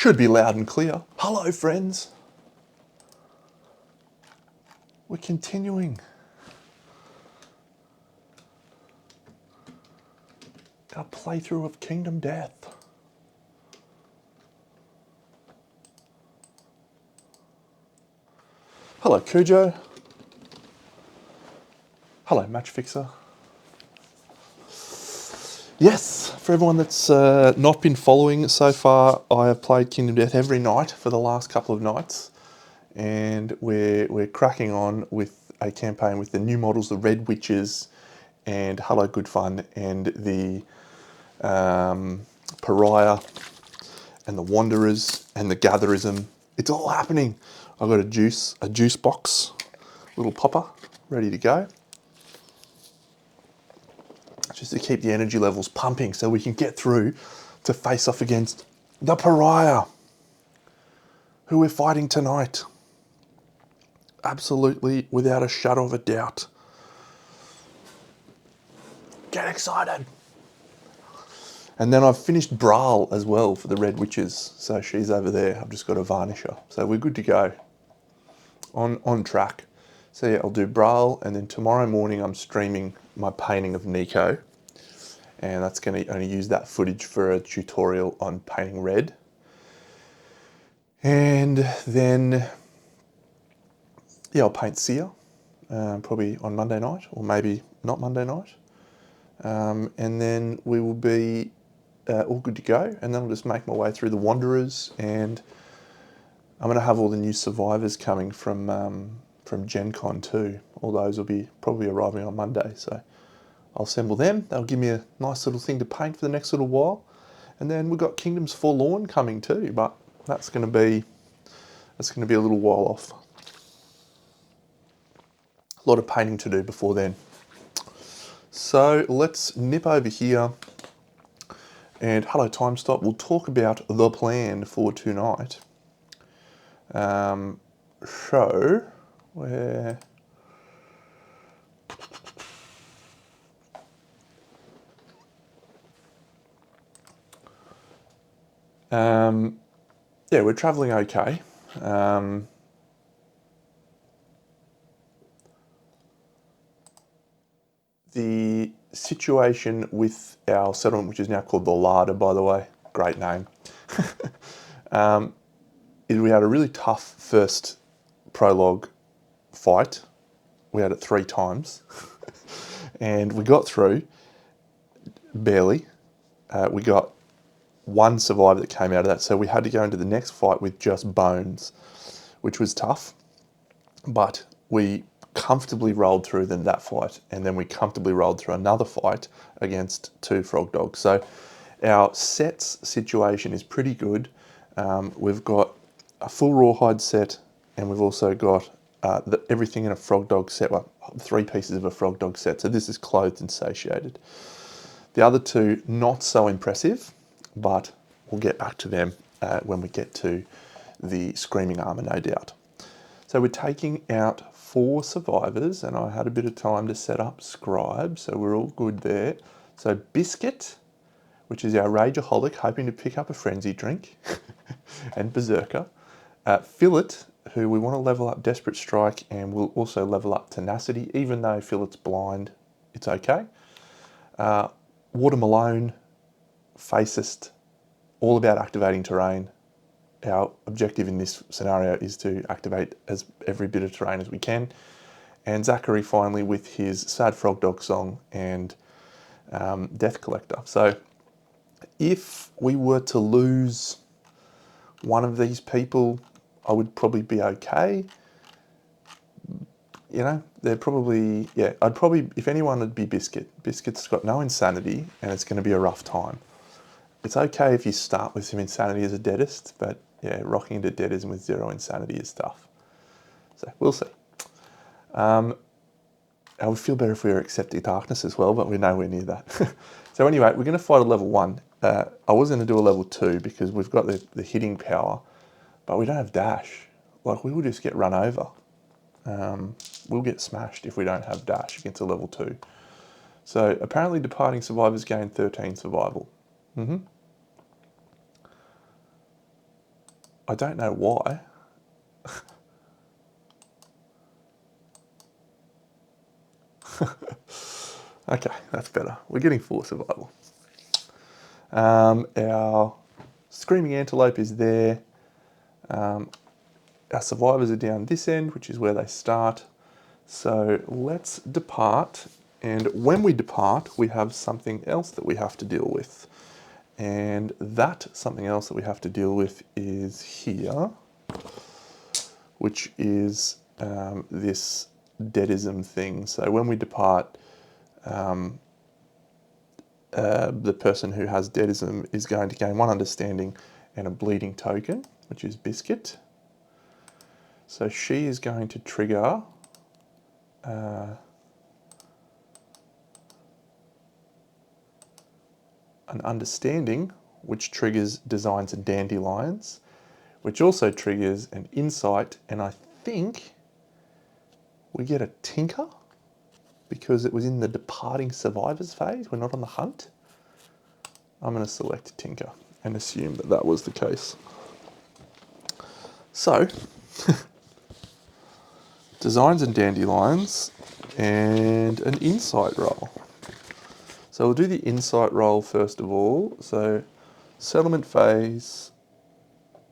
Should be loud and clear. Hello, friends. We're continuing our playthrough of Kingdom Death. Hello, Cujo. Hello, Match Fixer. Yes, for everyone that's not been following so far, I have played Kingdom Death every night for the last couple of nights, and we're cracking on with a campaign with the new models, the Red Witches, and Hello Good Fun, and the Pariah, and the Wanderers, and the Gatherism. It's all happening. I've got a juice box, little popper, ready to go, just to keep the energy levels pumping so we can get through to face off against the Pariah, who we're fighting tonight. Absolutely, without a shadow of a doubt. Get excited. And then I've finished Brawl as well for the Red Witches, so she's over there. I've just got to varnish her. So we're good to go. On track. So yeah, I'll do Brawl, and then tomorrow morning I'm streaming my painting of Nico. And that's going to only use that footage for a tutorial on painting red. And then, yeah, I'll paint Seer, probably on Monday night, or maybe not Monday night. And then we will be all good to go. And then I'll just make my way through the Wanderers, and I'm going to have all the new survivors coming from Gen Con too. All those will be probably arriving on Monday, so I'll assemble them. They'll give me a nice little thing to paint for the next little while. And then we've got Kingdoms Forlorn coming too, but that's going to be a little while off. A lot of painting to do before then. So let's nip over here, and hello Time Stop. We'll talk about the plan for tonight. So where? Yeah, we're travelling okay. The situation with our settlement, which is now called the Larder, by the way, great name, is we had a really tough first prologue fight. We had it 3 times, and we got through, barely. We got 1 survivor that came out of that, so we had to go into the next fight with just bones, which was tough, but we comfortably rolled through that fight, and then we comfortably rolled through another fight against 2 frog dogs. So our sets situation is pretty good. We've got a full rawhide set, and we've also got everything in a frog dog set, well, 3 pieces of a frog dog set, so this is clothed and satiated. The other 2, not so impressive, but we'll get back to them when we get to the Screaming Armour, no doubt. So we're taking out 4 survivors, and I had a bit of time to set up Scribe, so we're all good there. So Biscuit, which is our Rageaholic, hoping to pick up a frenzy drink, and Berserker. Fillet, who we want to level up Desperate Strike, and we'll also level up Tenacity, even though Fillet's blind, it's okay. Water Malone, Facist, all about activating terrain. Our objective in this scenario is to activate as every bit of terrain as we can. And Zachary finally with his Sad Frog Dog song and Death Collector. So if we were to lose one of these people, I would probably be okay. You know, they're probably, yeah, I'd probably, if anyone, it'd be Biscuit. Biscuit's got no insanity, and it's going to be a rough time. It's okay if you start with some insanity as a deadist, but yeah, rocking into deadism with 0 insanity is tough. So we'll see. I would feel better if we were accepting darkness as well, but we're nowhere near that. So anyway, we're going to fight a level 1. I was going to do a level 2 because we've got the hitting power, but we don't have dash. Like, we will just get run over. We'll get smashed if we don't have dash against a level 2. So apparently departing survivors gain 13 survival. I don't know why. Okay, that's better. We're getting 4 survival. Our screaming antelope is there. Our survivors are down this end, which is where they start. So let's depart. And when we depart, we have something else that we have to deal with. And that something else that we have to deal with is here, which is this deadism thing. So when we depart, the person who has deadism is going to gain 1 understanding and a bleeding token, which is Biscuit. So she is going to trigger an understanding, which triggers designs and dandelions, which also triggers an insight, and I think we get a tinker because it was in the departing survivors phase. We're not on the hunt. I'm going to select tinker and assume that that was the case. So, designs and dandelions and an insight roll. So we'll do the insight roll first of all. So settlement phase,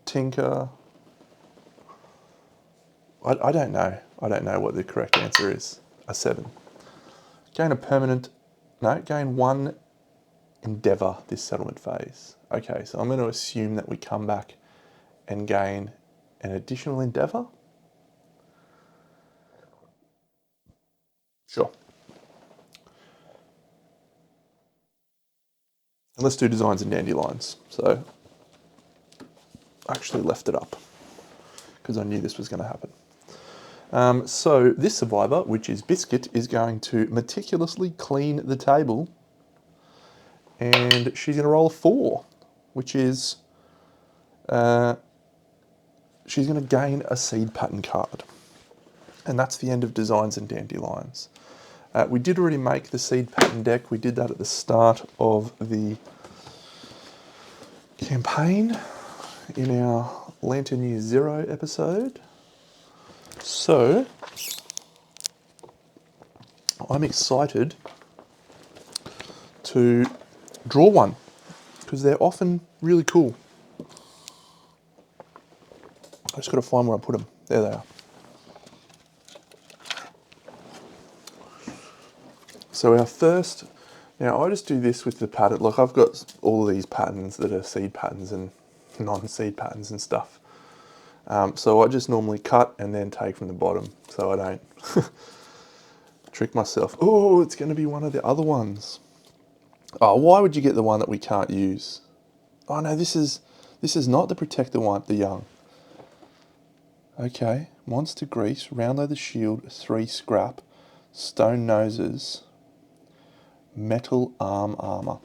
tinker. I don't know. I don't know what the correct answer is. A 7. Gain a permanent, no, gain 1 endeavour this settlement phase. Okay, so I'm going to assume that we come back and gain an additional endeavour. Sure. And let's do designs and dandelions. So I actually left it up because I knew this was going to happen. So this survivor, which is Biscuit, is going to meticulously clean the table, and she's going to roll a 4, which is she's going to gain a seed pattern card. And that's the end of designs and dandelions. We did already make the seed pattern deck. We did that at the start of the campaign in our Lantern Year Zero episode. So I'm excited to draw one because they're often really cool. I just got to find where I put them. There they are. So our first, now I just do this with the pattern. Look, I've got all of these patterns that are seed patterns and non-seed patterns and stuff. So I just normally cut and then take from the bottom so I don't trick myself. Oh, it's going to be one of the other ones. Oh, why would you get the one that we can't use? Oh no, this is not the protect the young. Okay, monster grease, round leather shield, 3 scrap, stone noses, metal arm armor.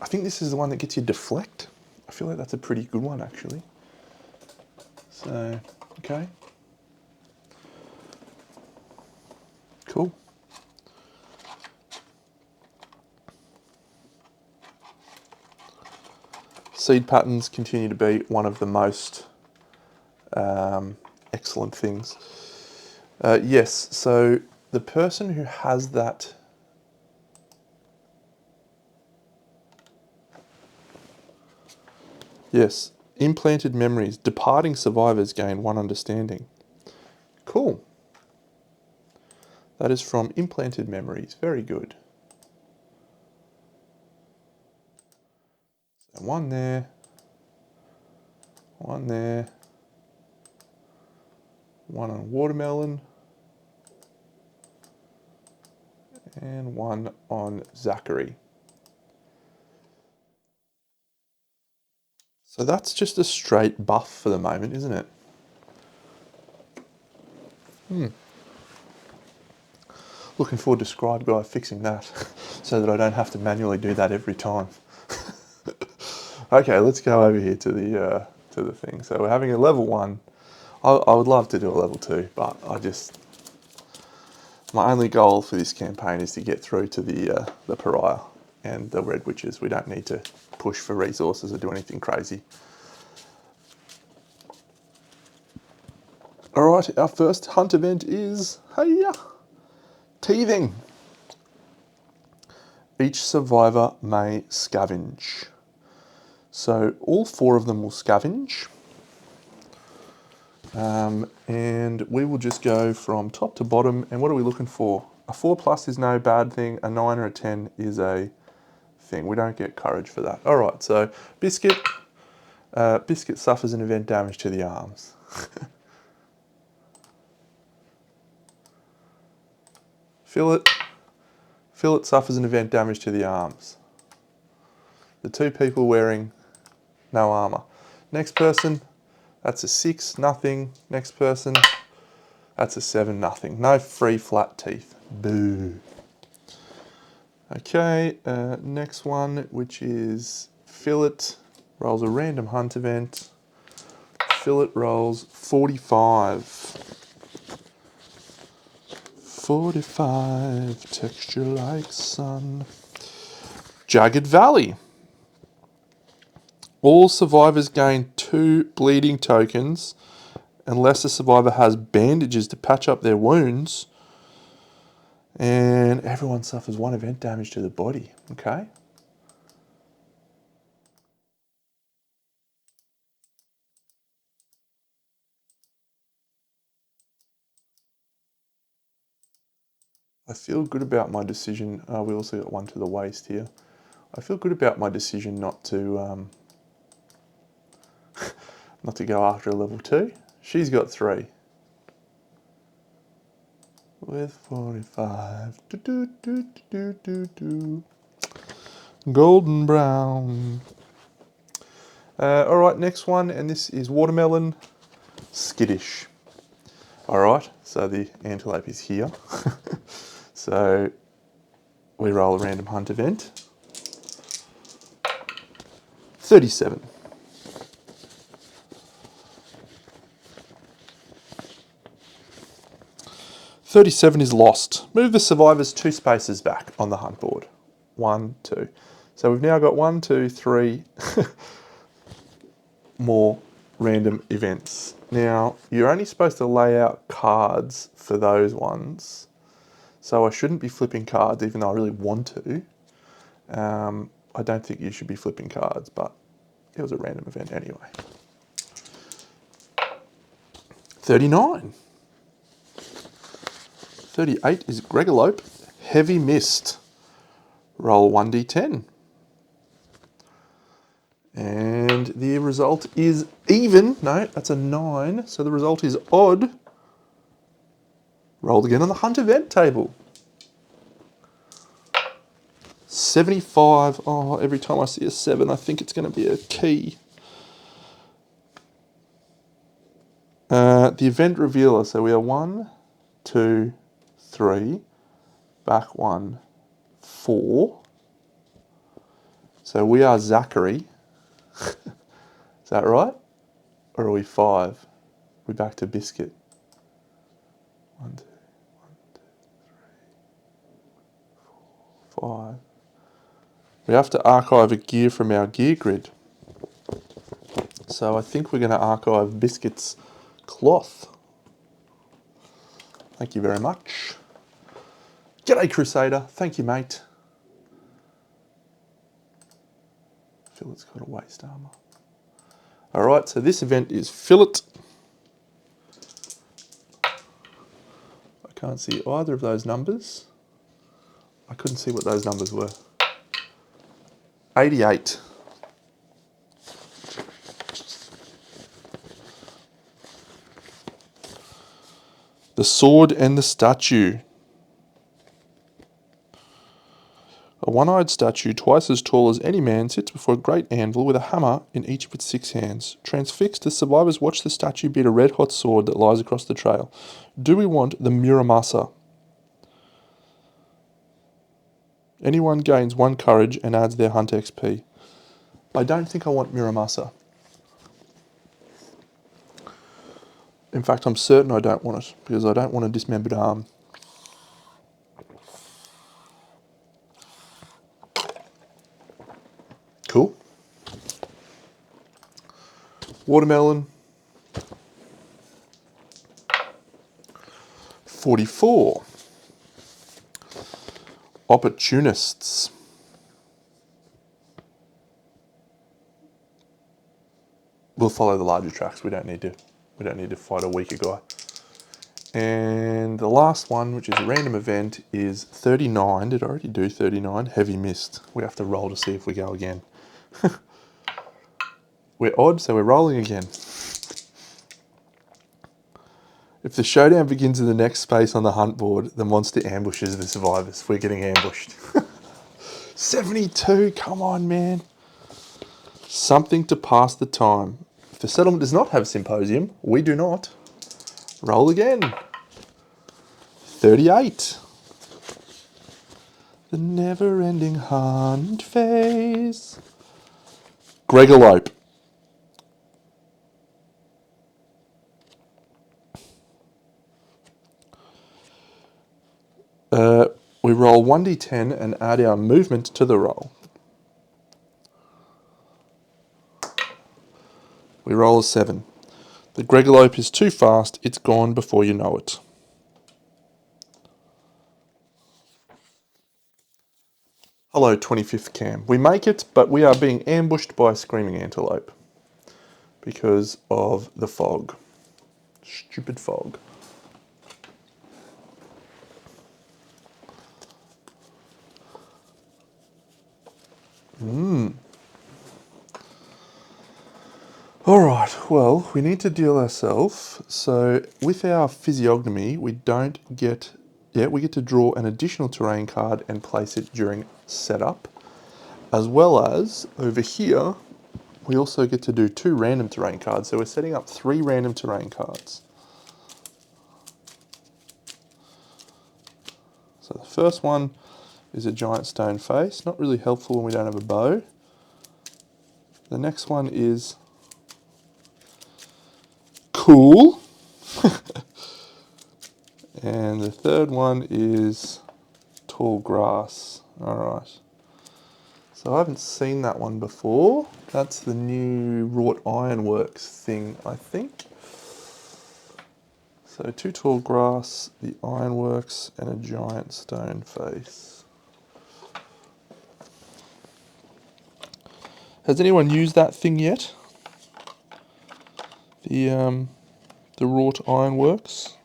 I think this is the one that gets you deflect. I feel like that's a pretty good one actually. So, okay. Cool. Seed patterns continue to be one of the most excellent things. Yes, so the person who has that yes, implanted memories, departing survivors gain 1 understanding. Cool. That is from implanted memories. Very good. So 1 there, 1 there, 1 on watermelon, and 1 on Zachary. So that's just a straight buff for the moment, isn't it? Looking forward to Scribe Guy fixing that so that I don't have to manually do that every time. Okay, let's go over here to the thing. So we're having a level 1. I would love to do a level 2, but my only goal for this campaign is to get through to the pariah and the red witches. We don't need to push for resources or do anything crazy. All right, our first hunt event is, hiya, teething. Each survivor may scavenge. So all 4 of them will scavenge. And we will just go from top to bottom. And what are we looking for? A 4+ is no bad thing. A 9 or a 10 is a thing. We don't get courage for that. All right, so Biscuit. Biscuit suffers an event damage to the arms. Fillet suffers an event damage to the arms. The 2 people wearing no armour. Next person, that's a 6, nothing. Next person, that's a 7, nothing. No free flat teeth. Boo. Okay, next one, which is Fillet, rolls a random hunt event. Fillet rolls 45. 45, texture like sun. Jagged Valley. All survivors gain 2 bleeding tokens unless the survivor has bandages to patch up their wounds. And everyone suffers 1 event damage to the body. Okay. I feel good about my decision. We also got 1 to the waist here. I feel good about my decision not to not to go after a level 2. She's got 3. With 45. Do, do, do, do, do, do. Golden brown. All right, next one, and this is Watermelon Skittish. All right, so the antelope is here. So we roll a random hunt event. 37. 37 is lost. Move the survivors 2 spaces back on the hunt board. 1, 2. So we've now got 1, 2, 3 more random events. Now, you're only supposed to lay out cards for those ones. So I shouldn't be flipping cards, even though I really want to. I don't think you should be flipping cards, but it was a random event anyway. 39. 38 is Gregalope, Heavy Mist. Roll 1d10. And the result is even. No, that's a 9. So the result is odd. Rolled again on the hunt event table. 75. Oh, every time I see a 7, I think it's going to be a key. The event revealer. So we are 1, 2, 3. Back 1, 4. So we are Zachary. Is that right? Or are we 5? We're back to Biscuit. 1, 2, 4, 5. We have to archive a gear from our gear grid. So I think we're going to archive Biscuit's cloth. Thank you very much. G'day, Crusader. Thank you, mate. Fillet's got a waist armour. All right, so this event is Fillet. I can't see either of those numbers. I couldn't see what those numbers were. 88. The Sword and the Statue. A one-eyed statue, twice as tall as any man, sits before a great anvil with a hammer in each of its 6 hands. Transfixed, the survivors watch the statue beat a red-hot sword that lies across the trail. Do we want the Muramasa? Anyone gains 1 courage and adds their hunt XP. I don't think I want Muramasa. In fact, I'm certain I don't want it, because I don't want a dismembered arm. Cool. Watermelon. 44. Opportunists. We'll follow the larger tracks. We don't need to fight a weaker guy. And the last one, which is a random event, is 39. Did I already do 39? Heavy mist. We have to roll to see if we go again. We're odd, so we're rolling again. If the showdown begins in the next space on the hunt board, the monster ambushes the survivors. We're getting ambushed. 72, come on, man. Something to pass the time. If the settlement does not have symposium, we do not. Roll again. 38. The never-ending hunt phase. Gregalope. We roll 1d10 and add our movement to the roll. We roll a 7. The Gregalope is too fast, it's gone before you know it. Hello, 25th Cam. We make it, but we are being ambushed by a screaming antelope because of the fog. Stupid fog. Alright, well, we need to deal ourselves. So with our physiognomy, we don't get... Yeah, we get to draw an additional terrain card and place it during setup. As well as, over here, we also get to do 2 random terrain cards. So we're setting up 3 random terrain cards. So the first one is a giant stone face. Not really helpful when we don't have a bow. The next one is cool. And the third one is tall grass. Alright. So I haven't seen that one before. That's the new wrought ironworks thing, I think. So 2 tall grass, the ironworks, and a giant stone face. Has anyone used that thing yet? The wrought ironworks?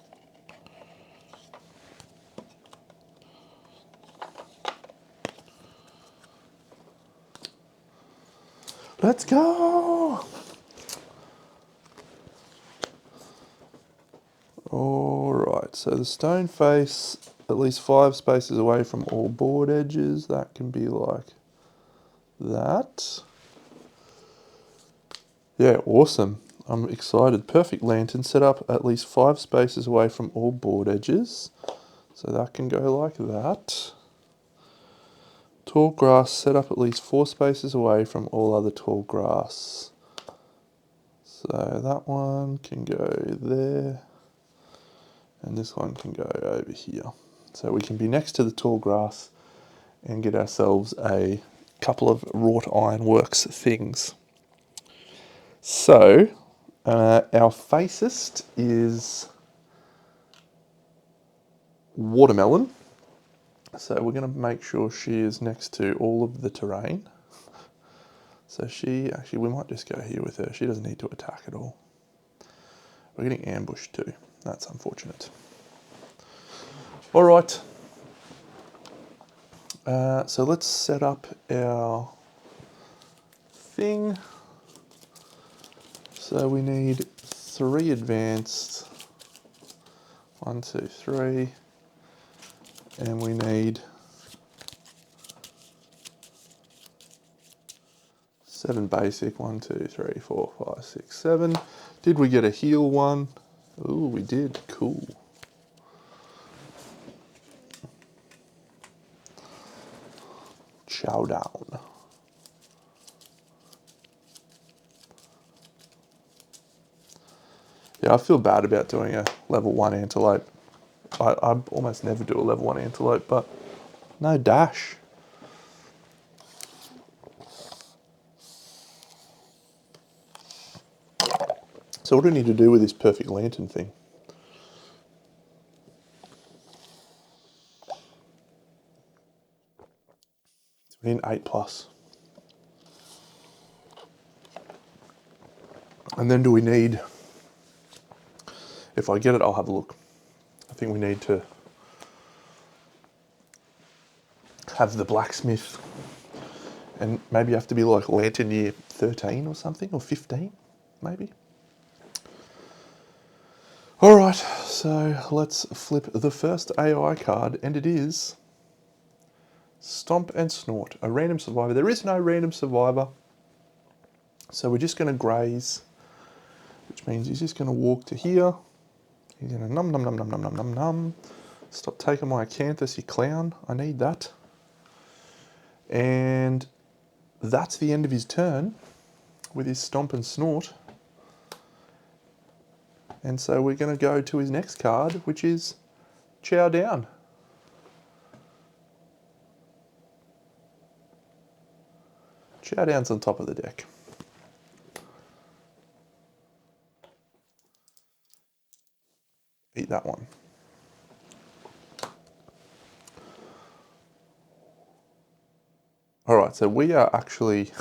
Let's go! Alright, so the stone face, at least 5 spaces away from all board edges. That can be like that. Yeah, awesome. I'm excited. Perfect lantern set up at least 5 spaces away from all board edges. So that can go like that. Tall grass set up at least 4 spaces away from all other tall grass. So that one can go there. And this one can go over here. So we can be next to the tall grass and get ourselves a couple of wrought ironworks things. So, our facist is watermelon. So we're going to make sure she is next to all of the terrain. So actually we might just go here with her. She doesn't need to attack at all. We're getting ambushed too. That's unfortunate. All right. So let's set up our thing. So we need 3 advanced. 1, 2, 3. And we need 7 basic. 1, 2, 3, 4, 5, 6, 7. Did we get a heal one? Ooh, we did. Cool. Showdown. Yeah, I feel bad about doing a level 1 antelope. I almost never do a level 1 antelope, but no dash. So what do we need to do with this perfect lantern thing? in 8+. And then do we need, if I get it, I'll have a look. I think we need to have the blacksmith, and maybe you have to be like lantern year 13 or something, or 15, maybe. All right, so let's flip the first AI card, and it is Stomp and Snort, a random survivor. There is no random survivor, so we're just going to graze, which means he's just going to walk to here. He's going to num num num num num num num num. Stop taking my acanthus, you clown. I need that. And that's the end of his turn with his Stomp and Snort. And so we're going to go to his next card, which is Chow Down. Chow Down's on top of the deck. Eat that one. All right, so we are actually...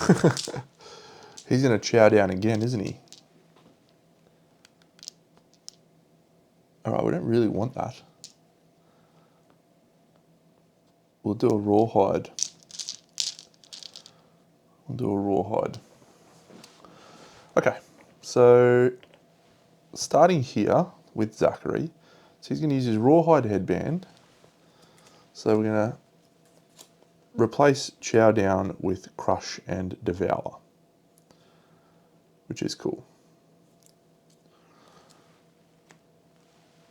He's going to chow down again, isn't he? All right, we don't really want that. We'll do a rawhide. We'll do a rawhide. Okay, so starting here with Zachary, so he's going to use his rawhide headband. So we're going to replace chow down with crush and devour, which is cool.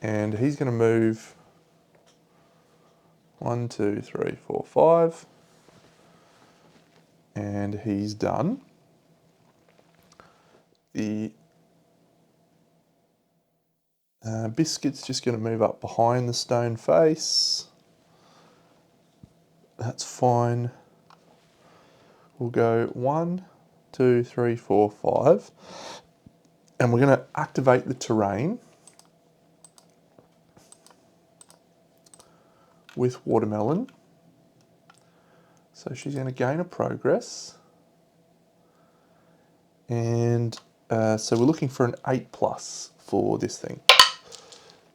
And he's going to move 1, 2, 3, 4, 5. And he's done. The biscuit's just going to move up behind the stone face. That's fine. We'll go 1, 2, 3, 4, 5. And we're going to activate the terrain with watermelon. So she's going to gain a progress. And so we're looking for an 8+ for this thing.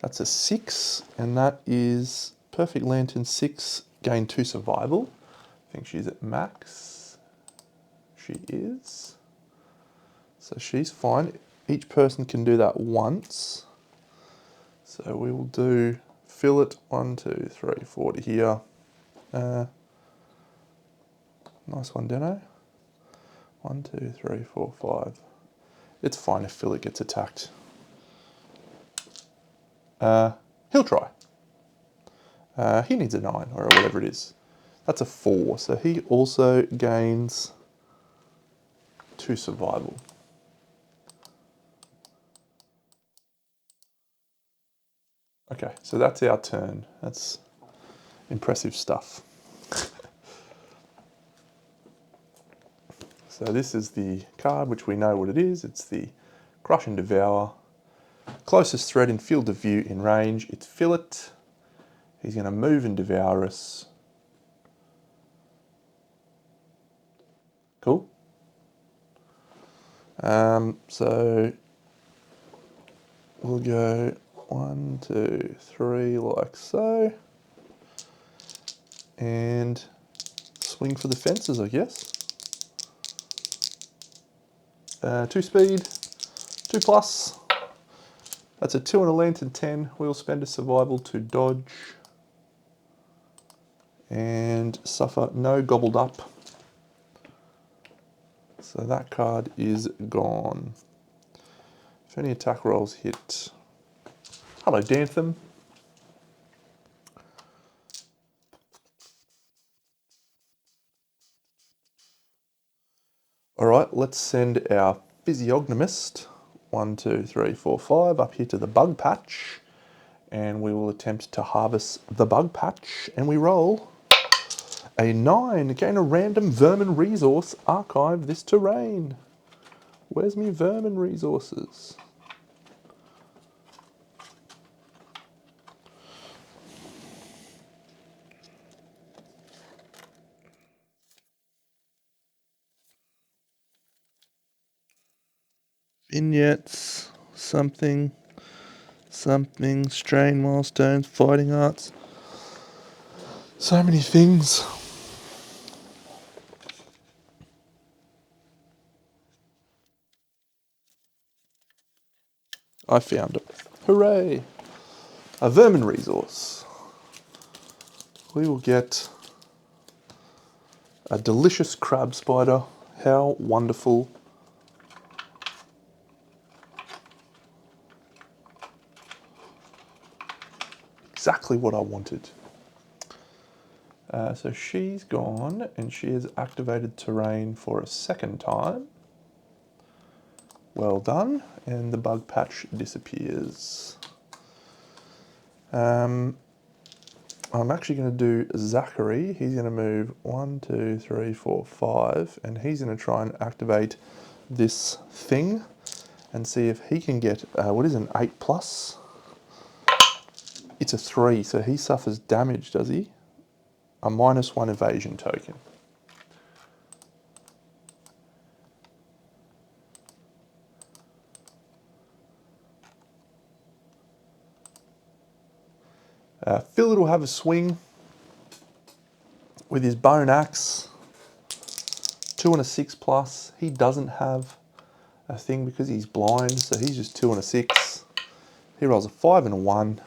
That's a 6, and that is Perfect Lantern 6, gain 2 survival. I think she's at max. She is. So she's fine. Each person can do that once. So we will do fillet 1, 2, 3, 4 to here. Nice one, Deno. 1, 2, 3, 4, 5. It's fine if fillet gets attacked. He'll try. He needs a 9 or whatever it is. That's a 4, so he also gains 2 survival. Okay, so that's our turn. That's impressive stuff. So this is the card, which we know what it is. It's the Crush and Devour. Closest threat in field of view in range. It's Fillet. He's going to move and devour us. Cool. So we'll go 1, 2, 3 like so. And swing for the fences, I guess. 2 speed, 2+. That's a 2 and a lantern 10. We'll spend a survival to dodge and suffer no gobbled up. So that card is gone. If any attack rolls hit. Hello, Dantham. All right, let's send our physiognomist 1, 2, 3, 4, 5 up here to the bug patch, and we will attempt to harvest the bug patch, and we roll a 9. Gain a random vermin resource. Archive this terrain. Where's me vermin resources? vignettes, something, strain milestones, fighting arts. So many things. I found it. Hooray! A vermin resource. We will get a delicious crab spider. How wonderful. Exactly what I wanted. So she's gone and she has activated terrain for a second time. Well done. And the bug patch disappears. I'm actually going to do Zachary. He's going to move 1, 2, 3, 4, 5, and he's going to try and activate this thing and see if he can get, what is an 8 plus? It's a 3, so he suffers damage, does he? A -1 evasion token. Philip will have a swing with his bone axe. 2 and a 6 plus. He doesn't have a thing because he's blind, so he's just 2 and a 6. He rolls a 5 and a 1.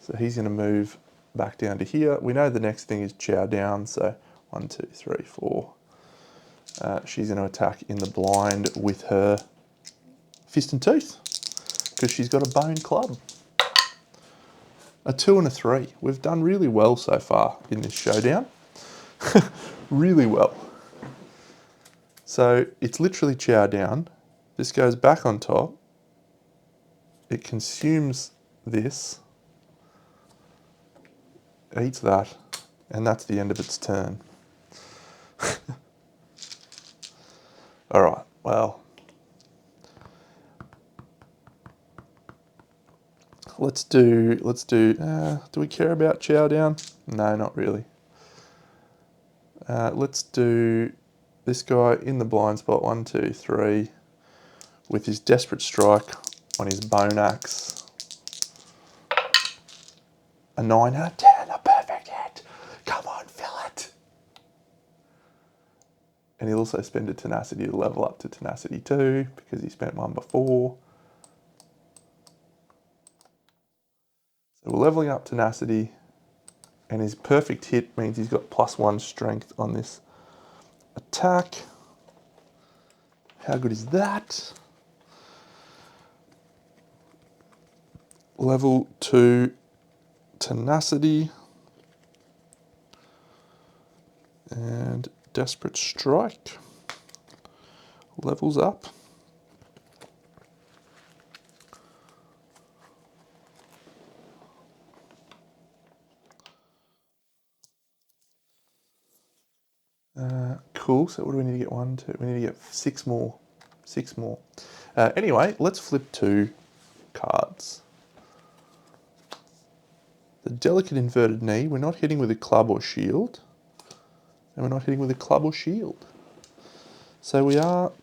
So he's going to move back down to here. We know the next thing is Showdown, so 1, 2, 3, 4. She's going to attack in the blind with her fist and tooth because she's got a bone club. A 2 and a 3. We've done really well so far in this showdown. Really well. So it's literally Showdown. This goes back on top. It consumes this, eats that, and that's the end of its turn. All right, well, do we care about Showdown? No, not really. Let's do this guy in the blind spot, 1, 2, 3, with his desperate strike on his bone axe. A 9 and a 10, a perfect hit. Come on, fill it. And he'll also spend a tenacity to level up to tenacity 2 because he spent 1 before. So we're leveling up tenacity, and his perfect hit means he's got +1 strength on this attack. How good is that? Level 2 tenacity and desperate strike levels up. Cool. So what do we need to get? 1, 2. We need to get 6 more. 6 more. Anyway, let's flip 2 cards. The delicate inverted knee. We're not hitting with a club or shield. And we're not hitting with a club or shield. So we are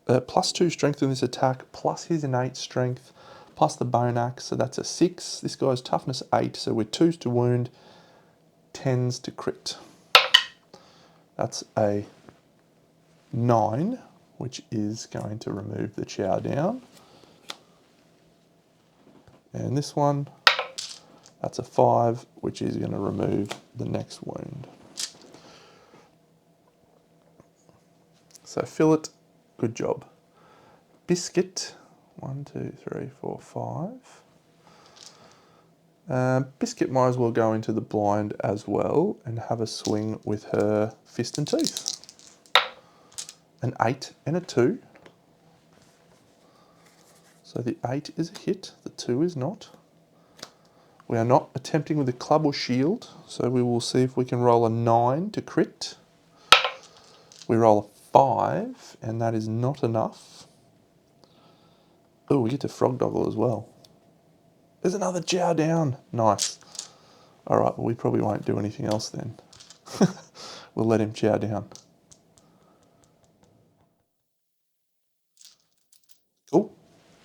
+2 strength in this attack, plus his innate strength, plus the bone axe. So that's a 6. This guy's toughness 8. So we're 2s to wound, 10s to crit. That's a 9, which is going to remove the Showdown. And this one, that's a 5, which is going to remove the next wound. So Fillet, good job. Biscuit, 1, 2, 3, 4, 5. Biscuit might as well go into the blind as well and have a swing with her fist and tooth. An 8 and a 2. So the 8 is a hit, the 2 is not. We are not attempting with a club or shield, so we will see if we can roll a 9 to crit. We roll a 5, and that is not enough. Oh, we get to Frog Doggle as well. There's another Showdown. Nice. All right, well, we probably won't do anything else then. We'll let him Showdown.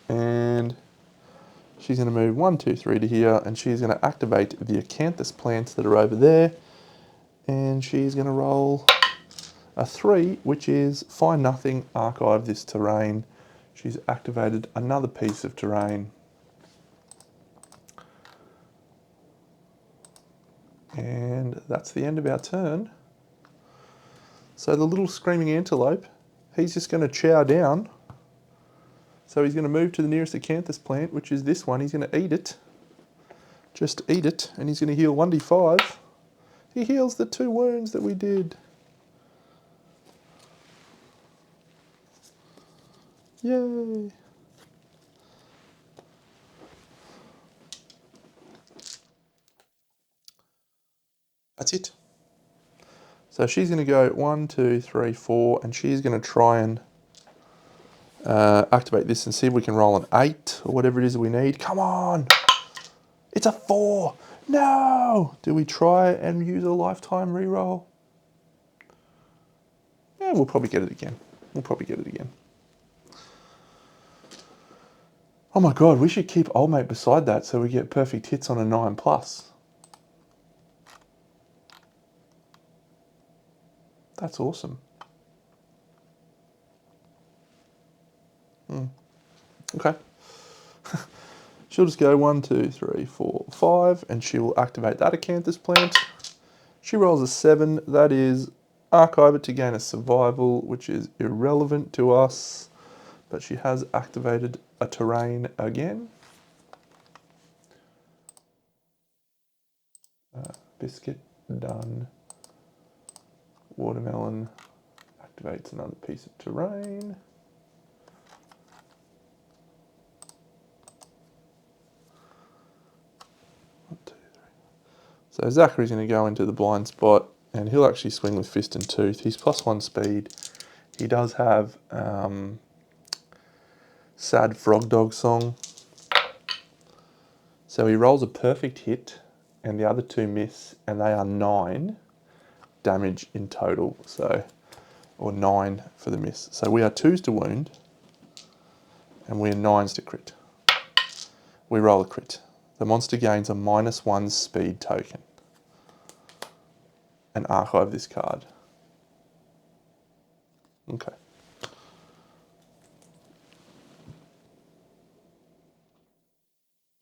And she's going to move 1, 2, 3 to here, and she's going to activate the acanthus plants that are over there. And she's going to roll a 3, which is find nothing, archive this terrain. She's activated another piece of terrain. And that's the end of our turn. So the little screaming antelope, he's just going to chow down. So he's going to move to the nearest acanthus plant, which is this one. He's going to eat it. Just eat it, and he's going to heal 1d5. He heals the 2 wounds that we did. Yay! That's it. So she's going to go 1, 2, 3, 4, and she's going to try and activate this and see if we can roll an 8 or whatever it is that we need. Come on! It's a 4! No! Do we try and use a lifetime reroll? Yeah, we'll probably get it again. Oh my god, we should keep Old Mate beside that so we get perfect hits on a 9+. That's awesome. Okay. She'll just go 1, 2, 3, 4, 5, and she will activate that acanthus plant. She rolls a 7. That is archive it to gain a survival, which is irrelevant to us. But she has activated a terrain again. Biscuit, done. Watermelon activates another piece of terrain. So Zachary's going to go into the blind spot, and he'll actually swing with fist and tooth. He's +1 speed. He does have Sad Frog Dog Song. So he rolls a perfect hit, and the other 2 miss, and they are 9 damage in total. So, or 9 for the miss. So we are 2s to wound, and we are 9s to crit. We roll a crit. The monster gains a -1 speed token. And archive this card. Okay.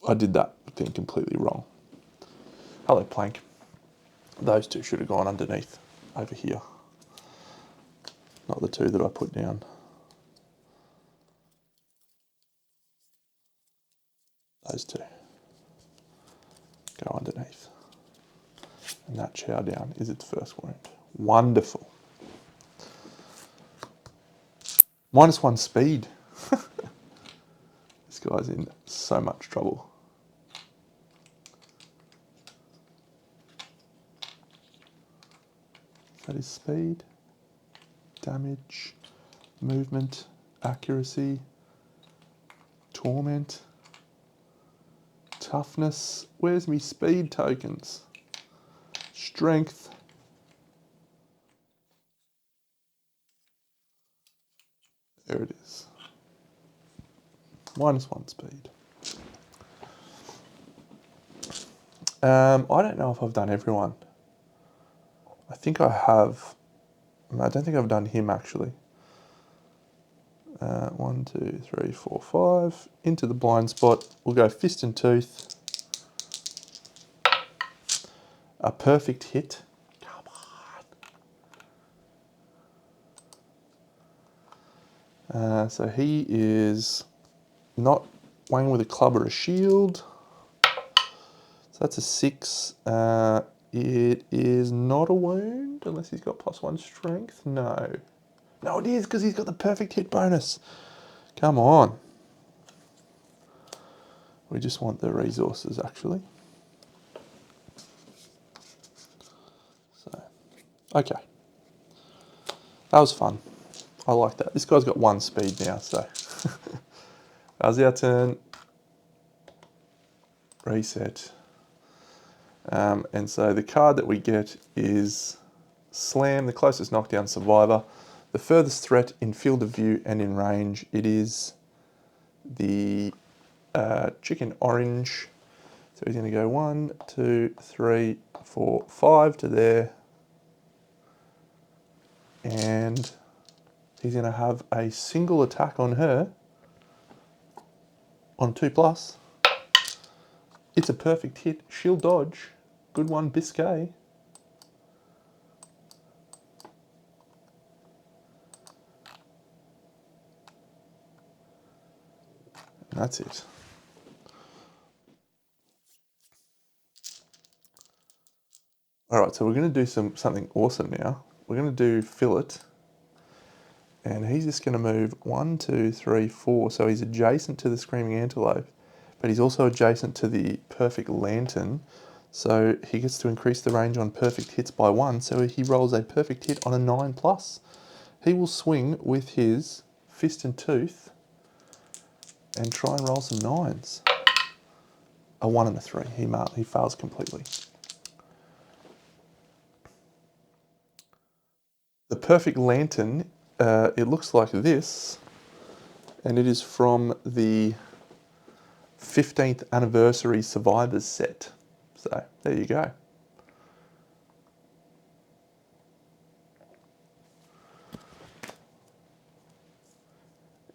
I did that, being completely wrong. Hello, Plank. Those 2 should have gone underneath, over here. Not the 2 that I put down. Those 2 go underneath. And that chow down is its first wound. Wonderful. -1 speed. This guy's in so much trouble. That is speed, damage, movement, accuracy, torment, toughness. Where's me speed tokens? Strength. There it is. -1 speed. I don't know if I've done everyone. I think I have. I don't think I've done him actually. 1, 2, 3, 4, 5. Into the blind spot. We'll go fist and tooth. A perfect hit. Come on. So he is not weighing with a club or a shield. So that's a 6. It is not a wound unless he's got +1 strength. No. No, it is because he's got the perfect hit bonus. Come on. We just want the resources actually. So, okay. That was fun. I like that. This guy's got 1 speed now, so. That was our turn. Reset. And so the card that we get is Slam, the closest knockdown survivor. The furthest threat in field of view and in range. It is the chicken orange. So he's going to go 1, 2, 3, 4, 5 to there. And he's going to have a single attack on her on 2+. It's a perfect hit. She'll dodge. Good one, Biscay. And that's it. All right, so we're going to do something awesome now. We're going to do fillet. And he's just going to move 1, 2, 3, 4. So he's adjacent to the Screaming Antelope, but he's also adjacent to the Perfect Lantern. So he gets to increase the range on perfect hits by 1. So he rolls a perfect hit on a 9+. He will swing with his Fist and Tooth and try and roll some 9s. A 1 and a 3. He fails completely. The Perfect Lantern, it looks like this, and it is from the 15th Anniversary Survivors set. So there you go.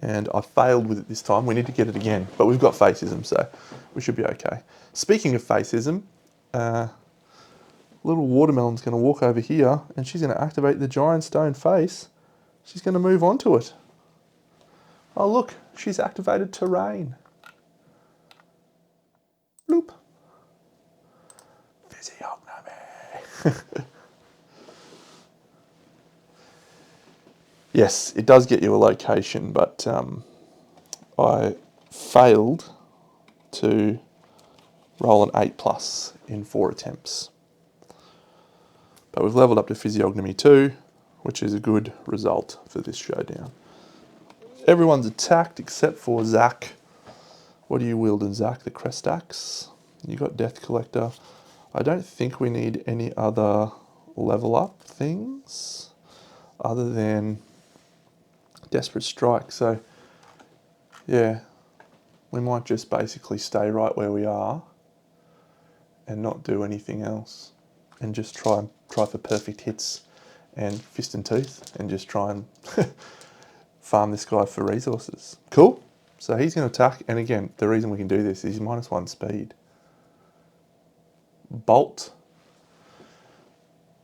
And I failed with it this time. We need to get it again, but we've got facism, so we should be okay. Speaking of facism, little watermelon's going to walk over here, and she's going to activate the giant stone face. She's going to move on to it. Oh look, she's activated terrain. Bloop. Physiognomy. Yes, it does get you a location, but I failed to roll an 8+ in 4 attempts. But we've leveled up to Physiognomy 2, which is a good result for this showdown. Everyone's attacked except for Zach. What are you wielding, Zach? The Crest Axe. You got Death Collector. I don't think we need any other level up things other than Desperate Strike. So yeah, we might just basically stay right where we are and not do anything else, and just try for perfect hits and Fist and Tooth, and just try and farm this guy for resources. Cool. So he's going to attack, and again, the reason we can do this is he's -1 speed. Bolt.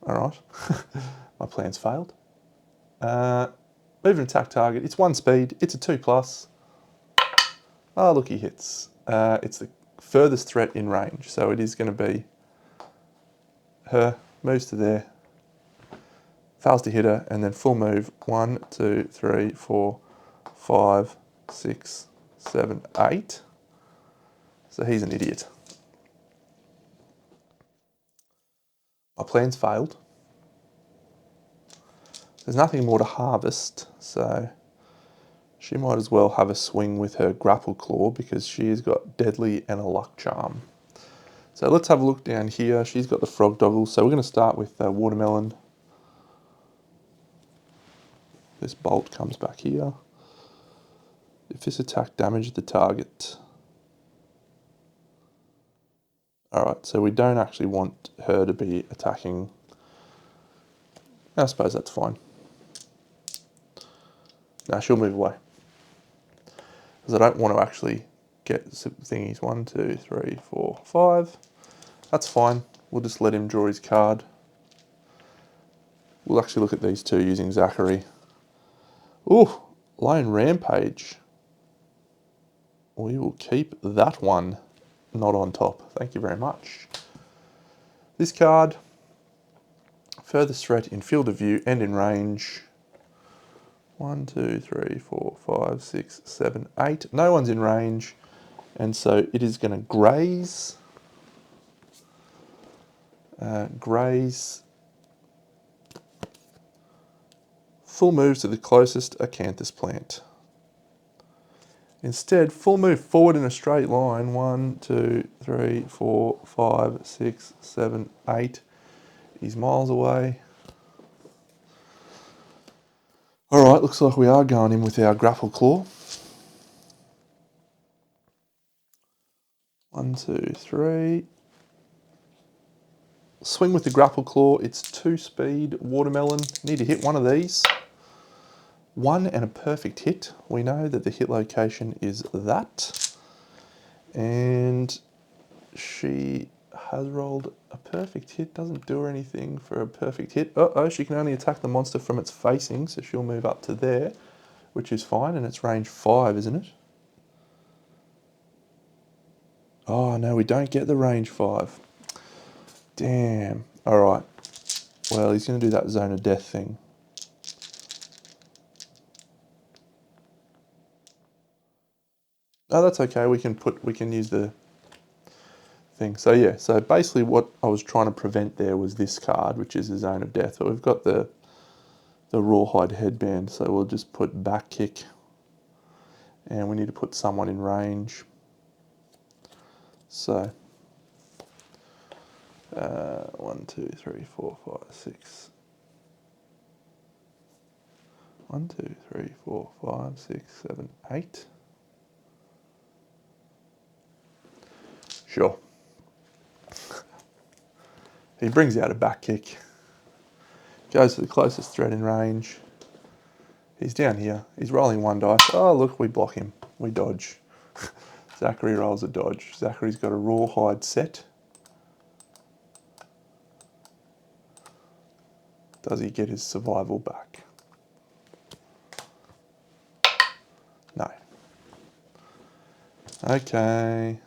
All right. My plan's failed. Move and attack target. It's 1 speed. It's a 2+. Oh, look, he hits. It's the furthest threat in range, so it is going to be her. Moves to there. Fails to hit her, and then full move. 1, 2, 3, 4, 5, 6, 7, 8. So he's an idiot. My plan's failed. There's nothing more to harvest, so she might as well have a swing with her Grapple Claw, because she's got Deadly and a Luck Charm. So let's have a look down here. She's got the Frog Doggle, so we're going to start with Watermelon. This bolt comes back here. If this attack damaged the target... Alright, so we don't actually want her to be attacking. I suppose that's fine. No, she'll move away. Because I don't want to actually get thingies. 1, 2, 3, 4, 5. That's fine. We'll just let him draw his card. We'll actually look at these two using Zachary. Ooh, Lone Rampage. We will keep that one not on top. Thank you very much. This card, furthest threat in field of view and in range. 1, 2, 3, 4, 5, 6, 7, 8. No one's in range, and so it is going to graze. Graze. Full moves to the closest acanthus plant. Instead, full move forward in a straight line. 1, 2, 3, 4, 5, 6, 7, 8. He's miles away. Alright, looks like we are going in with our Grapple Claw. 1, 2, 3. Swing with the grapple claw. It's 2-speed watermelon. Need to hit one of these. 1 and a perfect hit. We know that the hit location is that. And she has rolled a perfect hit. Doesn't do her anything for a perfect hit. Uh-oh, she can only attack the monster from its facing, so she'll move up to there, which is fine, and it's range 5, isn't it? Oh, no, we don't get the range 5. Damn. All right. Well, he's going to do that zone of death thing. Oh, that's okay. We can use the thing. So yeah, so basically what I was trying to prevent there was this card, which is the zone of death. But we've got the rawhide headband, so we'll just put back kick, and we need to put someone in range. So 1, 2, 3, 4, 5, 6. 1, 2, 3, 4, 5, 6, 7, 8. Sure. He brings out a back kick. Goes to the closest threat in range. He's down here. He's rolling 1 dice. Oh, look, we block him. We dodge. Zachary rolls a dodge. Zachary's got a rawhide set. Does he get his survival back? No. Okay.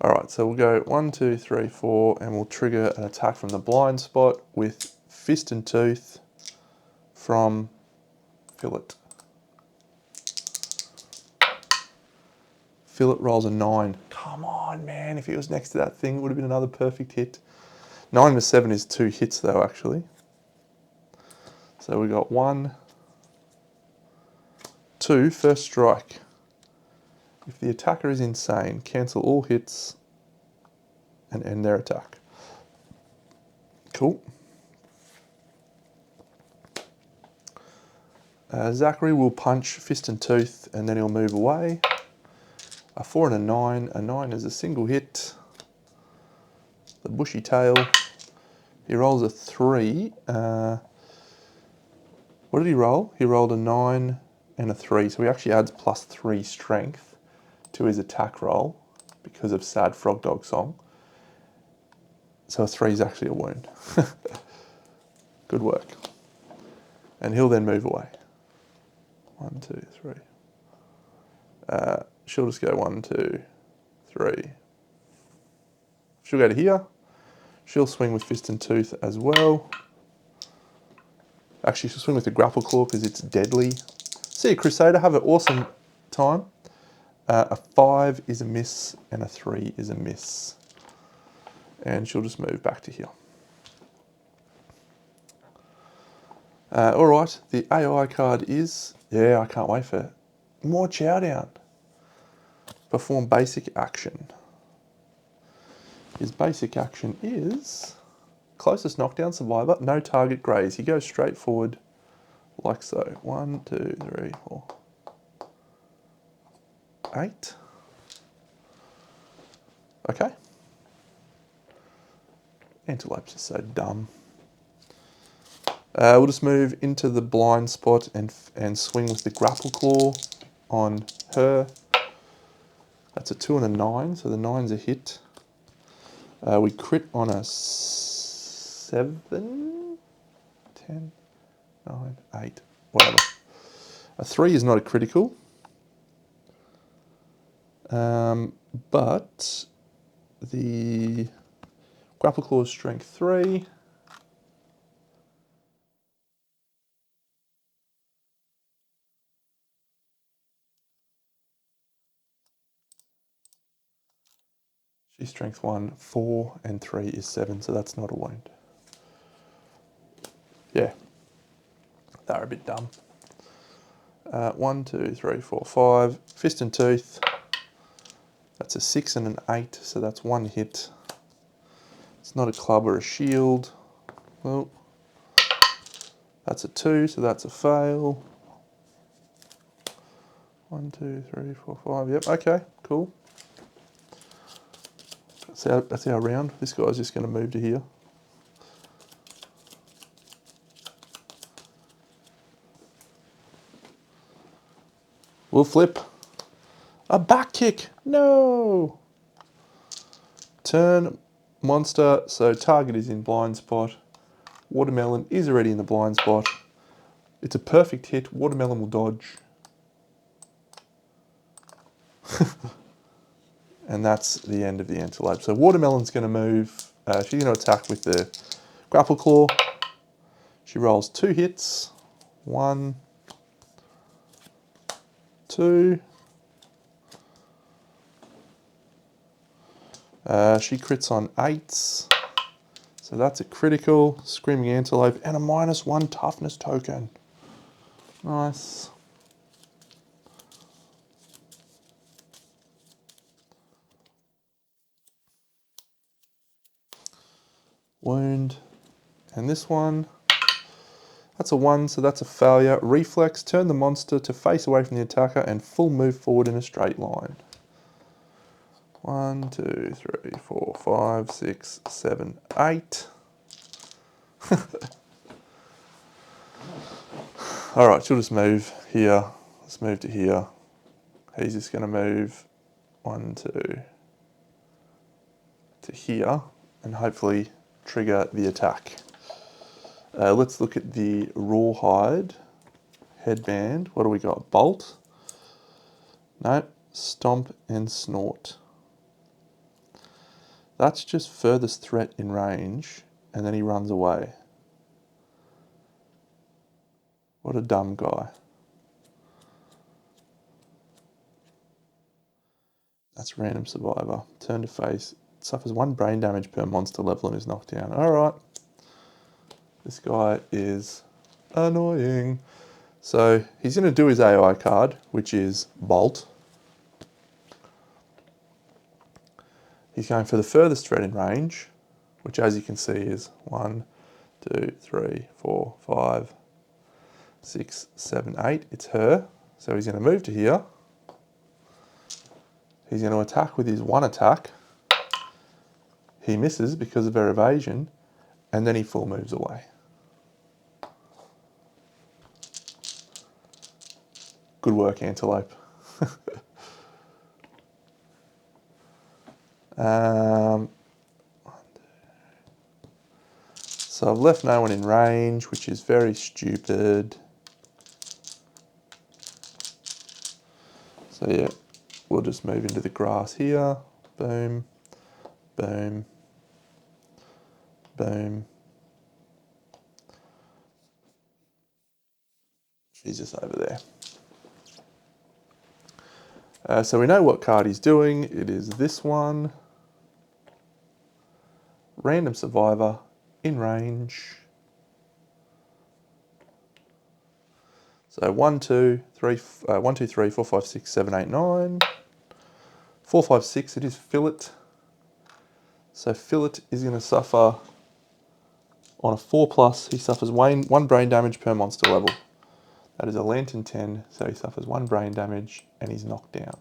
All right, so we'll go 1, 2, 3, 4, and we'll trigger an attack from the blind spot with Fist and Tooth from Fillet. Fillet rolls a 9. Come on, man. If he was next to that thing, it would have been another perfect hit. 9 to 7 is 2 hits, though, actually. So we got 1, 2, first strike. If the attacker is insane, cancel all hits and end their attack. Cool. Zachary will punch Fist and Tooth, and then he'll move away. A 4 and a 9. A 9 is a single hit. The bushy tail. He rolls a 3. What did he roll? He rolled a 9 and a 3. So he actually adds +3 strength to his attack roll because of Sad Frog Dog Song. So a 3 is actually a wound. Good work. And he'll then move away. 1, 2, 3. She'll just go 1, 2, 3. She'll go to here. She'll swing with Fist and Tooth as well. Actually, she'll swing with the grapple claw because it's deadly. See you, Crusader. Have an awesome time. A 5 is a miss and a 3 is a miss. And she'll just move back to here. All right, the AI card is... Yeah, I can't wait for more Showdown. Perform basic action. His basic action is... Closest knockdown survivor, no target graze. He goes straight forward like so. 1, 2, 3, 4, 8. Okay. Antelopes are so dumb. We'll just move into the blind spot and swing with the grapple claw on her. That's a 2 and a 9, so the 9's a hit. We crit on a 7, 10, 9, 8, whatever. A 3 is not a critical. But the grapple claw is strength 3. She's strength 1, 4, and 3 is 7, so that's not a wound. Yeah, they're a bit dumb. 1, 2, 3, 4, 5. Fist and Tooth. That's a 6 and an 8, so that's 1 hit. It's not a club or a shield. Well, that's a 2, so that's a fail. 1, 2, 3, 4, 5. Yep, okay, cool. That's our round. This guy's just going to move to here. We'll flip. A back kick. No. Turn monster. So target is in blind spot. Watermelon is already in the blind spot. It's a perfect hit. Watermelon will dodge. And that's the end of the antelope. So Watermelon's going to move. She's going to attack with the grapple claw. She rolls 2 hits. 1, 2. She crits on 8s. So that's a critical. Screaming Antelope and a -1 toughness token. Nice. Wound. And this one, that's a 1, so that's a failure. Reflex, turn the monster to face away from the attacker and full move forward in a straight line. 1, 2, 3, 4, 5, 6, 7, 8. All right, she'll just move here. Let's move to here. He's just going to move 1, 2 to here and hopefully trigger the attack. Let's look at the Rawhide headband. What do we got? Bolt? No, Stomp and Snort. That's just furthest threat in range, and then he runs away. What a dumb guy. That's Random Survivor. Turn to face. Suffers 1 brain damage per monster level and is knocked down. Alright. This guy is annoying. So he's going to do his AI card, which is Bolt. He's going for the furthest threat in range, which as you can see is 1, 2, 3, 4, 5, 6, 7, 8. It's her. So he's going to move to here. He's going to attack with his 1 attack. He misses because of her evasion, and then he full moves away. Good work, Antelope. So I've left no one in range, which is very stupid. So yeah, we'll just move into the grass here. Boom, boom, boom. She's just over there. So we know what card he's doing. It is this one. Random Survivor, in range. So 1, 2, 3, 1, 2, 3, 4, 5, 6, 7, 8, 9. 4, 5, 6, it is Fillet. So Fillet is going to suffer on a 4+, he suffers 1 brain damage per monster level. That is a Lantern 10, so he suffers 1 brain damage and he's knocked down.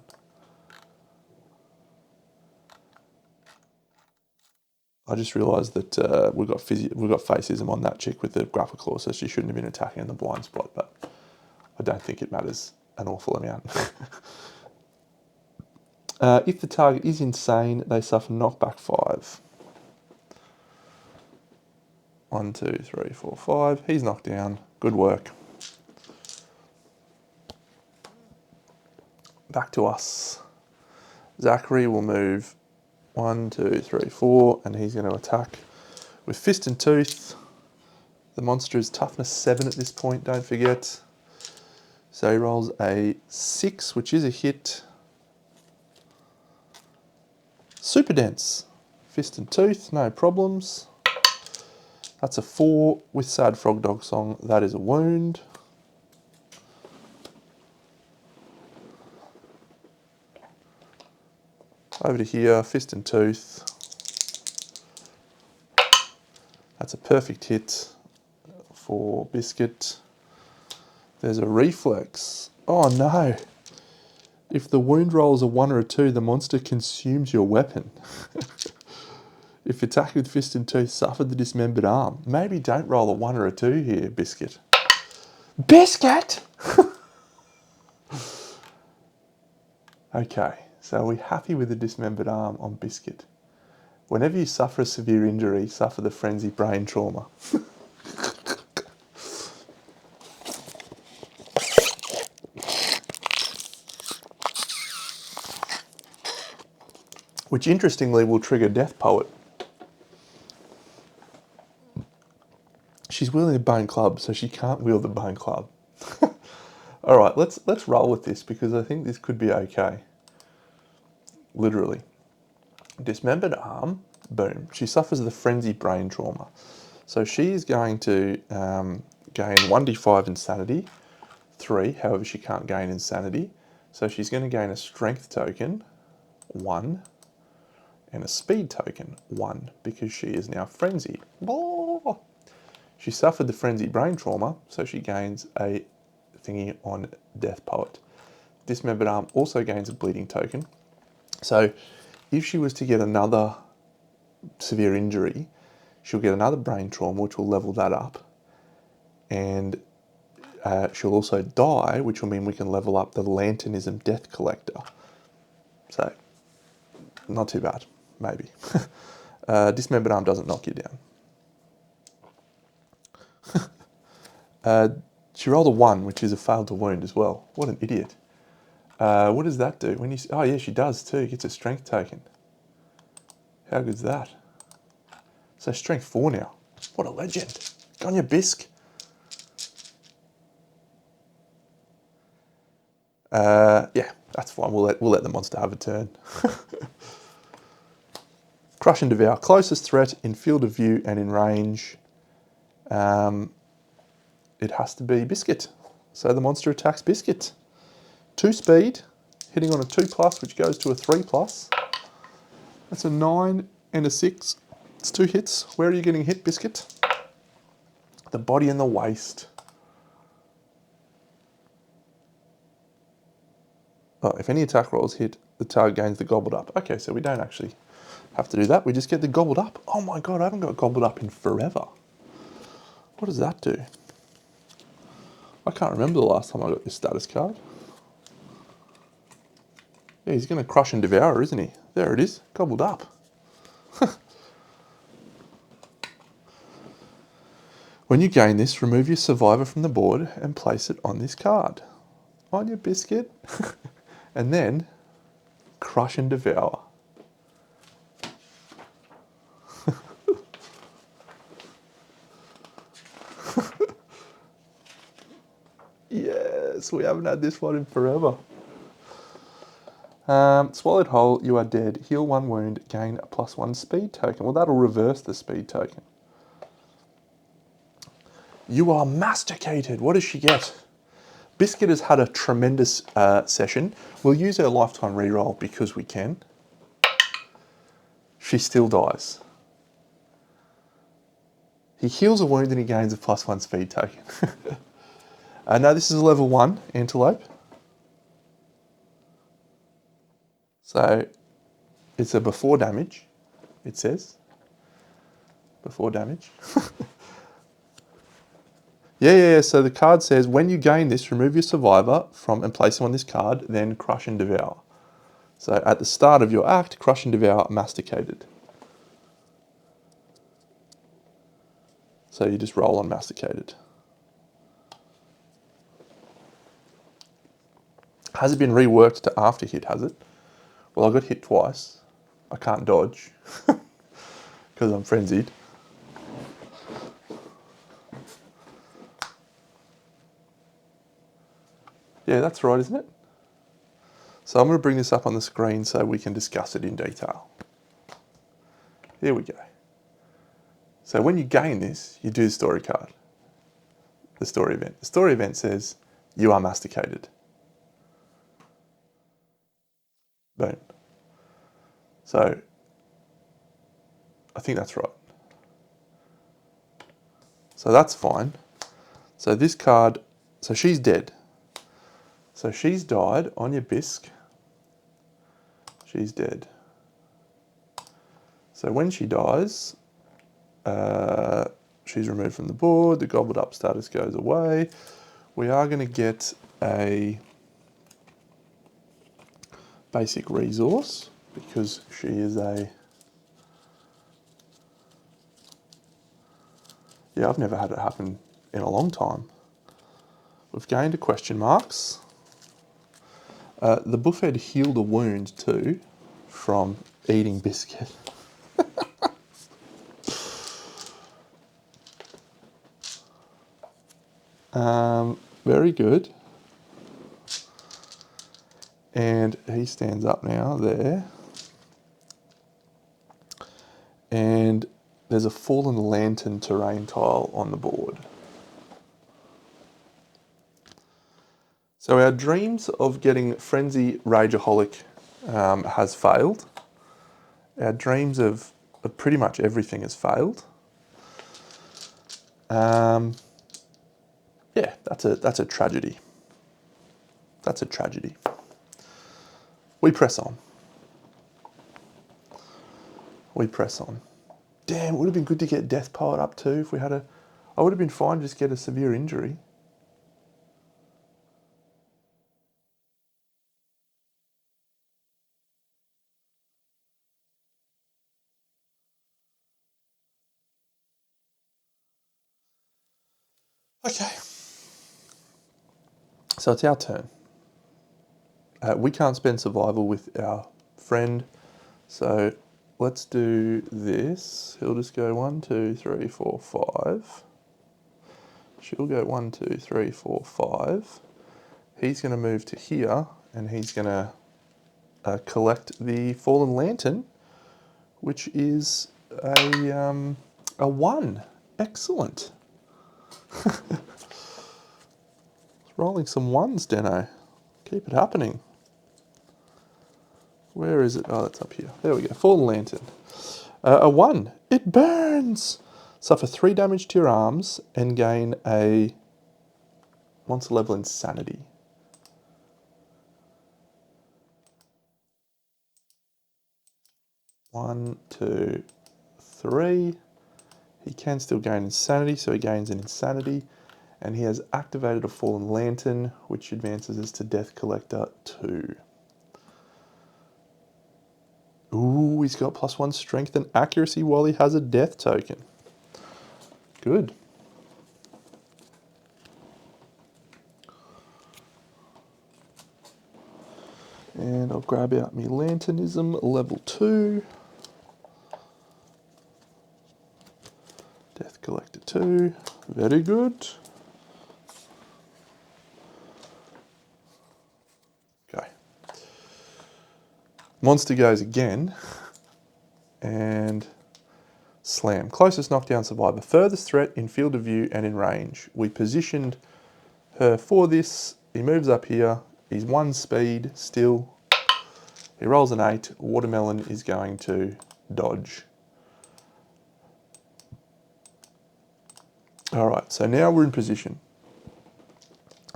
I just realised that we've got facism on that chick with the grapple claw, so she shouldn't have been attacking in the blind spot, but I don't think it matters an awful amount. If the target is insane, they suffer knockback 5. 1, 2, 3, 4, 5. He's knocked down. Good work. Back to us. Zachary will move 1, 2, 3, 4, and he's going to attack with Fist and Tooth. The monster is toughness 7 at this point, don't forget. So he rolls a 6, which is a hit. Super dense. Fist and Tooth, no problems. That's a 4 with Sad Frog Dog Song. That is a wound. Over to here, Fist and Tooth. That's a perfect hit for Biscuit. There's a Reflex. Oh no. If the wound roll is a 1 or a 2, the monster consumes your weapon. If attacked with fist and tooth, suffer the dismembered arm. Maybe don't roll a 1 or a 2 here, Biscuit. Biscuit! Okay, so are we happy with the dismembered arm on Biscuit? Whenever you suffer a severe injury, suffer the frenzy brain trauma. Which interestingly will trigger Death Poet. She's wielding a bone club, so she can't wield the bone club. All right, let's roll with this because I think this could be okay. Literally. Dismembered arm, boom. She suffers the frenzy brain trauma. So she's going to gain 1d5 insanity, 3, however she can't gain insanity. So she's going to gain a strength token, 1, and a speed token, 1, because she is now frenzied. Oh! She suffered the frenzy brain trauma, so she gains a thingy on Death Poet. Dismembered arm also gains a bleeding token. So if she was to get another severe injury, she'll get another brain trauma, which will level that up. And she'll also die, which will mean we can level up the Lanternism Death Collector. So, not too bad, maybe. Dismembered arm doesn't knock you down. She rolled a 1, which is a failed to wound as well. What an idiot. What does that do? When you? Oh yeah, she does too. Gets a strength token. How good's that? So strength 4 now. What a legend. Go on your bisque. Yeah, that's fine. We'll let the monster have a turn. Crush and Devour. Closest threat in field of view and in range. It has to be Biscuit. So the monster attacks Biscuit. 2 speed, hitting on a 2+, which goes to a 3+. That's a 9 and a 6. It's 2 hits. Where are you getting hit, Biscuit? The body and the waist. Oh, if any attack rolls hit, the target gains the gobbled up. Okay, so we don't actually have to do that. We just get the gobbled up. Oh my god, I haven't got gobbled up in forever. What does that do? I can't remember the last time I got this status card. Yeah, he's going to crush and devour, isn't he? There it is, gobbled up. When you gain this, remove your survivor from the board and place it on this card. On your Biscuit. And then, crush and devour. Yes, we haven't had this one in forever. Swallowed whole, you are dead. Heal 1 wound, gain a +1 speed token. Well, that'll reverse the speed token. You are masticated. What does she get? Biscuit has had a tremendous session. We'll use her lifetime reroll because we can. She still dies. He heals a wound and he gains a +1 speed token. Now this is a level 1 antelope. So it's a before damage, it says. Before damage. Yeah. So the card says, when you gain this, remove your survivor from and place him on this card, then crush and devour. So at the start of your act, crush and devour masticated. So you just roll on masticated. Has it been reworked to after hit, has it? Well, I got hit twice. I can't dodge because I'm frenzied. Yeah, that's right, isn't it? So I'm going to bring this up on the screen so we can discuss it in detail. Here we go. So when you gain this, you do the story card. The story event. The story event says, you are masticated. Boom. So I think that's right. So that's fine. So this card, so she's dead. So she's died on your bisque. She's dead. So when she dies, she's removed from the board. The gobbled up status goes away. We are going to get a basic resource because she is a... Yeah, I've never had it happen in a long time. We've gained a question marks. The buffet healed a wound too from eating biscuit. Very good. And he stands up now there. And there's a fallen lantern terrain tile on the board. So our dreams of getting Frenzy Rageaholic has failed. Our dreams of pretty much everything has failed. Yeah, that's a tragedy. That's a tragedy. We press on. We press on. Damn, it would have been good to get Death Poet up too if we had a... I would have been fine to just get a severe injury. Okay. So it's our turn. We can't spend survival with our friend, so let's do this. He'll just go 1, 2, 3, 4, 5. She'll go 1, 2, 3, 4, 5. He's going to move to here, and he's going to collect the Fallen Lantern, which is a 1. Excellent. Rolling some 1s, Deno. Keep it happening. Where is it? Oh, that's up here. There we go. Fallen Lantern. A 1. It burns! Suffer 3 damage to your arms and gain a monster level insanity. One, 2, 3. He can still gain insanity, so he gains an insanity. And he has activated a Fallen Lantern, which advances us to Death Collector 2. Ooh, he's got +1 strength and accuracy while he has a death token. Good. And I'll grab out my Lanternism, level 2. Death Collector 2. Very good. Okay. Monster goes again. And slam. Closest knockdown survivor. Furthest threat in field of view and in range. We positioned her for this. He moves up here. He's 1 speed still. He rolls an 8. Watermelon is going to dodge. Alright, so now we're in position.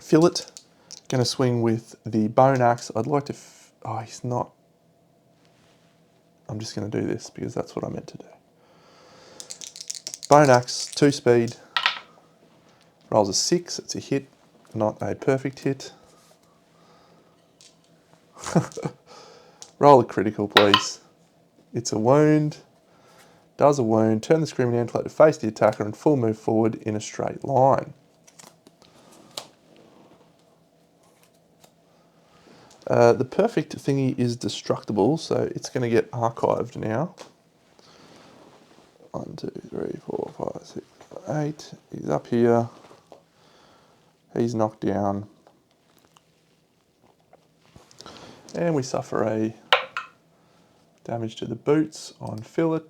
Fillet, going to swing with the bone axe. I'd like to... oh, he's not... I'm just going to do this because that's what I meant to do. Bone axe, 2 speed. Rolls a 6. It's a hit, not a perfect hit. Roll a critical, please. It's a wound. Does a wound. Turn the Screaming Antelope to face the attacker and full move forward in a straight line. The perfect thingy is destructible, so it's going to get archived now. 1, 2, 3, 4, 5, 6, 8. He's up here. He's knocked down. And we suffer a damage to the boots on Fillet.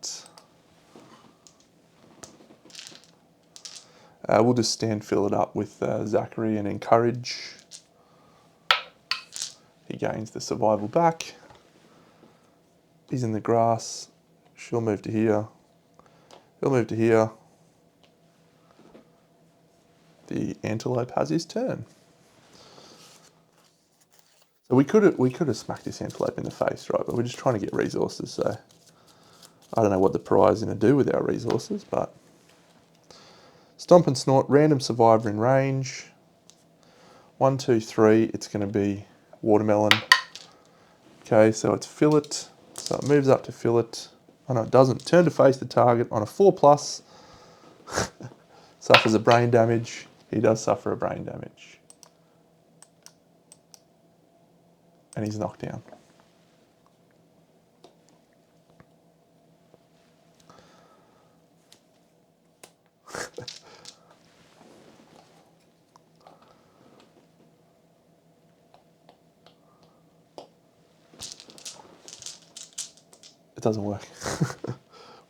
We'll just stand Fillet up with Zachary and encourage. He gains the survival back. He's in the grass. She'll move to here. He'll move to here. The antelope has his turn. So we could have smacked this antelope in the face, right? But we're just trying to get resources, so I don't know what the pariah is going to do with our resources, but stomp and snort, random survivor in range. 1, 2, 3, it's going to be watermelon. Okay, so it's fillet, so it moves up to fillet. Oh no, it doesn't. Turn to face the target on a 4+. Suffers a brain damage. He does suffer a brain damage. And he's knocked down. It doesn't work.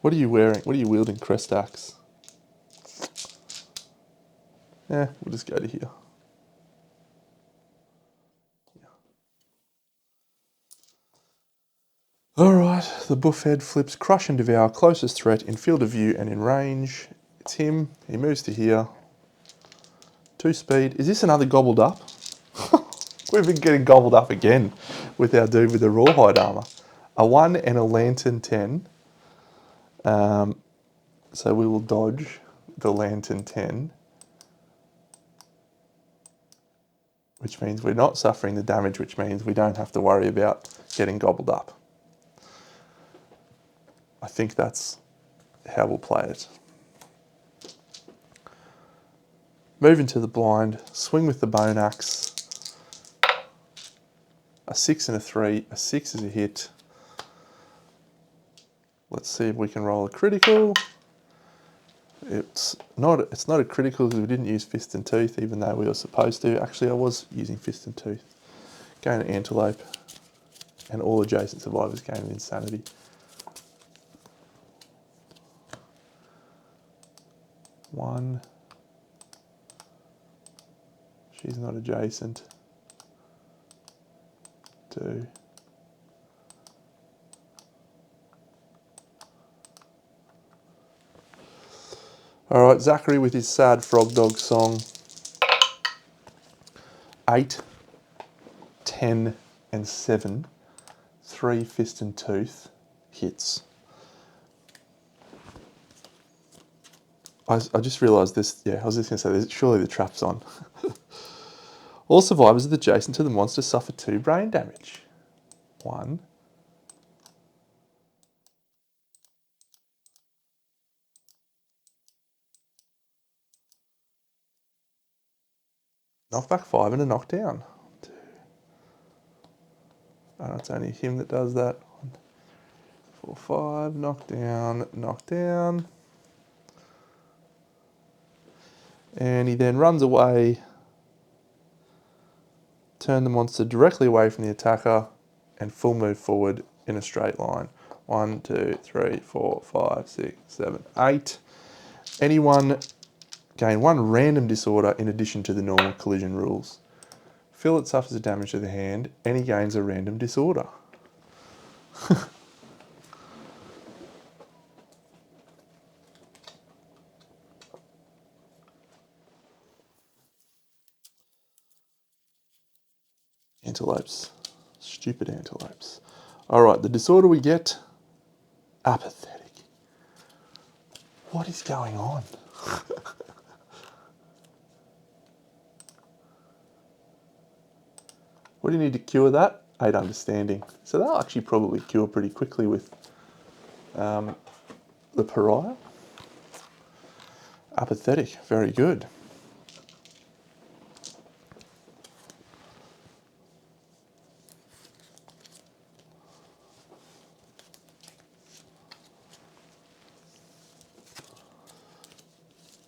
What are you wearing? What are you wielding? Crest axe. Yeah, we'll just go to here. Alright, the buffhead flips crush and devour, closest threat in field of view and in range. It's him. He moves to here. 2 speed. Is this another gobbled up? We've been getting gobbled up again with our dude with the rawhide armour. A 1 and a lantern 10. So we will dodge the lantern 10. Which means we're not suffering the damage, which means we don't have to worry about getting gobbled up. I think that's how we'll play it. Move into the blind, swing with the bone axe. A 6 and a 3, a 6 is a hit. Let's see if we can roll a critical. It's not a critical because we didn't use fist and tooth, even though we were supposed to. Actually, I was using fist and tooth. Gain an antelope, and all adjacent survivors gain an insanity. One. She's not adjacent. 2. All right, Zachary with his sad frog dog song. 8, 10, and 7. 3 fist and tooth hits. I just realised this. Yeah, I was just going to say, surely the trap's on. All survivors adjacent to the monster suffer 2 brain damage. 1. Knockback 5 and a knockdown. 2. Oh, it's only him that does that. 1, 4, 5. Knockdown, knockdown. And he then runs away. Turn the monster directly away from the attacker and full move forward in a straight line. 1, 2, 3, 4, 5, 6, 7, 8. Anyone gain 1 random disorder in addition to the normal collision rules. Fillet suffers a damage to the hand, and he gains a random disorder. Antelopes. Stupid antelopes. Alright, the disorder we get, apathetic. What is going on? What do you need to cure that? 8 understanding. So that'll actually probably cure pretty quickly with the pariah. Apathetic, very good.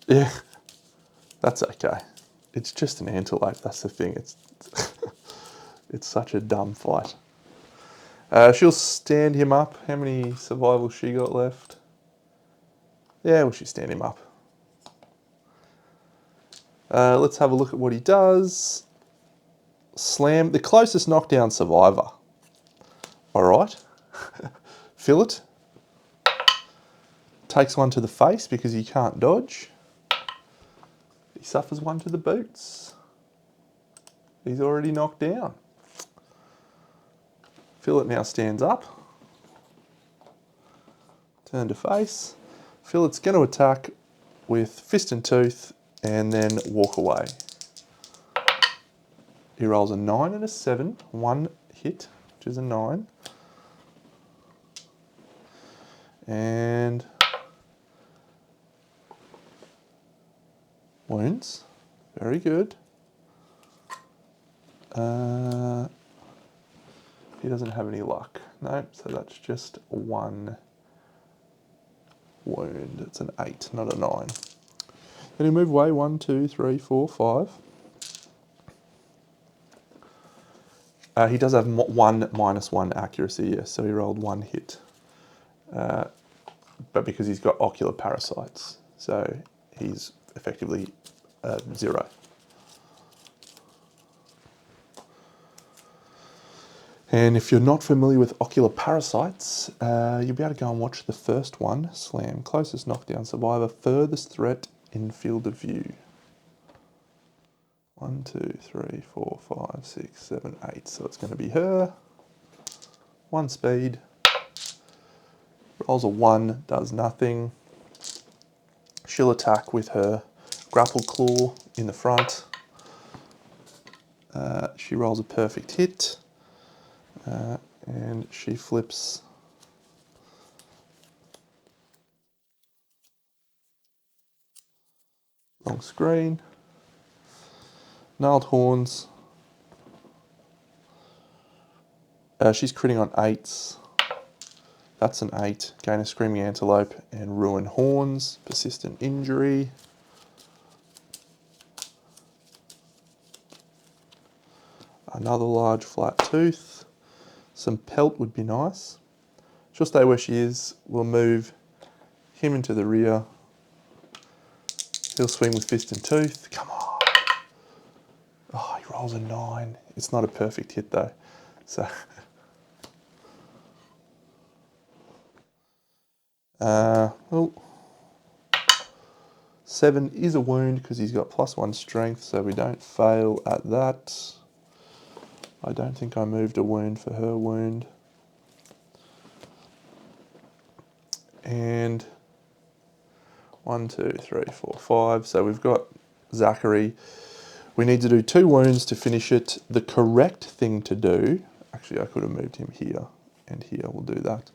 Yeah, that's okay. It's just an antelope, that's the thing. It's it's such a dumb fight. She'll stand him up. How many survival she got left? Yeah, well, she'll stand him up. Let's have a look at what he does. Slam, the closest knockdown survivor. All right. Fillet. Takes 1 to the face because he can't dodge. He suffers 1 to the boots. He's already knocked down. Philip now stands up. Turn to face. Philip's going to attack with fist and tooth and then walk away. He rolls a 9 and a 7, one hit, which is a 9. And wounds, very good. He doesn't have any luck. No, so that's just one wound. It's an 8, not a 9. Then he move away, 1, 2, 3, 4, 5. He does have one -1 accuracy, yes, so he rolled one hit. But because he's got ocular parasites, so he's effectively 0. And if you're not familiar with ocular parasites, you'll be able to go and watch the first one, Slam. Closest knockdown survivor, furthest threat in field of view. 1, 2, 3, 4, 5, 6, 7, 8. So it's going to be her. 1 speed. Rolls a 1, does nothing. She'll attack with her grapple claw in the front. She rolls a perfect hit. And she flips long screen. Gnarled horns. She's critting on 8s. That's an 8. Gain a screaming antelope and ruin horns. Persistent injury. Another large flat tooth. Some pelt would be nice. She'll stay where she is. We'll move him into the rear. He'll swing with fist and tooth. Come on. Oh, he rolls a 9. It's not a perfect hit though. So, oh, 7 is a wound because he's got +1 strength, so we don't fail at that. I don't think I moved a wound for her wound. And 1, 2, 3, 4, 5. So we've got Zachary. We need to do 2 wounds to finish it. The correct thing to do, actually I could have moved him here and here, we'll do that,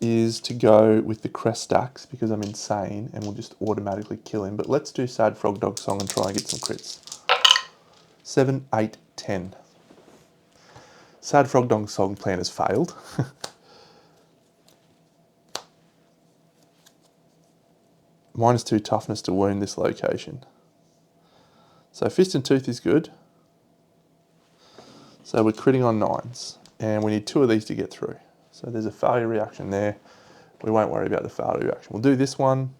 is to go with the crest stacks because I'm insane and we'll just automatically kill him. But let's do Sad Frog Dog Song and try and get some crits. 7, 8, 10. Sad Frog Dog Song plan has failed. -2 toughness to wound this location. So fist and tooth is good. So we're critting on 9s. And we need 2 of these to get through. So there's a failure reaction there. We won't worry about the failure reaction. We'll do this one.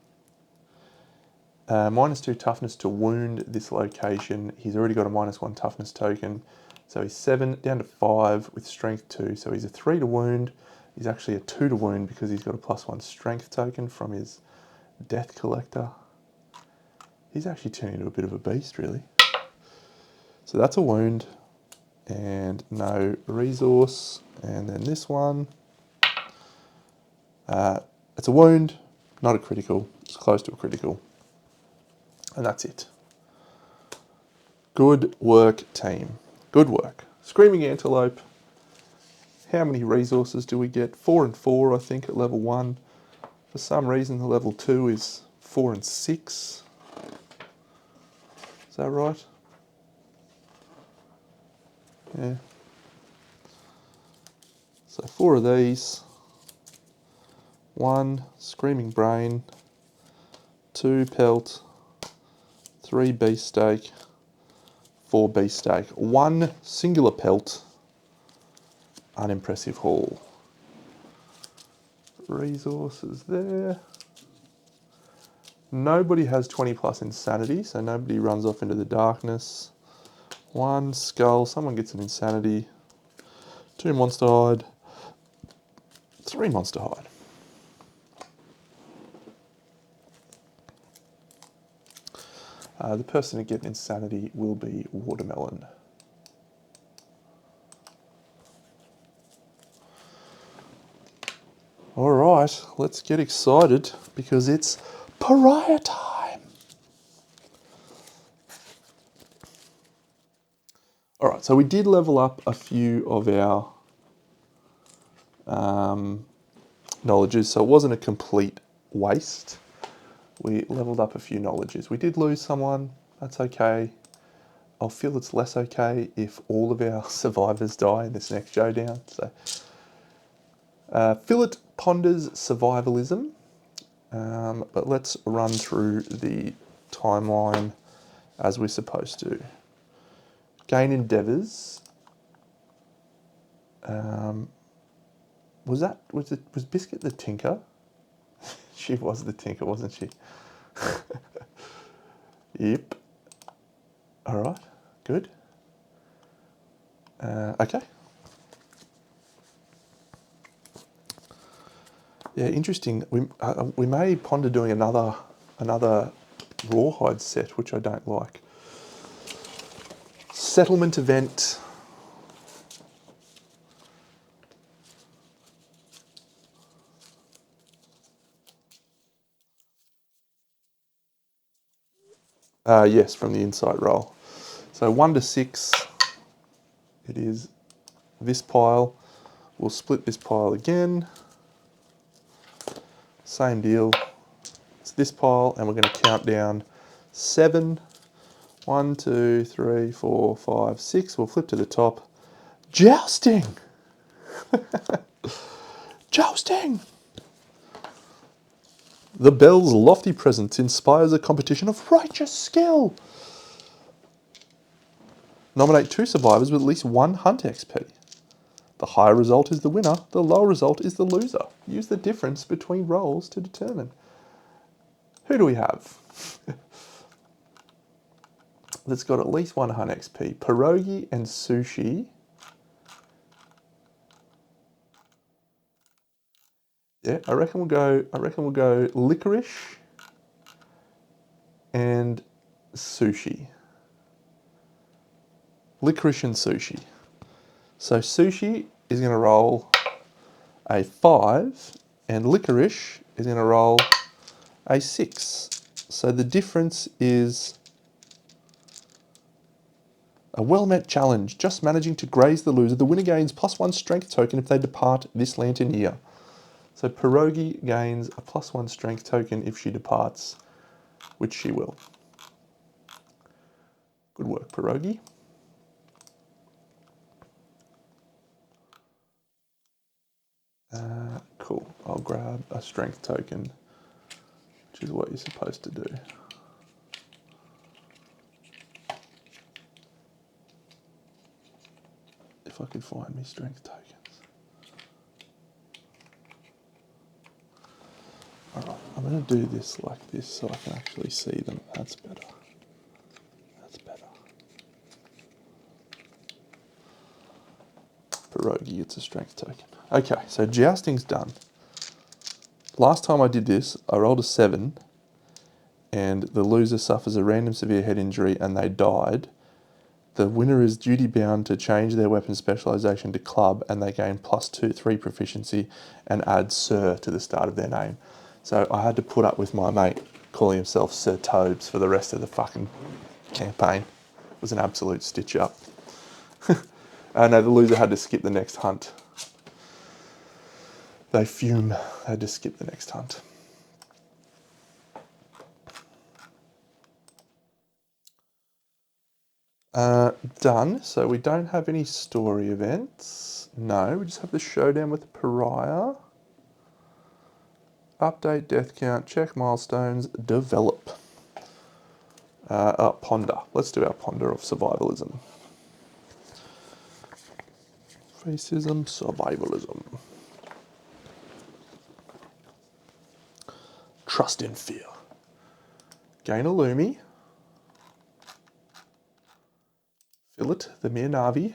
-2 toughness to wound this location. He's already got a -1 toughness token. So he's 7 down to 5 with strength 2. So he's a 3 to wound. He's actually a 2 to wound because he's got a +1 strength token from his Death Collector. He's actually turned into a bit of a beast, really. So that's a wound. And no resource. And then this one. It's a wound, not a critical. It's close to a critical. And that's it. Good work, team. Good work. Screaming Antelope. How many resources do we get? 4 and 4, I think, at level 1. For some reason, the level 2 is 4 and 6. Is that right? Yeah. So 4 of these. 1 Screaming Brain. 2 Pelt. 3 Beefsteak. 4 Beefsteak. 1 singular Pelt. Unimpressive haul. Resources there. Nobody has 20 plus insanity, so nobody runs off into the darkness. 1 skull, someone gets an insanity. 2 monster hide. 3 monster hide. The person to get insanity will be Watermelon. right, let's get excited because it's pariah time. All right, so we did level up a few of our knowledges, so it wasn't a complete waste. We leveled up a few knowledges. We did lose someone, that's okay. I'll feel it's less okay if all of our survivors die in this next showdown. So, Philip ponders survivalism, but let's run through the timeline as we're supposed to. Gain endeavours. Was Biscuit the Tinker? She was the Tinker, wasn't she? Yep. All right. Good. Okay. Yeah, interesting. We may ponder doing another rawhide set, which I don't like. Settlement event. Yes, from the insight roll. So 1 to 6, it is this pile. We'll split this pile again. Same deal. It's this pile, and we're going to count down 7. 1, 2, 3, 4, 5, 6. We'll flip to the top. Jousting! Jousting! The bell's lofty presence inspires a competition of righteous skill. Nominate 2 survivors with at least 1 hunt XP. The higher result is the winner, the lower result is the loser. Use the difference between rolls to determine. Who do we have? That's got at least 1 hunt XP. Pierogi and Sushi. Yeah, I reckon we'll go licorice and sushi. Licorice and sushi. So sushi is going to roll a 5 and licorice is going to roll a 6. So the difference is a well-met challenge, just managing to graze the loser. The winner gains +1 strength token if they depart this lantern year. So Pierogi gains a +1 strength token if she departs, which she will. Good work, Pierogi. Cool. I'll grab a strength token, which is what you're supposed to do. If I could find me strength tokens. Alright, I'm going to do this like this so I can actually see them. That's better. That's better. Pierogi gets a strength token. Okay, so jousting's done. Last time I did this, I rolled a 7 and the loser suffers a random severe head injury and they died. The winner is duty bound to change their weapon specialisation to club and they gain +3 proficiency and add Sir to the start of their name. So I had to put up with my mate calling himself Sir Tobes for the rest of the fucking campaign. It was an absolute stitch up. No, the loser had to skip the next hunt. They fume. They had to skip the next hunt. Done. So we don't have any story events. No, we just have the showdown with the pariah. Update death count, check milestones, develop. Ponder. Let's do our ponder of survivalism. Racism, survivalism. Trust in fear. Gain a Lumi. Philip, the mere Navi.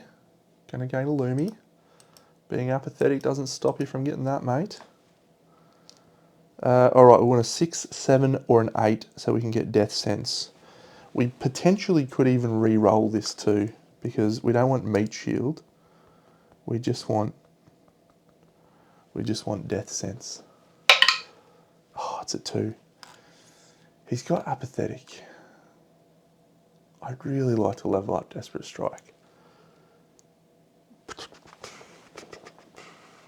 Gonna gain a Lumi. Being apathetic doesn't stop you from getting that, mate. Alright, we want a 6, 7, or an 8 so we can get Death Sense. We potentially could even re-roll this too, because we don't want Meat Shield. We just want Death Sense. it's a 2. He's got apathetic. I'd really like to level up Desperate Strike.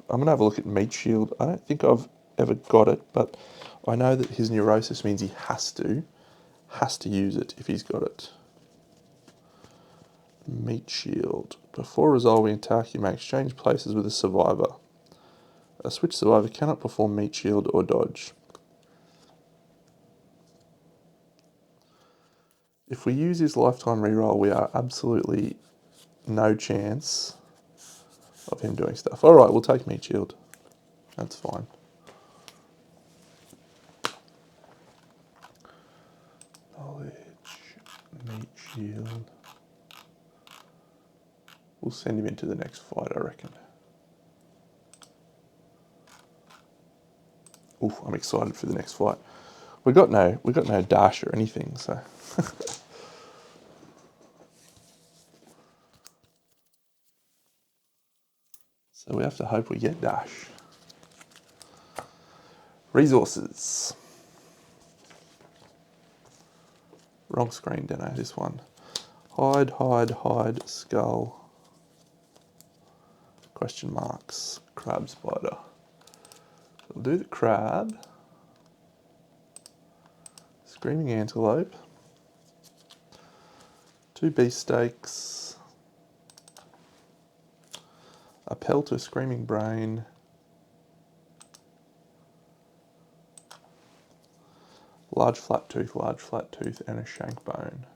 I'm going to have a look at Meat Shield. I don't think I've ever got it, but I know that his neurosis means he has to use it if he's got it. Meat Shield. Before resolving attack, you may exchange places with a survivor. A switch survivor cannot perform Meat Shield or dodge. If we use his lifetime reroll, we are absolutely no chance of him doing stuff. All right, we'll take Meat Shield. That's fine. Knowledge, Meat Shield. We'll send him into the next fight, I reckon. Oof, I'm excited for the next fight. We got no dash or anything, so. So we have to hope we get dash. Resources. Wrong screen, don't know this one. Hide, skull. Question marks. Crab spider. We'll do the crab. Screaming antelope. 2 beefsteaks. A pelt of screaming brain. Large flat tooth, and a shank bone.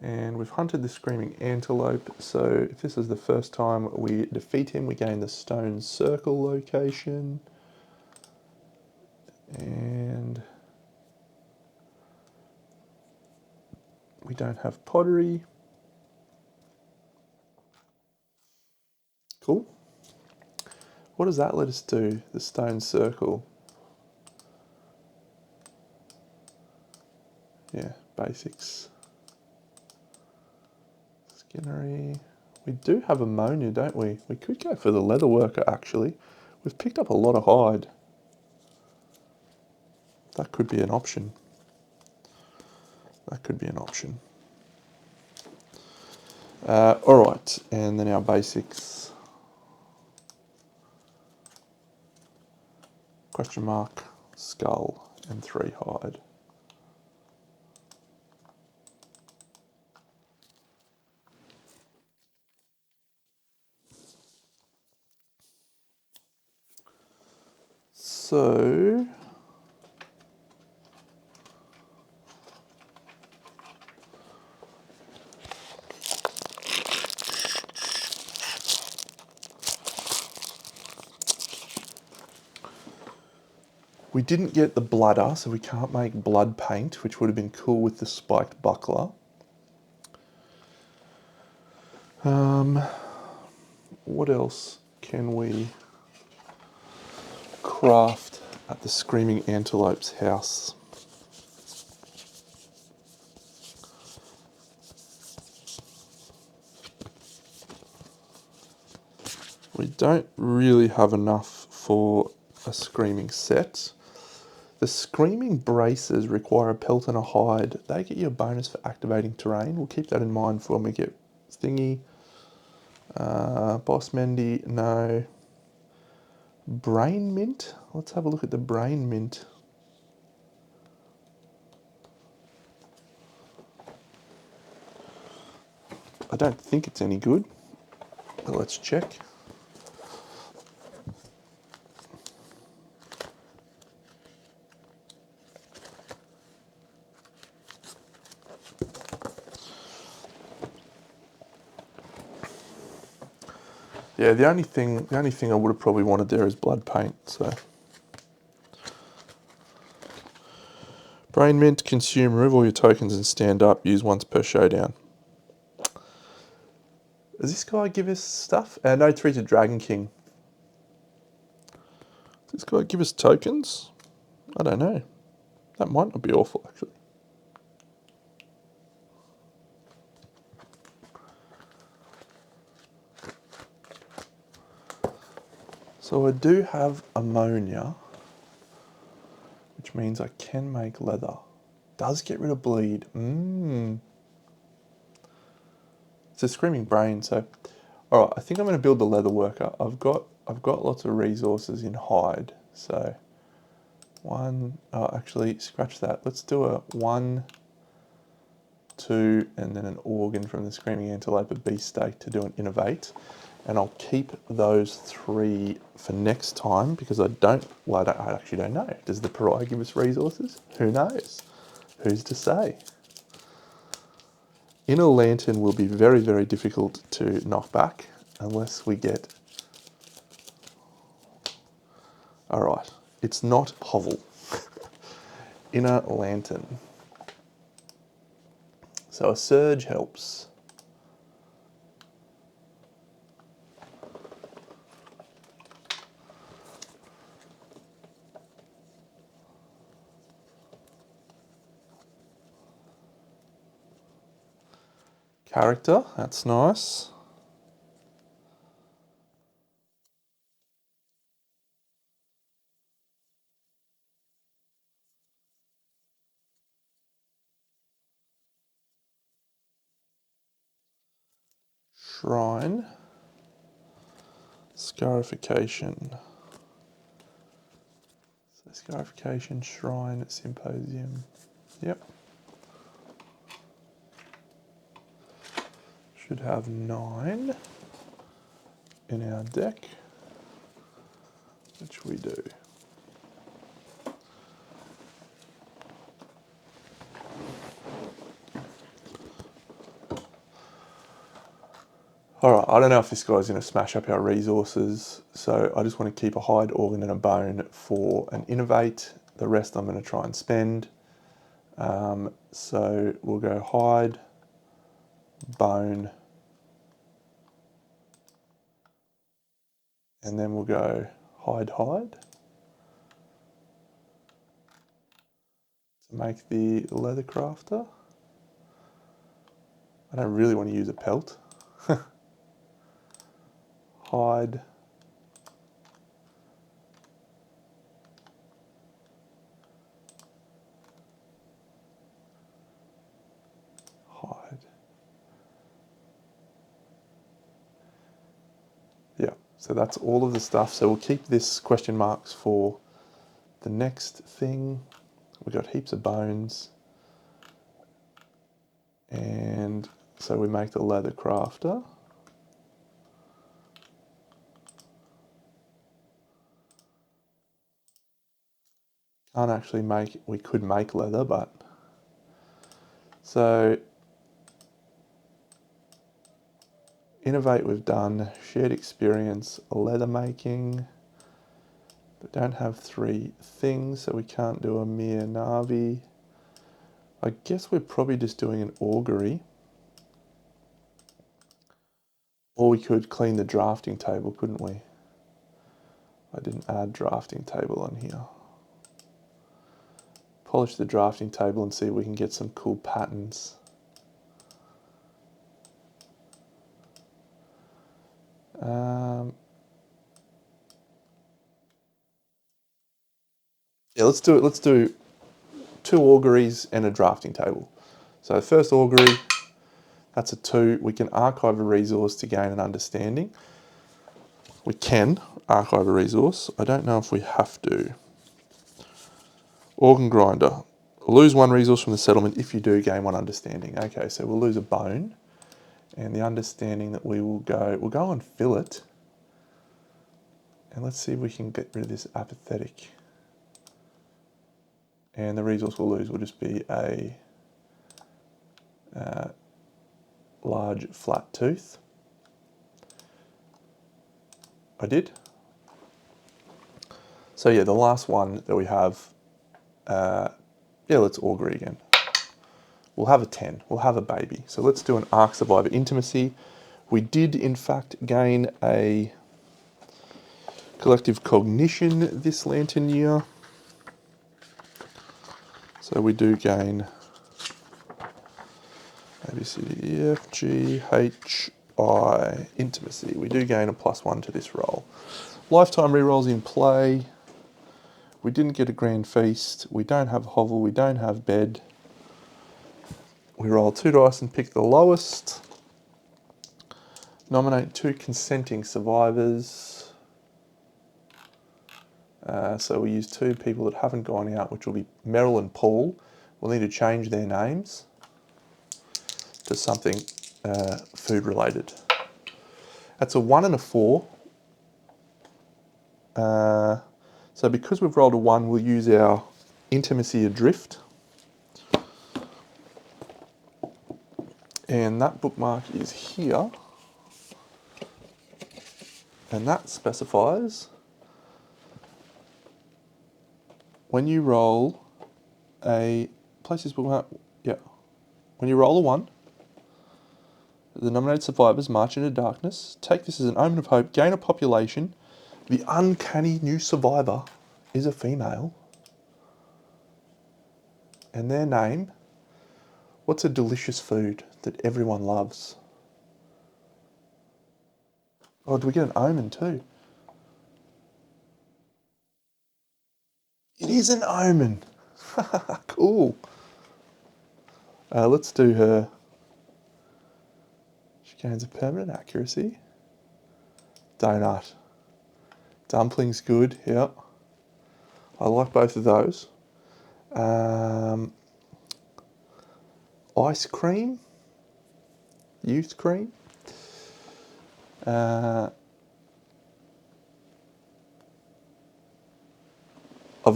And we've hunted the screaming antelope, so if this is the first time we defeat him, we gain the stone circle location. And we don't have pottery. Cool. What does that let us do, the stone circle? Yeah, basics. Skinnery. We do have ammonia, don't we? We could go for the leather worker, actually. We've picked up a lot of hide. That could be an option. That could be an option. All right, and then our basics. Question mark, skull, and 3 hide. So, we didn't get the bladder, so we can't make blood paint, which would have been cool with the spiked buckler. What else can we craft at the Screaming Antelope's house? We don't really have enough for a Screaming set. The Screaming braces require a pelt and a hide. They get you a bonus for activating terrain. We'll keep that in mind for when we get Thingy. Boss Mendy, no. Brain Mint? Let's have a look at the Brain Mint. I don't think it's any good, but let's check. Yeah, the only thing I would have probably wanted there is blood paint, so. Brain Mint, consume, remove all your tokens and stand up, use once per showdown. Does this guy give us stuff? No 3 to Dragon King. Does this guy give us tokens? I don't know. That might not be awful, actually. So I do have ammonia. means I can make leather. Does get rid of bleed. It's a screaming brain. So, all right, I think I'm going to build the leather worker. I've got lots of resources in hide. So, actually, scratch that. Let's do a 1, 2, and then an organ from the screaming antelope, a beefsteak to do an innovate. And I'll keep those 3 for next time because I actually don't know. Does the pariah give us resources? Who knows? Who's to say? Inner lantern will be very, very difficult to knock back unless we get... All right, it's not hovel. Inner lantern. So a surge helps. Character, that's nice. Shrine. Scarification. So scarification, shrine, symposium. Yep. Should have 9 in our deck, which we do. All right, I don't know if this guy's going to smash up our resources, so I just want to keep a hide, organ, and a bone for an innovate. The rest I'm going to try and spend. So we'll go hide, bone, and then we'll go hide, hide to make the leather crafter. I don't really want to use a pelt. Hide. Hide. Yeah, so that's all of the stuff. So we'll keep this question marks for the next thing. We've got heaps of bones. And so we make the leather crafter. Can't actually make, we could make leather, but so innovate we've done, shared experience, leather making, but don't have 3 things, so we can't do a mere Navi. I guess we're probably just doing an augury. Or we could clean the drafting table, couldn't we? I didn't add drafting table on here. Polish the drafting table and see if we can get some cool patterns. Yeah, let's do it. Let's do 2 auguries and a drafting table. So first augury, that's a 2. We can archive a resource to gain an understanding. We can archive a resource. I don't know if we have to. Organ grinder. Lose 1 resource from the settlement if you do gain 1 understanding. Okay, so we'll lose a bone. And the understanding that we'll go on fillet. And let's see if we can get rid of this apathetic. And the resource we'll lose will just be a large flat tooth. I did. So yeah, the last one that we have, yeah, let's augury again. We'll have a 10, we'll have a baby. So let's do an Ark Survivor Intimacy. We did in fact gain a collective cognition this lantern year. So we do gain A, B, C, D, E, F, G, H, I, Intimacy. We do gain a +1 to this roll. Lifetime rerolls in play. We didn't get a grand feast. We don't have hovel. We don't have bed. We roll 2 dice and pick the lowest. Nominate 2 consenting survivors. So we use 2 people that haven't gone out, which will be Meryl and Paul. We'll need to change their names to something food related. That's a 1 and a 4. So because we've rolled a 1, we'll use our intimacy adrift. And that bookmark is here. And that specifies when you roll a, place this bookmark, yeah. When you roll a 1, the nominated survivors march into darkness. Take this as an omen of hope, gain a population. The uncanny new survivor is a female. And their name, what's a delicious food that everyone loves? Oh, do we get an omen too? It is an omen. Cool. Let's do her. She gains a permanent accuracy. Donut. Dumpling's good, yeah. I like both of those. Ice cream. Youth cream. I've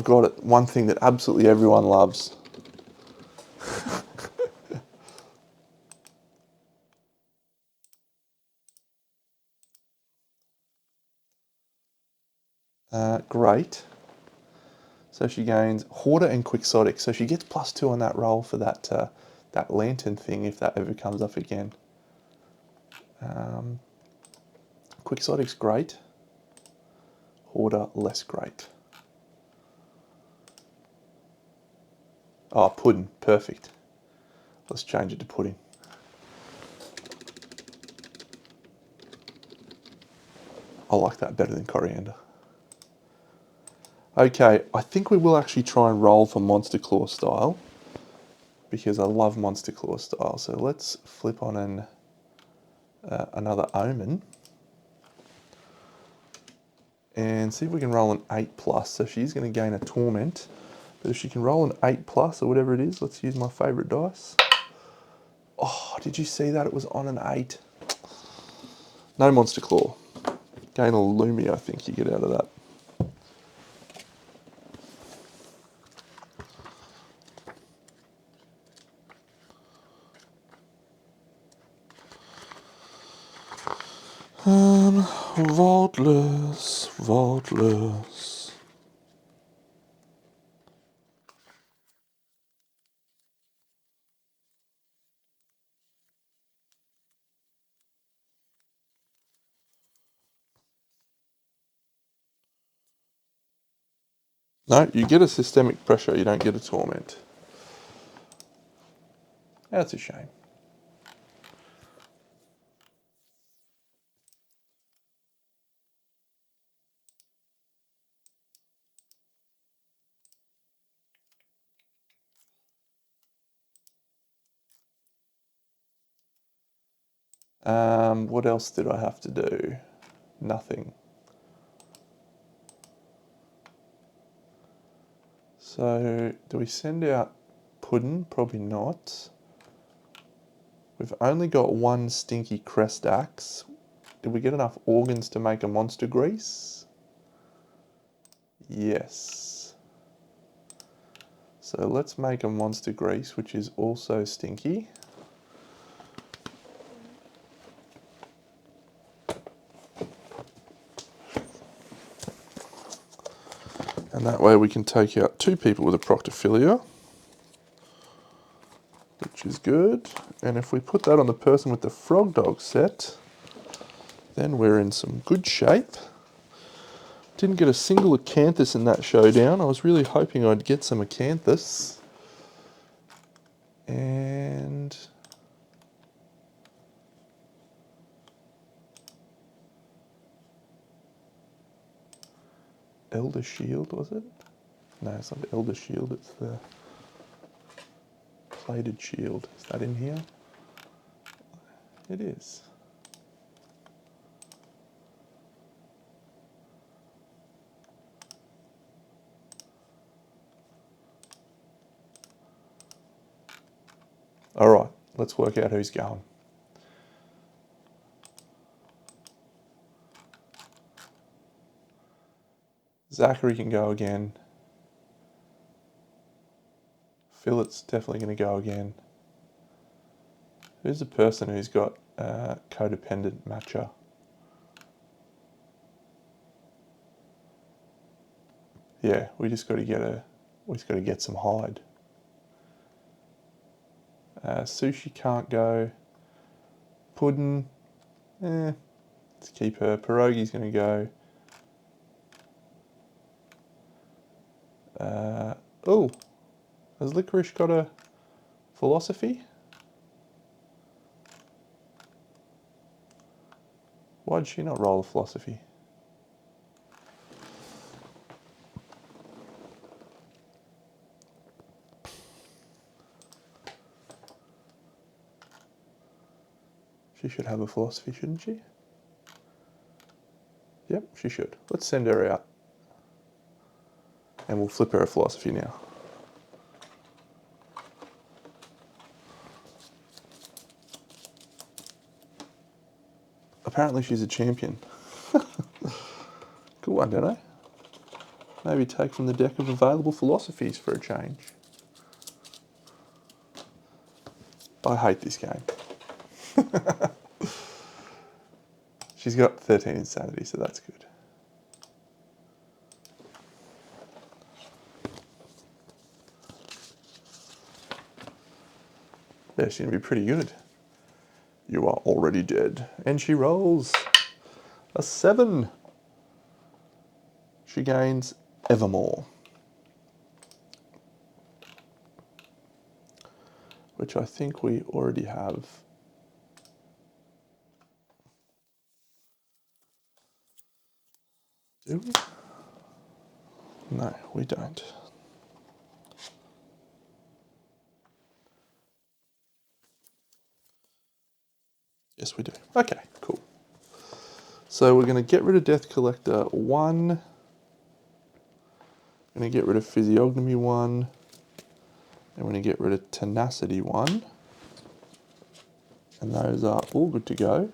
got it. One thing that absolutely everyone loves. Great. So she gains Hoarder and Quixotic. So she gets +2 on that roll for that that lantern thing if that ever comes up again. Quixotic's great. Hoarder less great. Oh, pudding. Perfect. Let's change it to pudding. I like that better than coriander. Okay, I think we will actually try and roll for Monster Claw style because I love Monster Claw style. So let's flip on another omen and see if we can roll an 8+. So she's going to gain a torment, but if she can roll an 8+ or whatever it is, let's use my favourite dice. Oh, did you see that? It was on an 8. No Monster Claw. Gain a Lumi, I think you get out of that. Vaultless. No, you get a systemic pressure, you don't get a torment. That's a shame. What else did I have to do? Nothing. So, do we send out pudding? Probably not. We've only got 1 stinky crest axe. Did we get enough organs to make a monster grease? Yes. So let's make a monster grease, which is also stinky. And that way we can take out 2 people with a proctophilia, which is good. And if we put that on the person with the frog dog set, then we're in some good shape. Didn't get a single acanthus in that showdown. I was really hoping I'd get some acanthus. And Elder Shield, was it? No, it's not the Elder Shield, it's the Plated Shield. Is that in here? It is. All right, let's work out who's going. Zachary can go again. Philip's definitely going to go again. Who's the person who's got codependent matcher? Yeah, we just got to get some hide. Sushi can't go. Puddin', let's keep her. Pierogi's going to go. Oh, has Licorice got a philosophy? Why'd she not roll a philosophy? She should have a philosophy, shouldn't she? Yep, she should. Let's send her out. And we'll flip her a philosophy now. Apparently she's a champion. Good one, don't I? Maybe take from the deck of available philosophies for a change. I hate this game. She's got 13 insanity, so that's good. Yeah, she's going to be pretty good. You are already dead. And she rolls a 7. She gains Evermore, which I think we already have. Do we? No, we don't. Yes, we do. Okay, cool. So we're going to get rid of Death Collector 1. Going to get rid of Physiognomy 1. And we're going to get rid of Tenacity 1. And those are all good to go.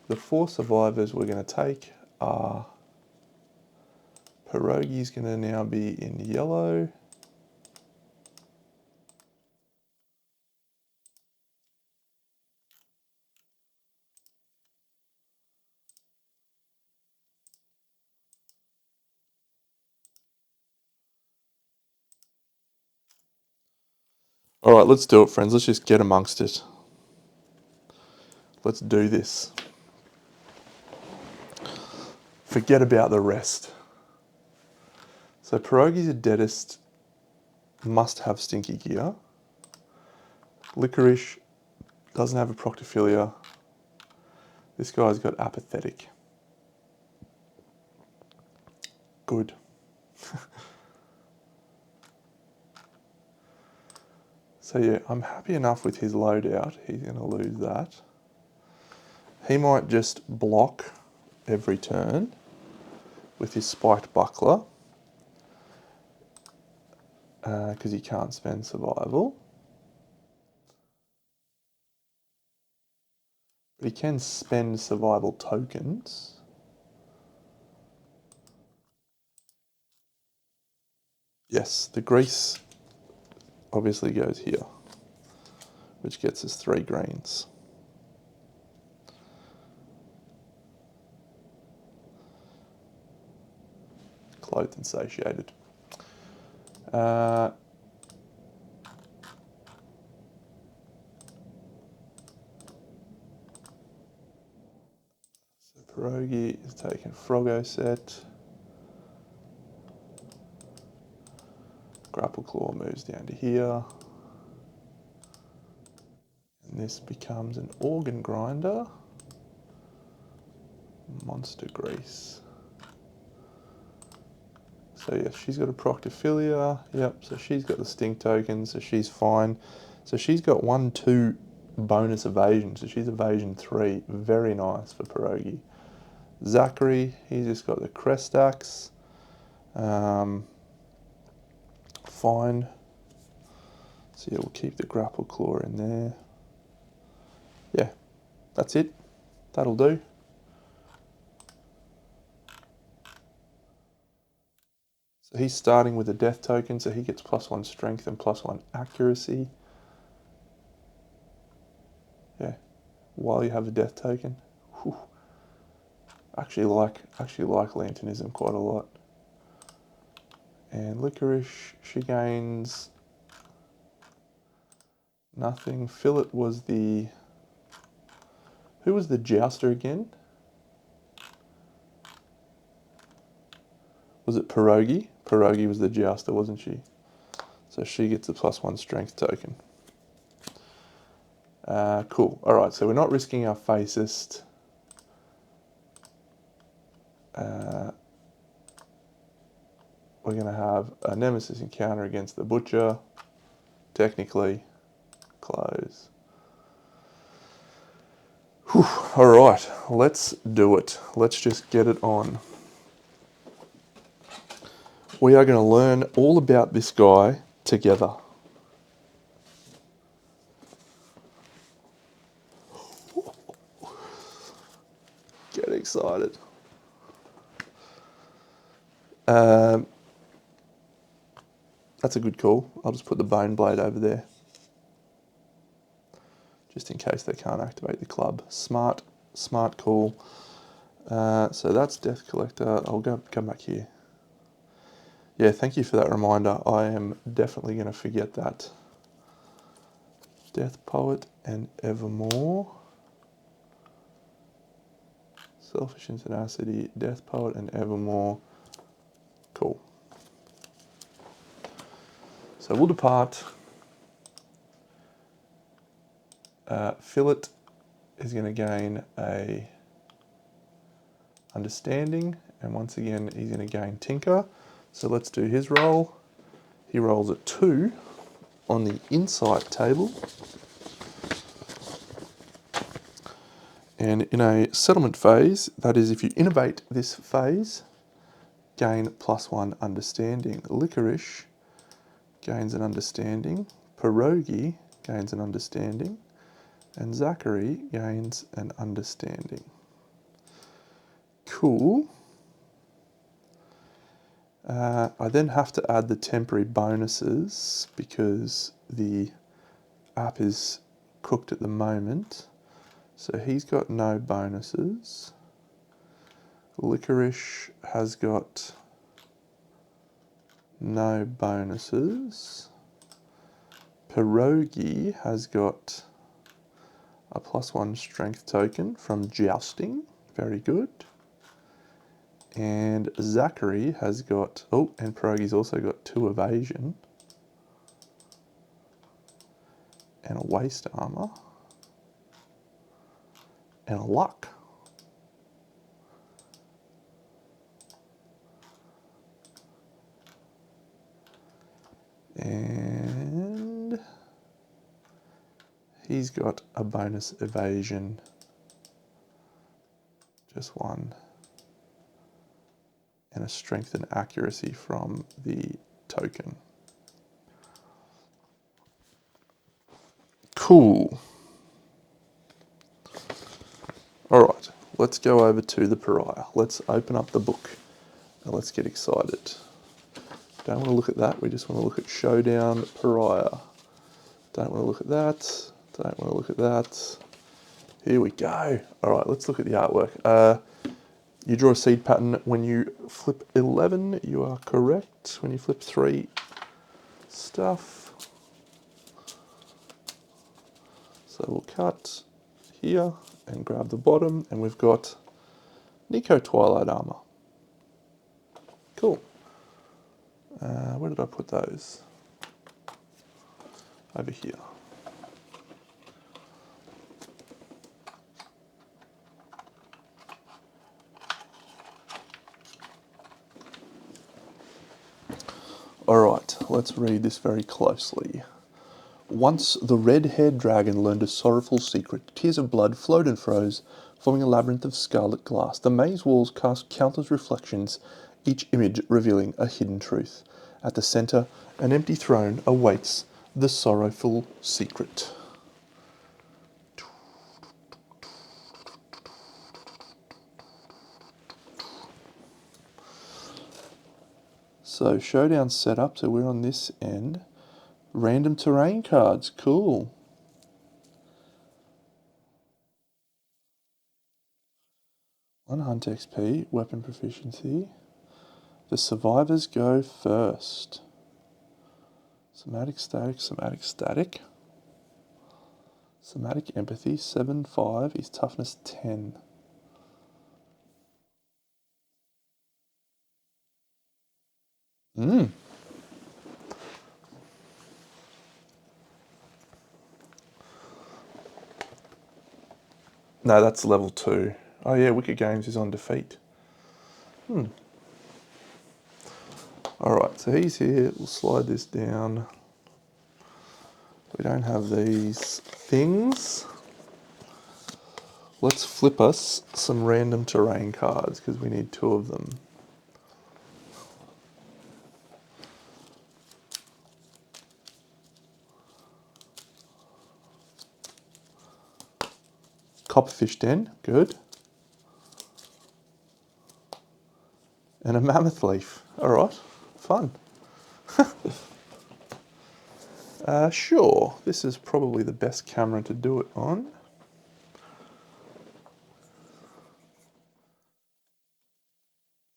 The 4 survivors we're going to take are... Pierogi's going to now be in yellow. All right, let's do it, friends. Let's just get amongst it. Let's do this. Forget about the rest. So Pierogi's a deadest, must have stinky gear. Licorice doesn't have a Proctophilia. This guy's got apathetic. Good. So yeah, I'm happy enough with his loadout. He's going to lose that. He might just block every turn with his spiked buckler because he can't spend survival. But he can spend survival tokens. Yes, the grease obviously goes here, which gets us 3 greens. Clothed and satiated. So Pierogi is taking Froggo set. Grapple Claw moves down to here. And this becomes an Organ Grinder. Monster Grease. So yeah, she's got a Proctophilia. Yep, so she's got the stink token, so she's fine. So she's got 1, 2 bonus evasion, so she's evasion 3. Very nice for Pierogi. Zachary, he's just got the Crestax. Fine. So yeah, we'll keep the Grapple Claw in there. Yeah, that's it. That'll do. So he's starting with a death token, so he gets +1 strength and +1 accuracy. Yeah, while you have a death token. Whew. Actually like Lanternism quite a lot. And Licorice, she gains nothing. Fillet was the... Who was the Jouster again? Was it Pierogi? Pierogi was the Jouster, wasn't she? So she gets a +1 strength token. Cool. Alright, so we're not risking our Facist. We're going to have a Nemesis encounter against the Butcher. Technically, close. Alright, let's do it. Let's just get it on. We are going to learn all about this guy together. Get excited. That's a good call. I'll just put the Bone Blade over there, just in case they can't activate the club. Smart call. So that's Death Collector. I'll come back here. Yeah, thank you for that reminder. I am definitely going to forget that. Death Poet and Evermore. Selfish Tenacity, Death Poet and Evermore. Cool. So we'll depart. Fillet is going to gain a Understanding, and once again he's going to gain Tinker. So let's do his roll. He rolls a 2 on the Insight table. And in a settlement phase, that is if you innovate this phase, gain +1 Understanding. Licorice gains an Understanding. Pierogi gains an Understanding. And Zachary gains an Understanding. Cool. I then have to add the temporary bonuses because the app is cooked at the moment. So he's got no bonuses. Licorice has got no bonuses. Pierogi has got a +1 strength token from Jousting. Very good. And Zachary has got, oh, and Pierogi's also got 2 evasion. And a waste armor. And a luck. And he's got a bonus evasion. Just 1. And a strength and accuracy from the token. Cool. Alright, let's go over to the Pariah. Let's open up the book and let's get excited. Don't want to look at that, we just want to look at Showdown Pariah. Don't want to look at that, don't want to look at that. Here we go. Alright, let's look at the artwork. You draw a seed pattern when you flip 11, you are correct. When you flip 3, stuff. So we'll cut here and grab the bottom, and we've got Nico Twilight Armor. Cool. Where did I put those? Over here. Alright, let's read this very closely. Once the red-haired dragon learned a sorrowful secret. Tears of blood flowed and froze, forming a labyrinth of scarlet glass. The maze walls cast countless reflections, each image revealing a hidden truth. At the centre, an empty throne awaits the sorrowful secret. So Showdown's set up, so we're on this end. Random terrain cards, cool. 1 hunt XP, weapon proficiency. The survivors go first. Somatic static, somatic static. Somatic empathy, 7-5, his toughness 10. No, that's level 2. Oh yeah, Wicked Games is on defeat. Alright, so he's here. We'll slide this down. We don't have these things. Let's flip us some random terrain cards because we need 2 of them. Copperfish Den, good. And a mammoth leaf. Alright, fun. Sure, this is probably the best camera to do it on.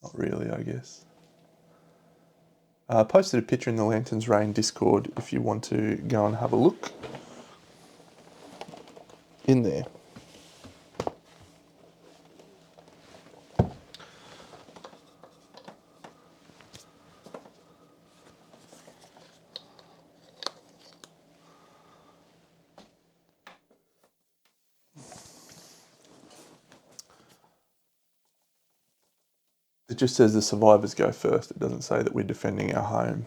Not really, I guess. Posted a picture in the Lanterns Rain Discord if you want to go and have a look in there. It just says the survivors go first. It doesn't say that we're defending our home.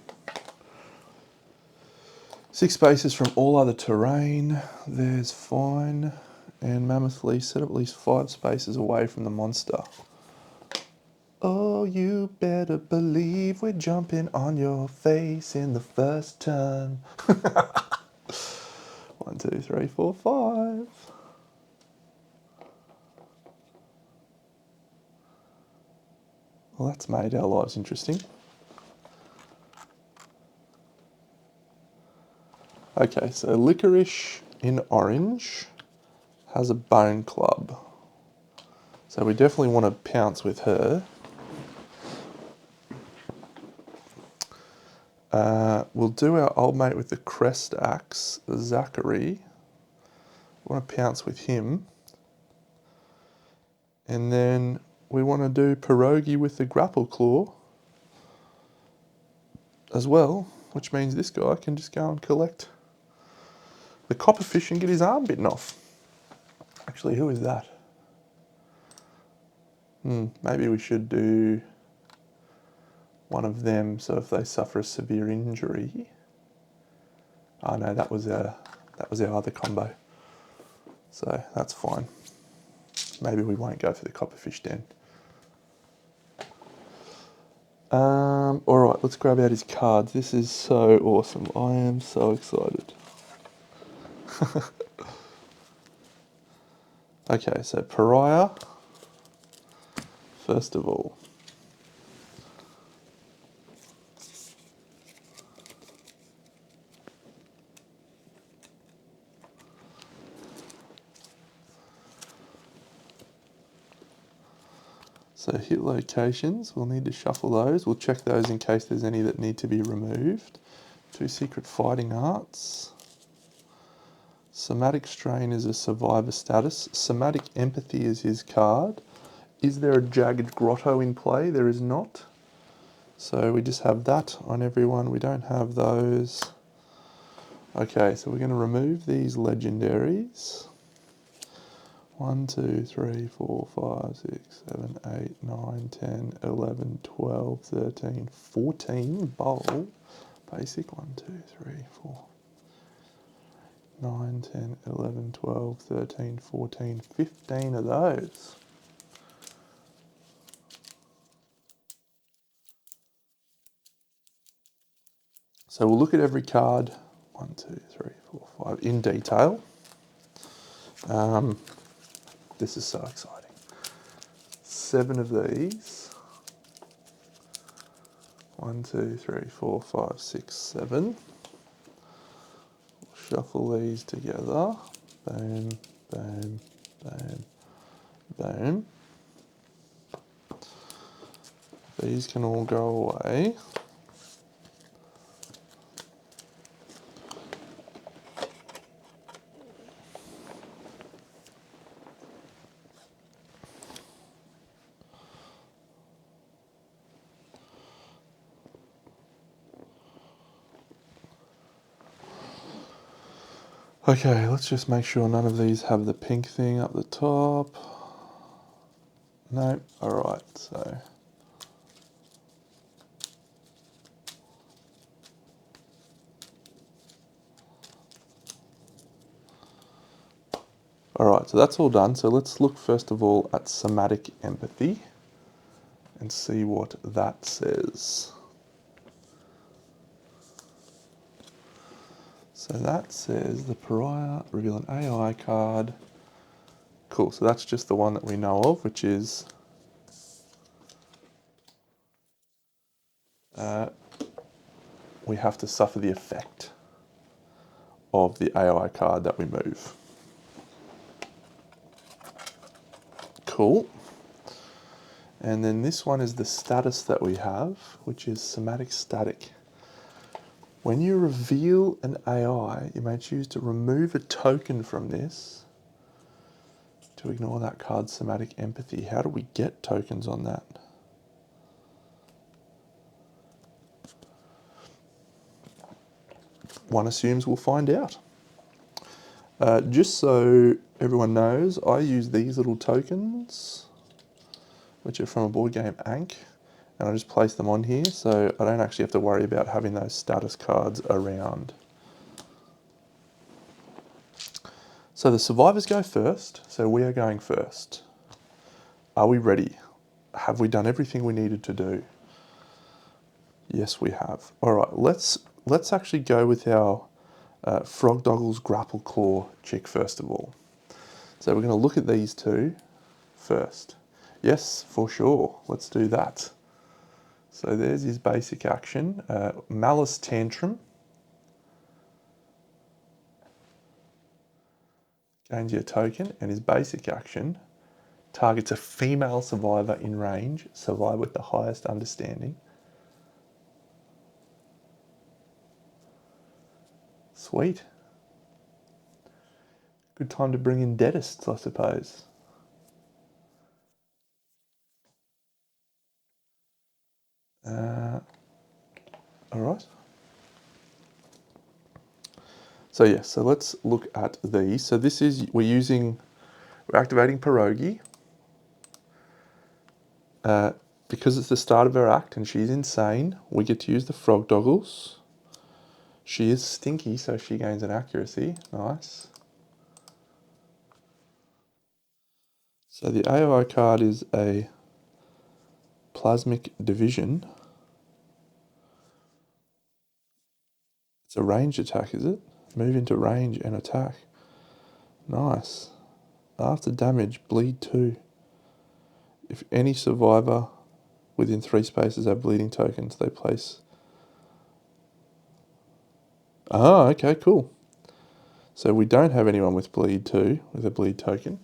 6 spaces from all other terrain. There's fine. And Mammoth Leaf set up at least 5 spaces away from the monster. Oh, you better believe we're jumping on your face in the first turn. 1, 2, 3, 4, 5. Well, that's made our lives interesting. Okay, so Licorice in orange has a bone club. So we definitely want to pounce with her. We'll do our old mate with the crest axe, Zachary. We want to pounce with him. And then we want to do Pierogi with the grapple claw as well, which means this guy can just go and collect the copperfish and get his arm bitten off. Actually, who is that? Maybe we should do one of them, so if they suffer a severe injury. Oh no, that was our other combo. So that's fine. Maybe we won't go for the copperfish den. Alright, let's grab out his cards. This is so awesome. I am so excited. Okay, so Pariah, first of all. So hit locations, we'll need to shuffle those. We'll check those in case there's any that need to be removed. 2 secret fighting arts. Somatic strain is a survivor status. Somatic empathy is his card. Is there a jagged grotto in play? There is not. So we just have that on everyone. We don't have those. Okay, so we're going to remove these legendaries. 1, 2, 3, 4, 5, 6, 7, 8, 9, 10, 11, 12, 13, 14 bowl. Basic 1, 2, 3, 4, 9, 10, 11, 12, 13, 14, 15 of those. So we'll look at every card, 1, 2, 3, 4, 5, in detail. This is so exciting. 7 of these. 1, 2, 3, 4, 5, 6, 7. Shuffle these together. Boom, boom, boom, boom. These can all go away. Okay, let's just make sure none of these have the pink thing up the top. No, alright, so. Alright, so that's all done. So let's look first of all at somatic empathy and see what that says. So that says the pariah reveal an AI card. Cool, so that's just the one that we know of, which is we have to suffer the effect of the AI card that we move. Cool. And then this one is the status that we have, which is somatic static. When you reveal an AI, you may choose to remove a token from this to ignore that card's somatic empathy. How do we get tokens on that? One assumes we'll find out. Just so everyone knows, I use these little tokens, which are from a board game Ankh, and I just place them on here so I don't actually have to worry about having those status cards around. So the survivors go first, so we are going first. Are we ready? Have we done everything we needed to do? Yes, we have. All right, let's actually go with our Frog Doggles Grapple Claw chick first of all. So we're going to look at these two first. Yes, for sure. Let's do that. So there's his basic action. Malice Tantrum. Gains you a token, and his basic action targets a female survivor in range, survivor with the highest understanding. Sweet. Good time to bring in deadists, I suppose. All right. So yeah, so let's look at these. So this is, we're activating Pierogi. Because it's the start of her act and she's insane, we get to use the Frog Doggles. She is stinky, so she gains an accuracy. Nice. So the AI card is a Plasmic Division. It's a range attack, is it? Move into range and attack. Nice. After damage, bleed 2. If any survivor within 3 spaces have bleeding tokens, they place. Ah, okay, cool. So we don't have anyone with bleed 2, with a bleed token.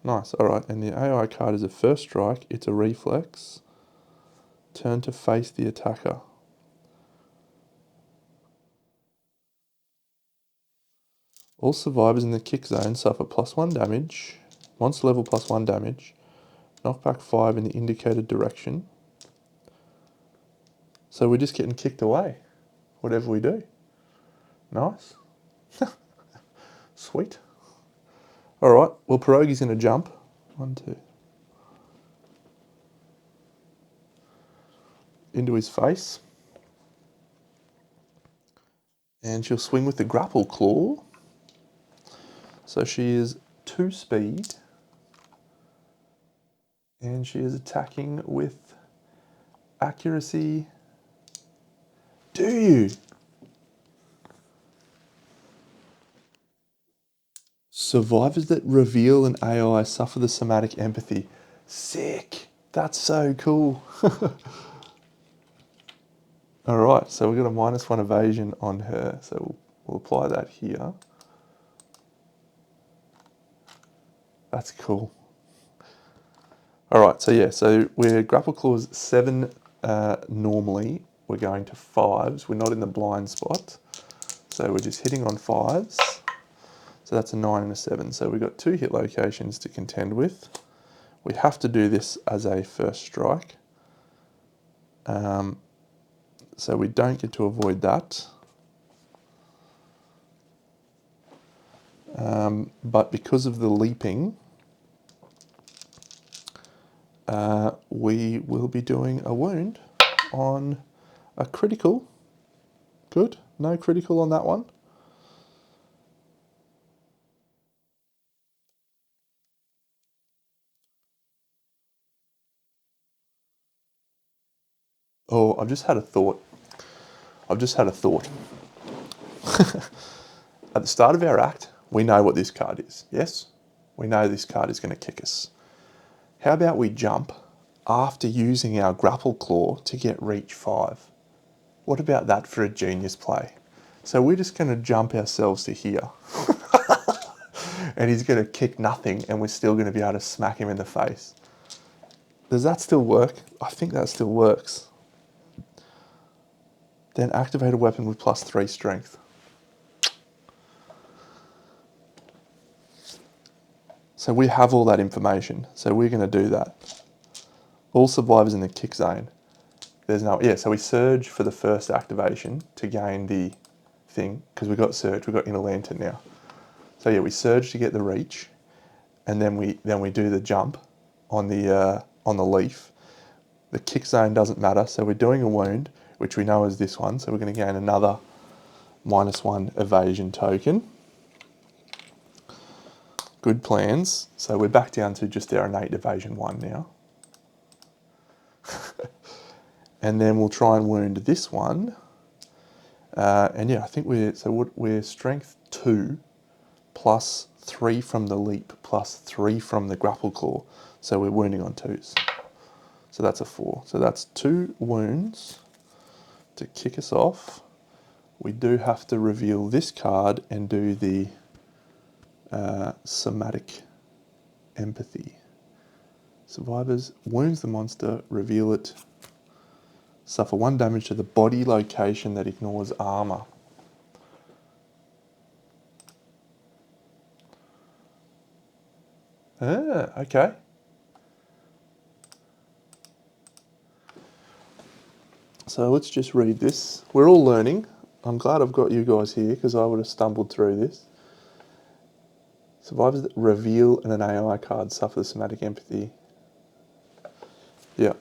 Nice, alright, and the AI card is a first strike, it's a reflex. Turn to face the attacker. All survivors in the kick zone suffer +1 damage, monster level +1 damage, knockback 5 in the indicated direction. So we're just getting kicked away, whatever we do. Nice. Sweet. All right, well, Pierogi's going to jump. 1, 2. Into his face. And she'll swing with the grapple claw. So she is 2 speed. And she is attacking with accuracy. Do you? Survivors that reveal an AI suffer the somatic empathy. Sick. That's so cool. All right, so we've got a -1 evasion on her. So we'll apply that here. That's cool. All right, so yeah, so we're grapple claws 7 normally. We're going to 5s. We're not in the blind spot. So we're just hitting on 5s. So that's a 9 and a 7. So we've got 2 hit locations to contend with. We have to do this as a first strike. So we don't get to avoid that. But because of the leaping, we will be doing a wound on a critical. Good. No critical on that one. Oh, I've just had a thought. At the start of our act, we know what this card is. Yes? We know this card is going to kick us. How about we jump after using our grapple claw to get reach 5? What about that for a genius play? So we're just going to jump ourselves to here. And he's going to kick nothing and we're still going to be able to smack him in the face. Does that still work? I think that still works. Then activate a weapon with +3 strength. So we have all that information. So we're going to do that. All survivors in the kick zone. There's no, yeah, so we surge for the first activation to gain the thing, because we've got surge, we've got inner lantern now. So yeah, we surge to get the reach, and then we do the jump on the leaf. The kick zone doesn't matter, so we're doing a wound, which we know is this one, so we're going to gain another -1 evasion token. Good plans. So we're back down to just our innate evasion 1 now. And then we'll try and wound this one. And yeah, I think we're strength 2 +3 from the leap +3 from the grapple claw. So we're wounding on 2s. So that's a 4. So that's 2 wounds to kick us off. We do have to reveal this card and do the somatic empathy. Survivors wounds the monster, reveal it, suffer 1 damage to the body location that ignores armor. Okay. So let's just read this. We're all learning. I'm glad I've got you guys here because I would have stumbled through this. Survivors that reveal an AI card suffer the somatic empathy. Yeah.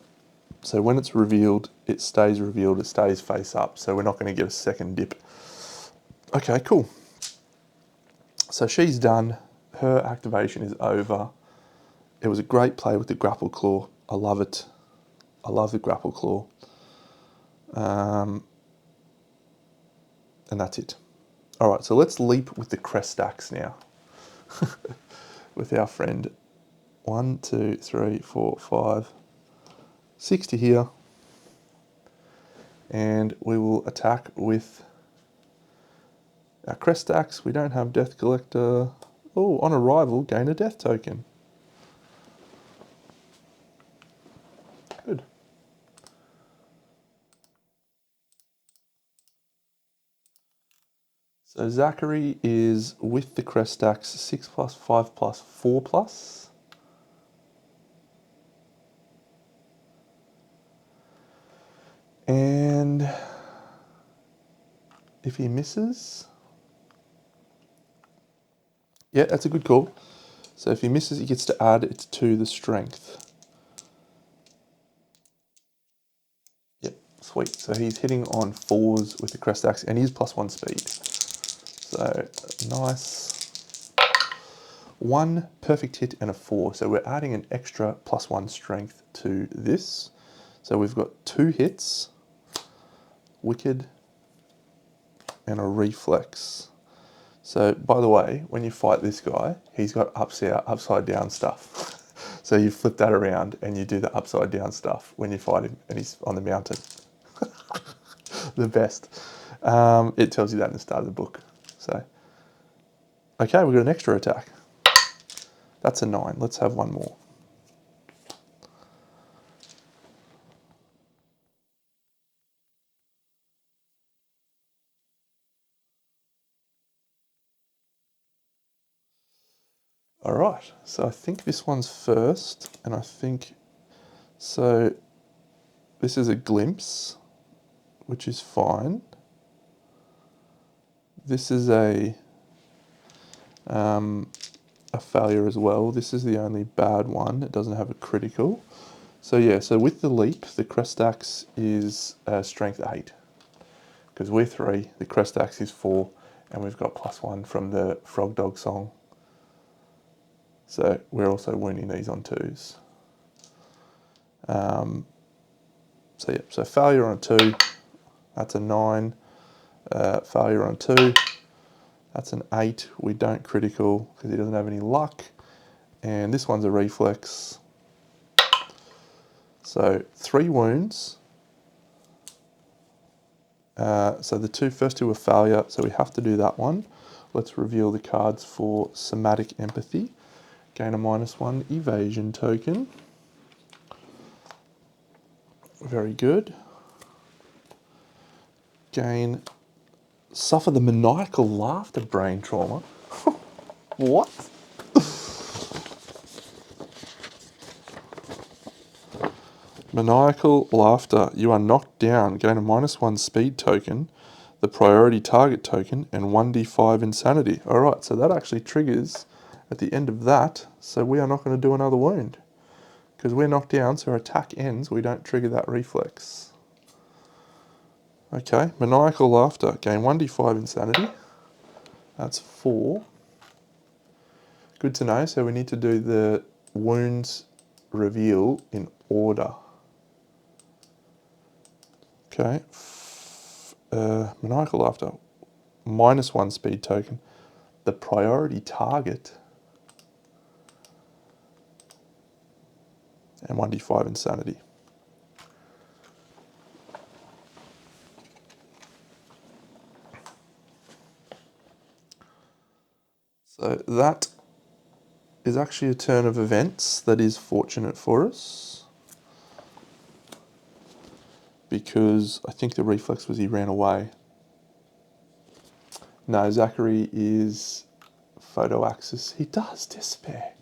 So when it's revealed, it stays face up. So we're not going to get a second dip. Okay, cool. So she's done. Her activation is over. It was a great play with the grapple claw. I love it. I love the grapple claw. And that's it. All right, so let's leap with the crest axe now. With our friend. 1, 2, 3, 4, 5, 6 to here. And we will attack with our crest axe. We don't have Death Collector. Oh, on arrival, gain a death token. Good. So Zachary is with the crest axe 6 +, 5 +, 4 +. And if he misses, yeah, that's a good call. So if he misses, he gets to add it to the strength. Yep, sweet. So he's hitting on 4s with the crest axe, and he's +1 speed. So nice. 1 perfect hit and a 4. So we're adding an extra +1 strength to this. So we've got 2 hits, wicked, and a reflex. So by the way, when you fight this guy, he's got upside down stuff. So you flip that around and you do the upside down stuff when you fight him and he's on the mountain. The best. It tells you that in the start of the book. So, okay, we've got an extra attack. That's a 9. Let's have one more. All right, so I think this one's first, and I think, so this is a glimpse, which is fine. This is a failure as well. This is the only bad one. It doesn't have a critical. So yeah, so with the leap, the crest axe is strength 8. Because we're 3, the crest axe is 4, and we've got +1 from the Frog Dog song. So we're also wounding these on 2s. So yeah, so failure on a 2, that's a 9. Failure on a 2, that's an 8. We don't critical because he doesn't have any luck. And this one's a reflex. So 3 wounds. So the first two were failure, so we have to do that one. Let's reveal the cards for somatic empathy. Gain a -1 evasion token. Very good. Suffer the maniacal laughter brain trauma. What? Maniacal laughter. You are knocked down. Gain a -1 speed token, the priority target token, and 1d5 insanity. Alright, so that actually triggers at the end of that, so we are not going to do another wound. Because we're knocked down, so our attack ends, we don't trigger that reflex. Okay, maniacal laughter. Gain 1d5 insanity. That's 4. Good to know, so we need to do the wounds reveal in order. Okay, maniacal laughter, -1 speed token, the priority target, and 1d5 insanity. So that is actually a turn of events that is fortunate for us, because I think the reflex was he ran away. No, Zachary is photo axis. He does despair.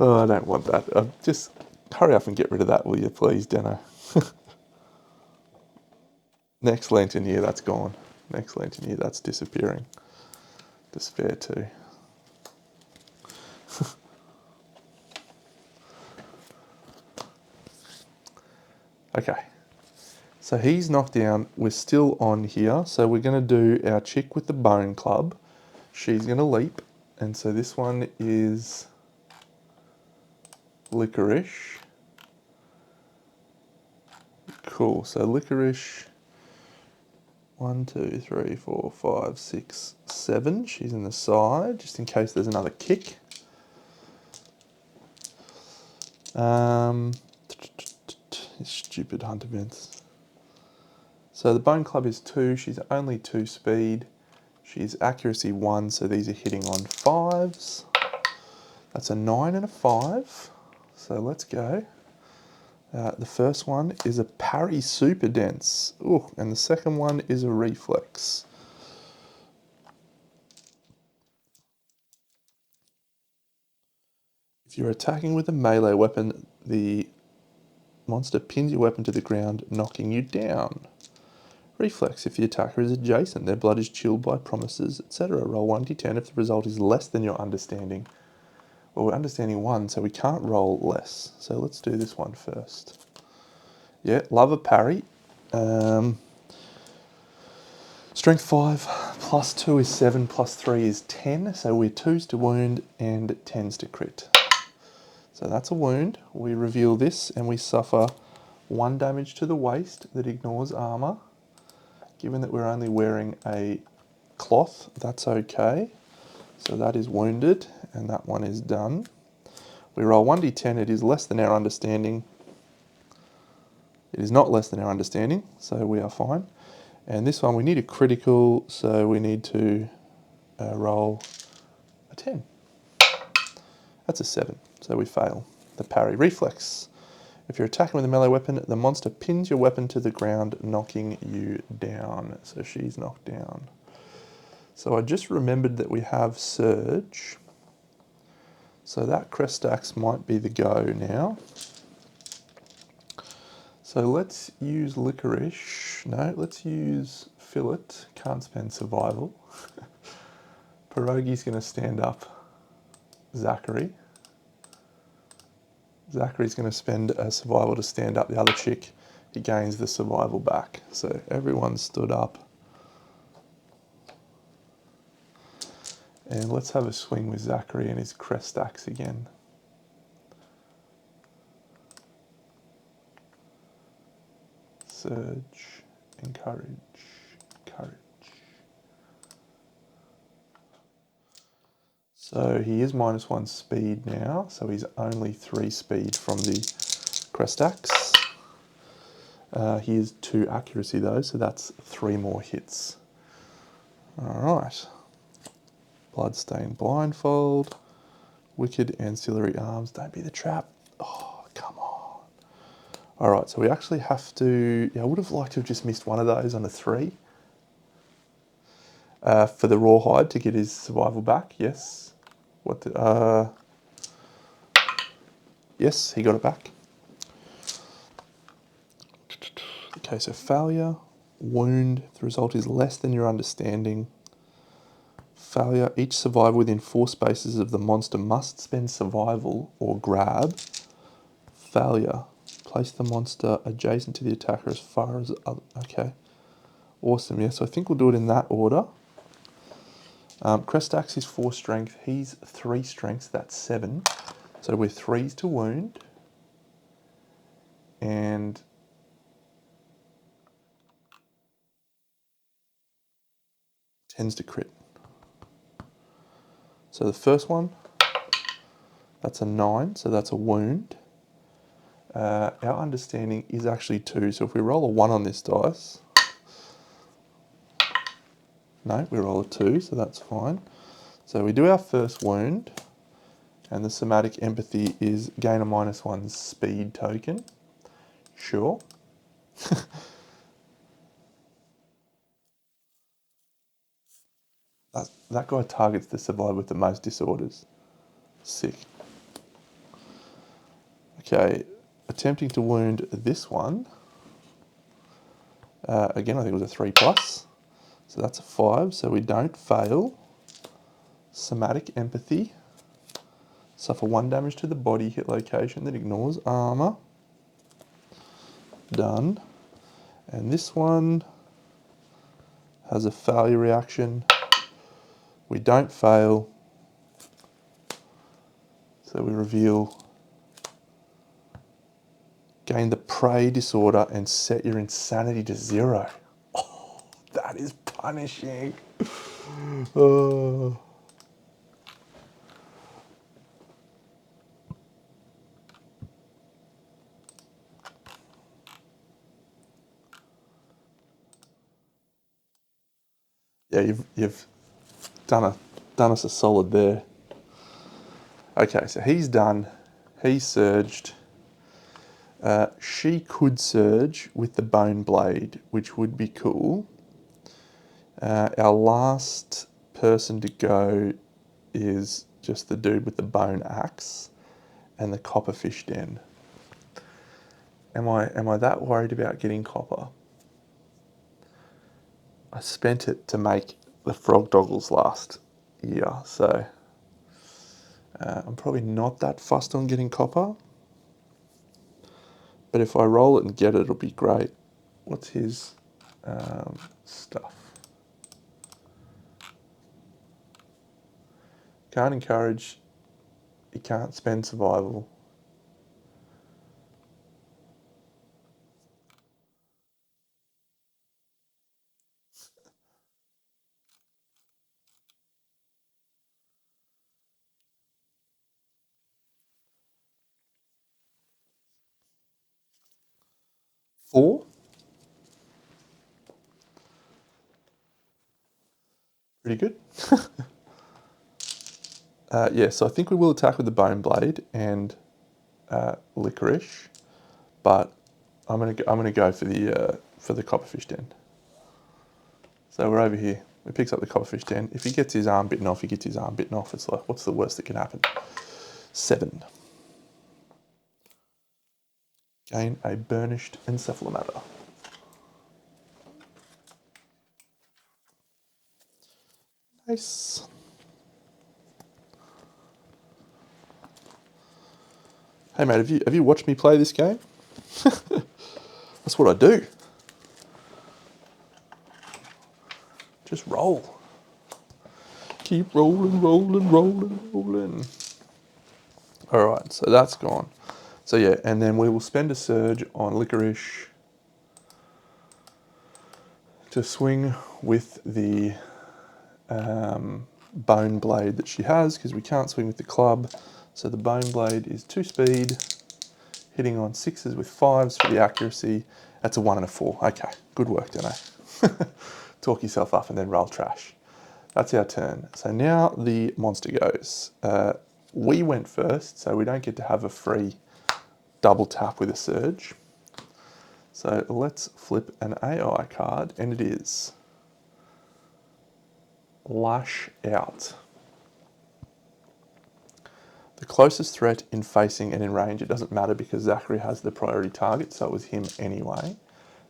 Oh, I don't want that. Just hurry up and get rid of that, will you please, Deno? Next lantern year, that's gone. Next lantern year, that's disappearing. Despair too. Okay, so he's knocked down. We're still on here, so we're going to do our chick with the bone club. She's going to leap, and so this one is licorice. Cool, so licorice, 1, 2, 3, 4, 5, 6, 7. She's in the side, just in case there's another kick. Stupid hunt events. So the bone club is 2, she's only 2 speed. She's accuracy 1, so these are hitting on 5s. That's a 9 and a 5. So let's go. The first one is a parry super dense. Ooh, and the second one is a reflex. If you're attacking with a melee weapon, the monster pins your weapon to the ground, knocking you down. Reflex, if the attacker is adjacent, their blood is chilled by promises, etc. Roll 1d10 if the result is less than your understanding. Well, we're understanding 1, so we can't roll less. So let's do this one first. Yeah, love a parry. Strength 5 plus 2 is 7 plus 3 is 10. So we're 2s to wound and 10s to crit. So that's a wound. We reveal this and we suffer 1 damage to the waist that ignores armour. Given that we're only wearing a cloth, that's okay. So that is wounded and that one is done. We roll 1d10, it is less than our understanding. It is not less than our understanding, so we are fine. And this one we need a critical, so we need to roll a 10. That's a 7, so we fail. The parry. Reflex. If you're attacking with a melee weapon, the monster pins your weapon to the ground, knocking you down. So she's knocked down. So I just remembered that we have Surge. So that Crest Axe might be the go now. So let's use Licorice. No, let's use Fillet. Can't spend Survival. Pierogi's going to stand up Zachary. Zachary's going to spend a Survival to stand up the other chick. He gains the Survival back. So everyone's stood up. And let's have a swing with Zachary and his Crest Axe again. Surge, encourage, courage. So he is -1 speed now, so he's only 3 speed from the Crest Axe. He is 2 accuracy though, so that's 3 more hits. Alright. Bloodstained Blindfold, Wicked Ancillary Arms, don't be the trap. Oh, come on. Alright, so we actually have to, I would have liked to have just missed one of those on a 3. For the Rawhide to get his survival back, yes. Yes, he got it back. Okay, so failure, wound, if the result is less than your understanding. Failure, each survivor within 4 spaces of the monster must spend survival or grab. Failure, place the monster adjacent to the attacker as far as other, okay. Awesome, yeah, so I think we'll do it in that order. Crest Axe is 4 strength, he's 3 strength, that's 7. So we're 3s to wound. And tends to crit. So the first one, that's a 9, so that's a wound. Our understanding is actually 2, so if we roll a 1 on this dice, no, we roll a 2, so that's fine. So we do our first wound, and the somatic empathy is gain a -1 speed token. Sure. That guy targets the survivor with the most disorders. Sick. Okay, attempting to wound this one. Again, I think it was a 3+. So that's a 5, so we don't fail. Somatic empathy. Suffer 1 damage to the body hit location that ignores armor. Done. And this one has a failure reaction. We don't fail. So we reveal gain the prey disorder and set your insanity to 0. Oh, that is punishing. Oh. Yeah, you've done us a solid there. Okay, so he's done. He's surged. She could surge with the bone blade, which would be cool. Our last person to go is just the dude with the bone axe and the copperfish den. Am I that worried about getting copper? I spent it to make the frog doggles last year, so I'm probably not that fussed on getting copper. But if I roll it and get it, it'll be great. What's his stuff? Can't encourage. You can't spend survival. Four. Pretty good. Yeah, so I think we will attack with the bone blade and licorice, but I'm gonna go for the copperfish den. So we're over here. He picks up the copperfish den. If he gets his arm bitten off, he gets his arm bitten off. It's like, what's the worst that can happen? 7. Gain a burnished encephalomata. Nice. Hey mate, have you watched me play this game? That's what I do. Just roll. Keep rolling, rolling, rolling, rolling. All right, so that's gone. So yeah, and then we will spend a surge on licorice to swing with the bone blade that she has, because we can't swing with the club. So the bone blade is 2 speed, hitting on 6s with 5s for the accuracy. That's a 1 and a 4. Okay, good work, Dano. Talk yourself up and then roll trash. That's our turn. So now the monster goes. We went first, so we don't get to have a free double tap with a surge. So let's flip an AI card, and it is Lash Out. The closest threat in facing and in range, it doesn't matter because Zachary has the priority target, so it was him anyway.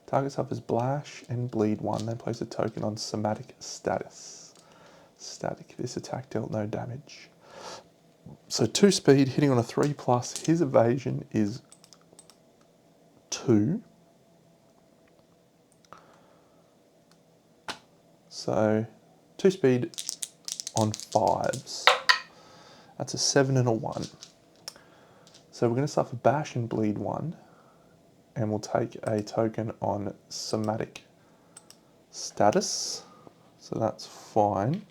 Target suffers Blash and Bleed 1, then place a token on somatic status. Static, this attack dealt no damage. So 2 speed, hitting on a 3+, his evasion is 2. So 2 speed on 5s. That's a 7 and a 1. So we're going to suffer Bash and Bleed 1, and we'll take a token on somatic status. So that's fine.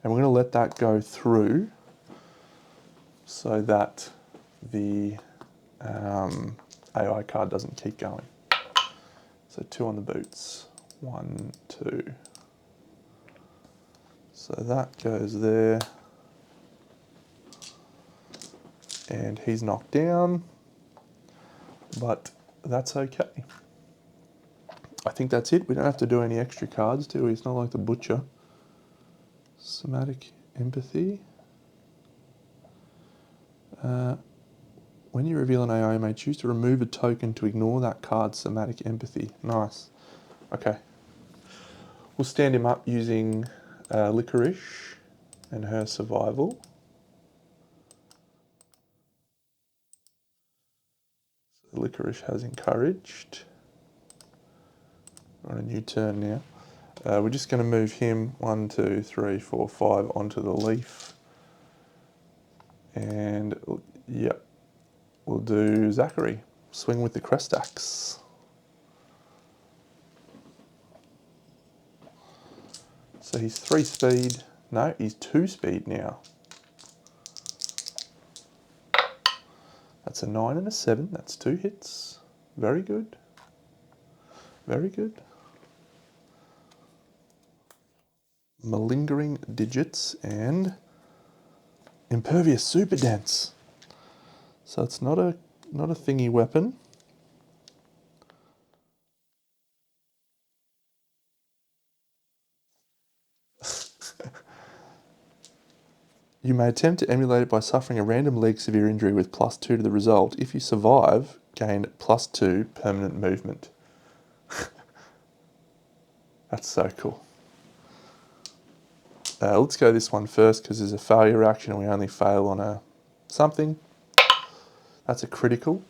And we're going to let that go through so that the AI card doesn't keep going. So 2 on the boots. 1, 2. So that goes there. And he's knocked down, but that's okay. I think that's it. We don't have to do any extra cards, do we? It's not like the butcher. Somatic empathy. When you reveal an AI, you may choose to remove a token to ignore that card's somatic empathy. Nice. Okay. We'll stand him up using licorice and her survival. So licorice has encouraged. We're on a new turn now. We're just going to move him 1, 2, 3, 4, 5 onto the leaf. And yep, we'll do Zachary. Swing with the crest axe. So he's 3 speed. No, he's 2 speed now. That's a 9 and a 7. That's 2 hits. Very good. Very good. Malingering digits and impervious super dense. So it's not a thingy weapon. You may attempt to emulate it by suffering a random leg severe injury with +2 to the result. If you survive, gain +2 permanent movement. That's so cool. Let's go this one first because there's a failure reaction and we only fail on a something. That's a critical.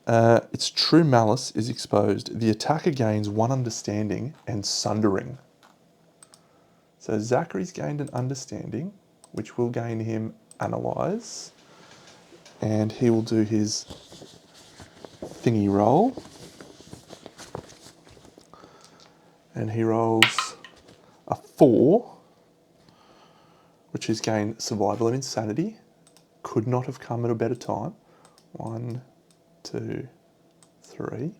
Its true malice is exposed. The attacker gains 1 understanding and sundering. So Zachary's gained an understanding, which will gain him analyze. And he will do his thingy roll. And he rolls a 4, which is gain survival of insanity. Could not have come at a better time. 1, 2, 3.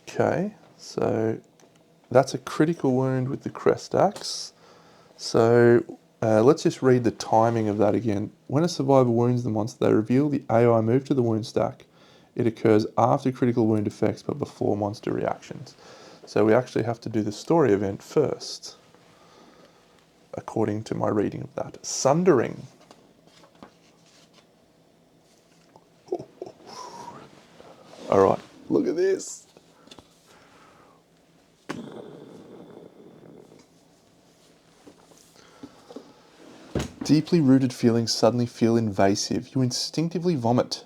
Okay, so that's a critical wound with the crest axe. So let's just read the timing of that again. When a survivor wounds the monster, they reveal the AI move to the wound stack. It occurs after critical wound effects, but before monster reactions. So we actually have to do the story event first, according to my reading of that. Sundering. All right, look at this. Deeply rooted feelings suddenly feel invasive. You instinctively vomit,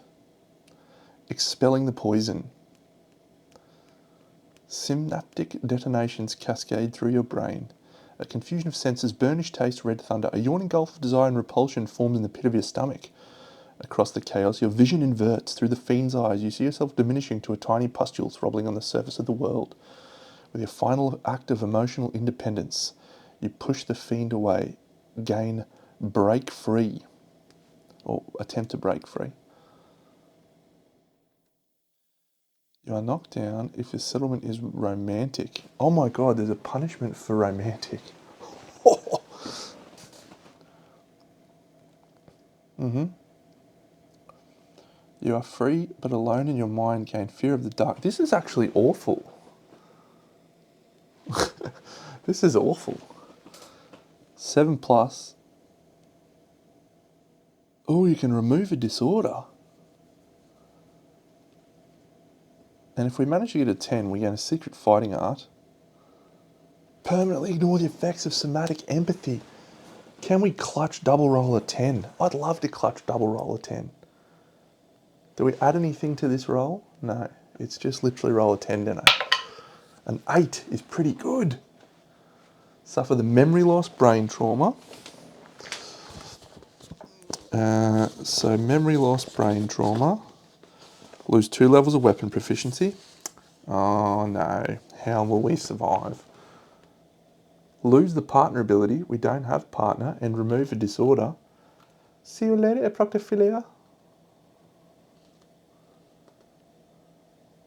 expelling the poison. Synaptic detonations cascade through your brain. A confusion of senses, burnished taste, red thunder. A yawning gulf of desire and repulsion forms in the pit of your stomach. Across the chaos, your vision inverts. Through the fiend's eyes, you see yourself diminishing to a tiny pustule throbbing on the surface of the world. With your final act of emotional independence, you push the fiend away, gain break free, or attempt to break free. You are knocked down if your settlement is romantic. Oh my god, there's a punishment for romantic. You are free, but alone in your mind, gain fear of the dark. This is actually awful. This is awful. 7 plus. Oh, you can remove a disorder. And if we manage to get a 10, we gain a secret fighting art. Permanently ignore the effects of somatic empathy. Can we clutch double roll a 10? I'd love to clutch double roll a 10. Do we add anything to this roll? No. It's just literally roll a 10, don't I? An 8 is pretty good. Suffer the memory loss, brain trauma. So memory loss, brain trauma. Lose 2 levels of weapon proficiency. Oh no, how will we survive? Lose the partner ability, we don't have partner, and remove a disorder. See you later, Proctophilia.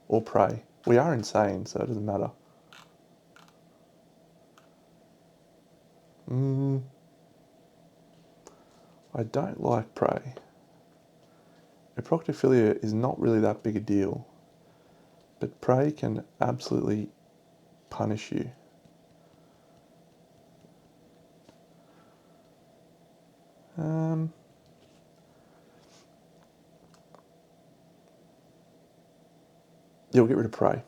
Or prey. We are insane, so it doesn't matter. I don't like prey. Proctophilia is not really that big a deal, but prey can absolutely punish you. Yeah, we'll get rid of prey.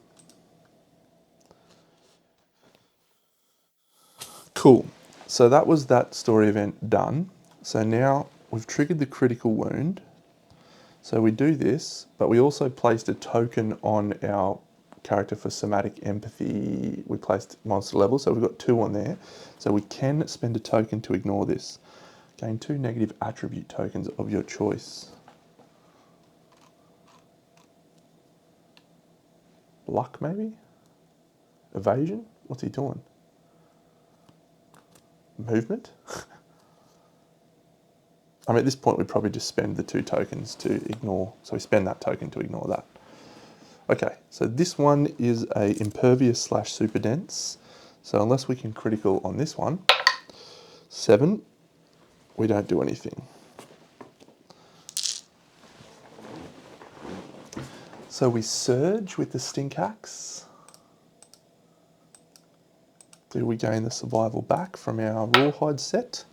Cool. So that was that story event done. So now we've triggered the critical wound. So we do this, but we also placed a token on our character for somatic empathy. We placed monster level, so we've got 2 on there. So we can spend a token to ignore this. Gain 2 negative attribute tokens of your choice. Luck, maybe? Evasion? What's he doing? Movement? I mean, at this point, we'd probably just spend the 2 tokens to ignore. So we spend that token to ignore that. Okay, so this one is a impervious / super dense. So unless we can critical on this one, 7, we don't do anything. So we surge with the stink axe. Do we gain the survival back from our rawhide set?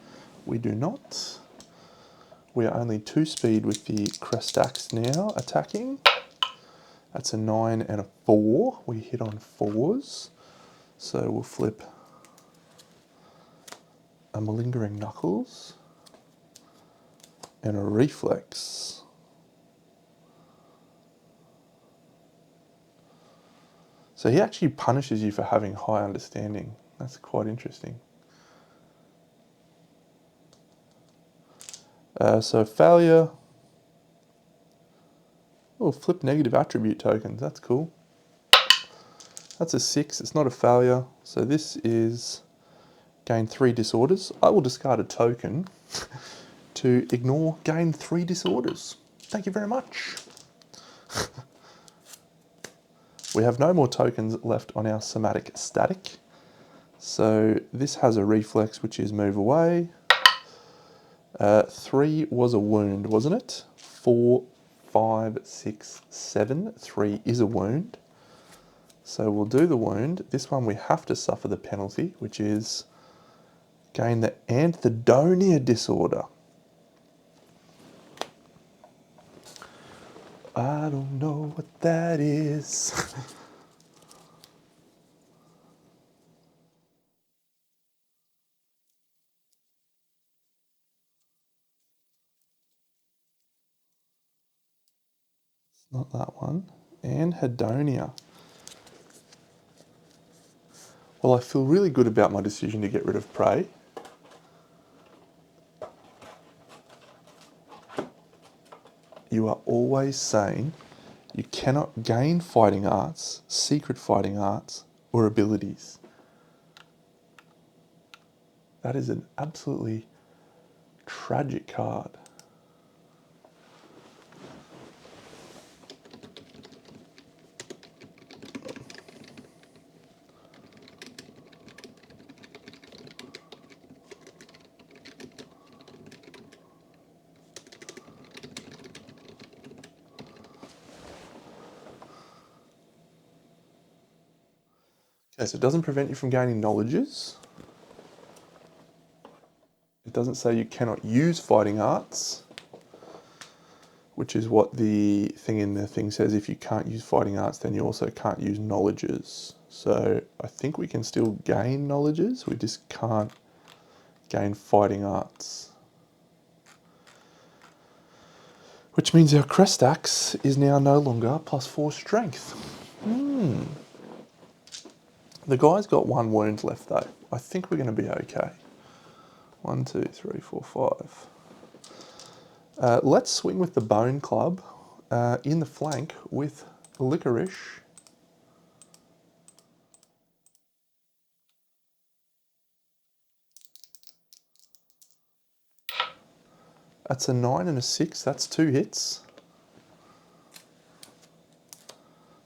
We do not. We are only 2 speed with the crest axe now attacking. That's a 9 and a 4. We hit on 4s. So we'll flip a malingering knuckles and a reflex. So he actually punishes you for having high understanding. That's quite interesting. So failure. Oh, flip negative attribute tokens. That's cool. That's a 6. It's not a failure. So this is gain 3 disorders. I will discard a token to ignore gain 3 disorders. Thank you very much. We have no more tokens left on our somatic static. So this has a reflex, which is move away. 3 was a wound, wasn't it? 4, 5, 6, 7. 3 is a wound. So we'll do the wound. This one we have to suffer the penalty, which is gain the anhedonia disorder. I don't know what that is. It's not that one. Anhedonia. Well, I feel really good about my decision to get rid of prey. You are always saying you cannot gain fighting arts, secret fighting arts, or abilities. That is an absolutely tragic card. Okay, so it doesn't prevent you from gaining knowledges. It doesn't say you cannot use fighting arts, which is what the thing in the thing says. If you can't use fighting arts, then you also can't use knowledges. So I think we can still gain knowledges, we just can't gain fighting arts. Which means our crest axe is now no longer +4 strength. The guy's got 1 wound left though. I think we're going to be okay. 1, 2, 3, 4, 5. Let's swing with the bone club in the flank with licorice. That's a 9 and a 6. That's 2 hits.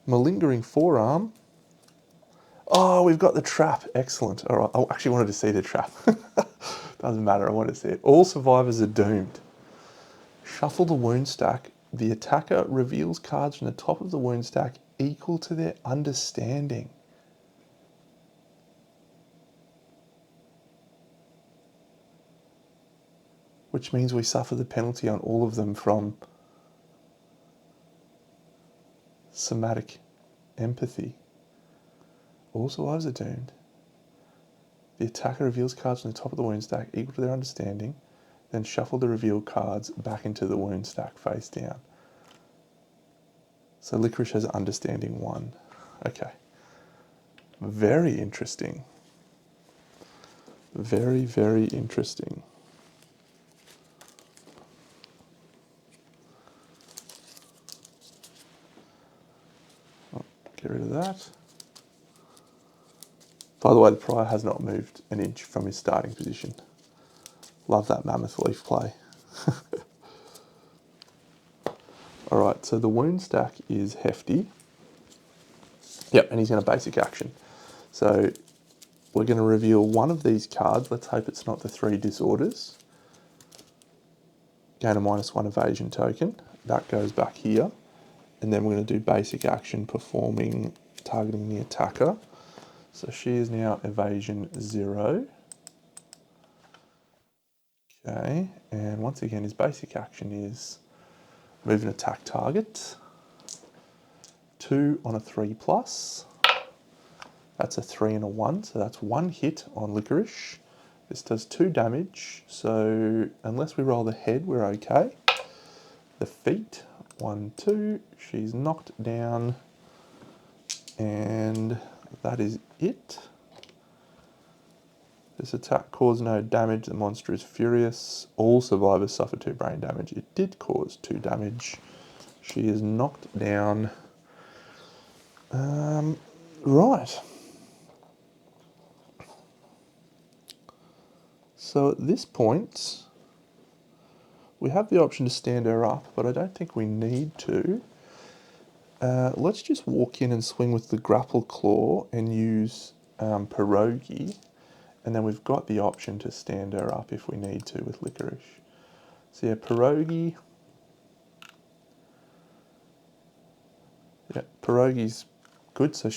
Malingering forearm. Oh, we've got the trap. Excellent. All right. I actually wanted to see the trap. Doesn't matter. I want to see it. All survivors are doomed. Shuffle the wound stack. The attacker reveals cards from the top of the wound stack equal to their understanding. Which means we suffer the penalty on all of them from somatic empathy. All survivors are doomed. The attacker reveals cards from the top of the wound stack equal to their understanding, then shuffle the revealed cards back into the wound stack face down. So licorice has understanding 1. Okay. Very interesting. Very, very interesting. Oh, get rid of that. By the way, the prior has not moved an inch from his starting position. Love that mammoth leaf play. Alright, so the wound stack is hefty. Yep, and he's going to basic action. So we're going to reveal one of these cards. Let's hope it's not the 3 disorders. Gain a -1 evasion token. That goes back here. And then we're going to do basic action performing, targeting the attacker. So she is now evasion 0. Okay, and once again his basic action is move and attack target. 2 on a 3+. That's a 3 and a 1, so that's 1 hit on Licorice. This does 2 damage, so unless we roll the head, we're okay. The feet, 1, 2, she's knocked down, and that is it. This attack caused no damage, the monster is furious. All survivors suffer 2 brain damage. It did cause 2 damage. She is knocked down. Right. So at this point, we have the option to stand her up, but I don't think we need to. Let's just walk in and swing with the grapple claw and use pierogi, and then we've got the option to stand her up if we need to with Licorice. So yeah, pierogi. Yeah, pierogi's good. So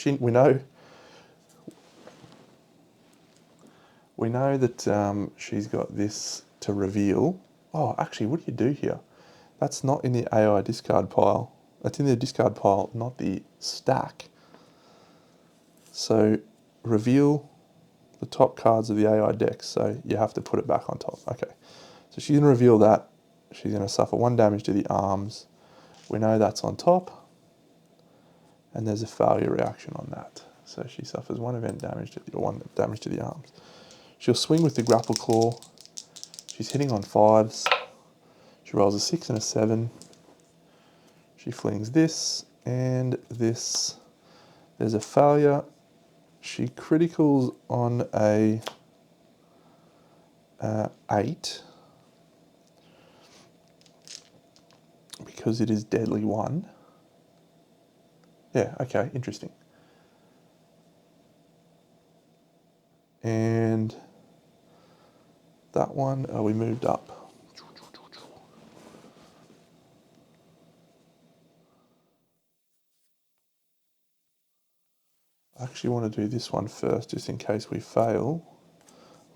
we know that she's got this to reveal. Oh, actually, what do you do here? That's not in the AI discard pile. That's in the discard pile, not the stack. So reveal the top cards of the AI deck, so you have to put it back on top. Okay, so she's going to reveal that. She's going to suffer 1 damage to the arms. We know that's on top, and there's a failure reaction on that. So she suffers 1 event damage to the, or 1 damage to the arms. She'll swing with the grapple claw. She's hitting on 5s. She rolls a 6 and a 7. She flings this and this. There's a failure. She criticals on a 8 because it is deadly 1. Yeah, okay, interesting. And that one, we moved up. I actually want to do this one first, just in case we fail.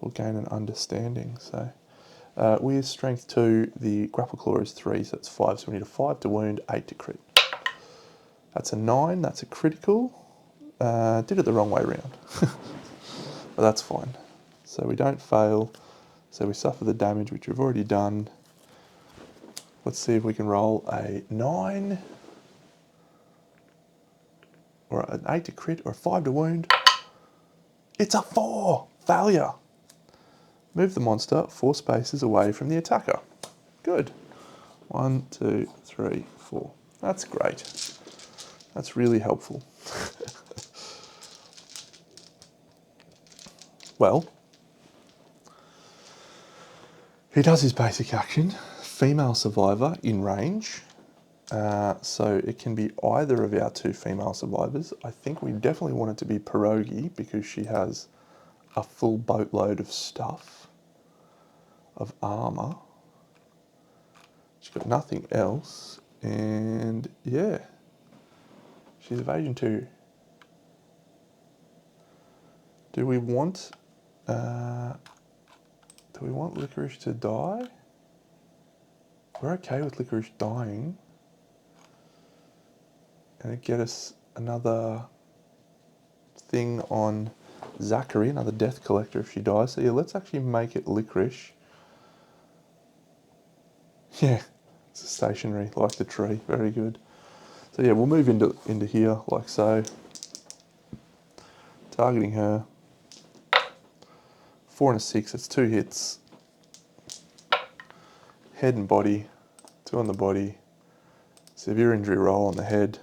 We'll gain an understanding. So with strength 2, the grapple claw is 3, so that's 5. So we need a 5 to wound, 8 to crit. That's a 9, that's a critical. Did it the wrong way around. But that's fine. So we don't fail. So we suffer the damage, which we've already done. Let's see if we can roll a 9. Or an 8 to crit, or a 5 to wound. It's a 4! Failure! Move the monster 4 spaces away from the attacker. Good. 1, 2, 3, 4. That's great. That's really helpful. Well, he does his basic action. Female survivor in range. So it can be either of our 2 female survivors. I think we definitely want it to be Pierogi because she has a full boatload of stuff, of armour. She's got nothing else, and yeah, she's evasion 2. Do we want Licorice to die? We're okay with Licorice dying. And it get us another thing on Zachary, another death collector if she dies. So yeah, let's actually make it Licorice. Yeah, it's stationary, like the tree. Very good. So yeah, we'll move into here like so. Targeting her. 4 and a 6, that's 2 hits. Head and body, 2 on the body. Severe injury roll on the head.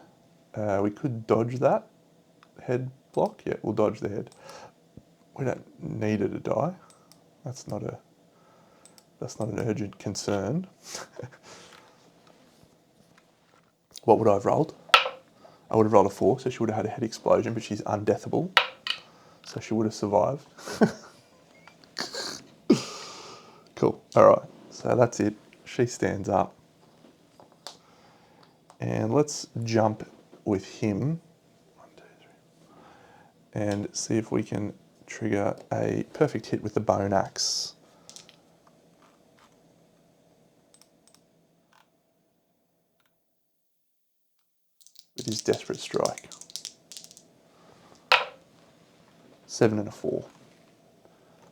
We could dodge that head block. Yeah, we'll dodge the head. We don't need her to die. That's not an urgent concern. What would I have rolled? I would have rolled a 4, so she would have had a head explosion, but she's undeathable, so she would have survived. Cool. All right. So that's it. She stands up. And let's jump with him. 1, 2, 3. And see if we can trigger a perfect hit with the bone axe. With his desperate strike. 7 and a 4.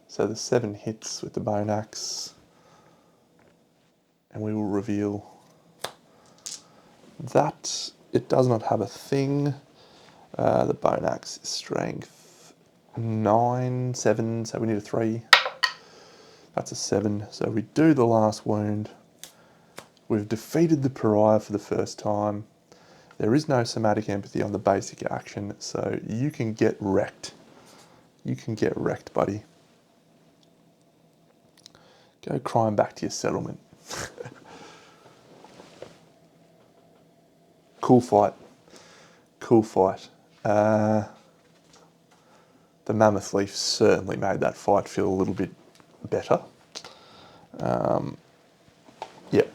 So the 7 hits with the bone axe, and we will reveal that it does not have a thing. The bone axe is strength 9, 7, so we need a 3. That's a 7, so we do the last wound. We've defeated the pariah for the first time. There is no somatic empathy on the basic action, so you can get wrecked. You can get wrecked, buddy. Go crying back to your settlement. Cool fight. Cool fight. The Mammoth Leaf certainly made that fight feel a little bit better. Yep.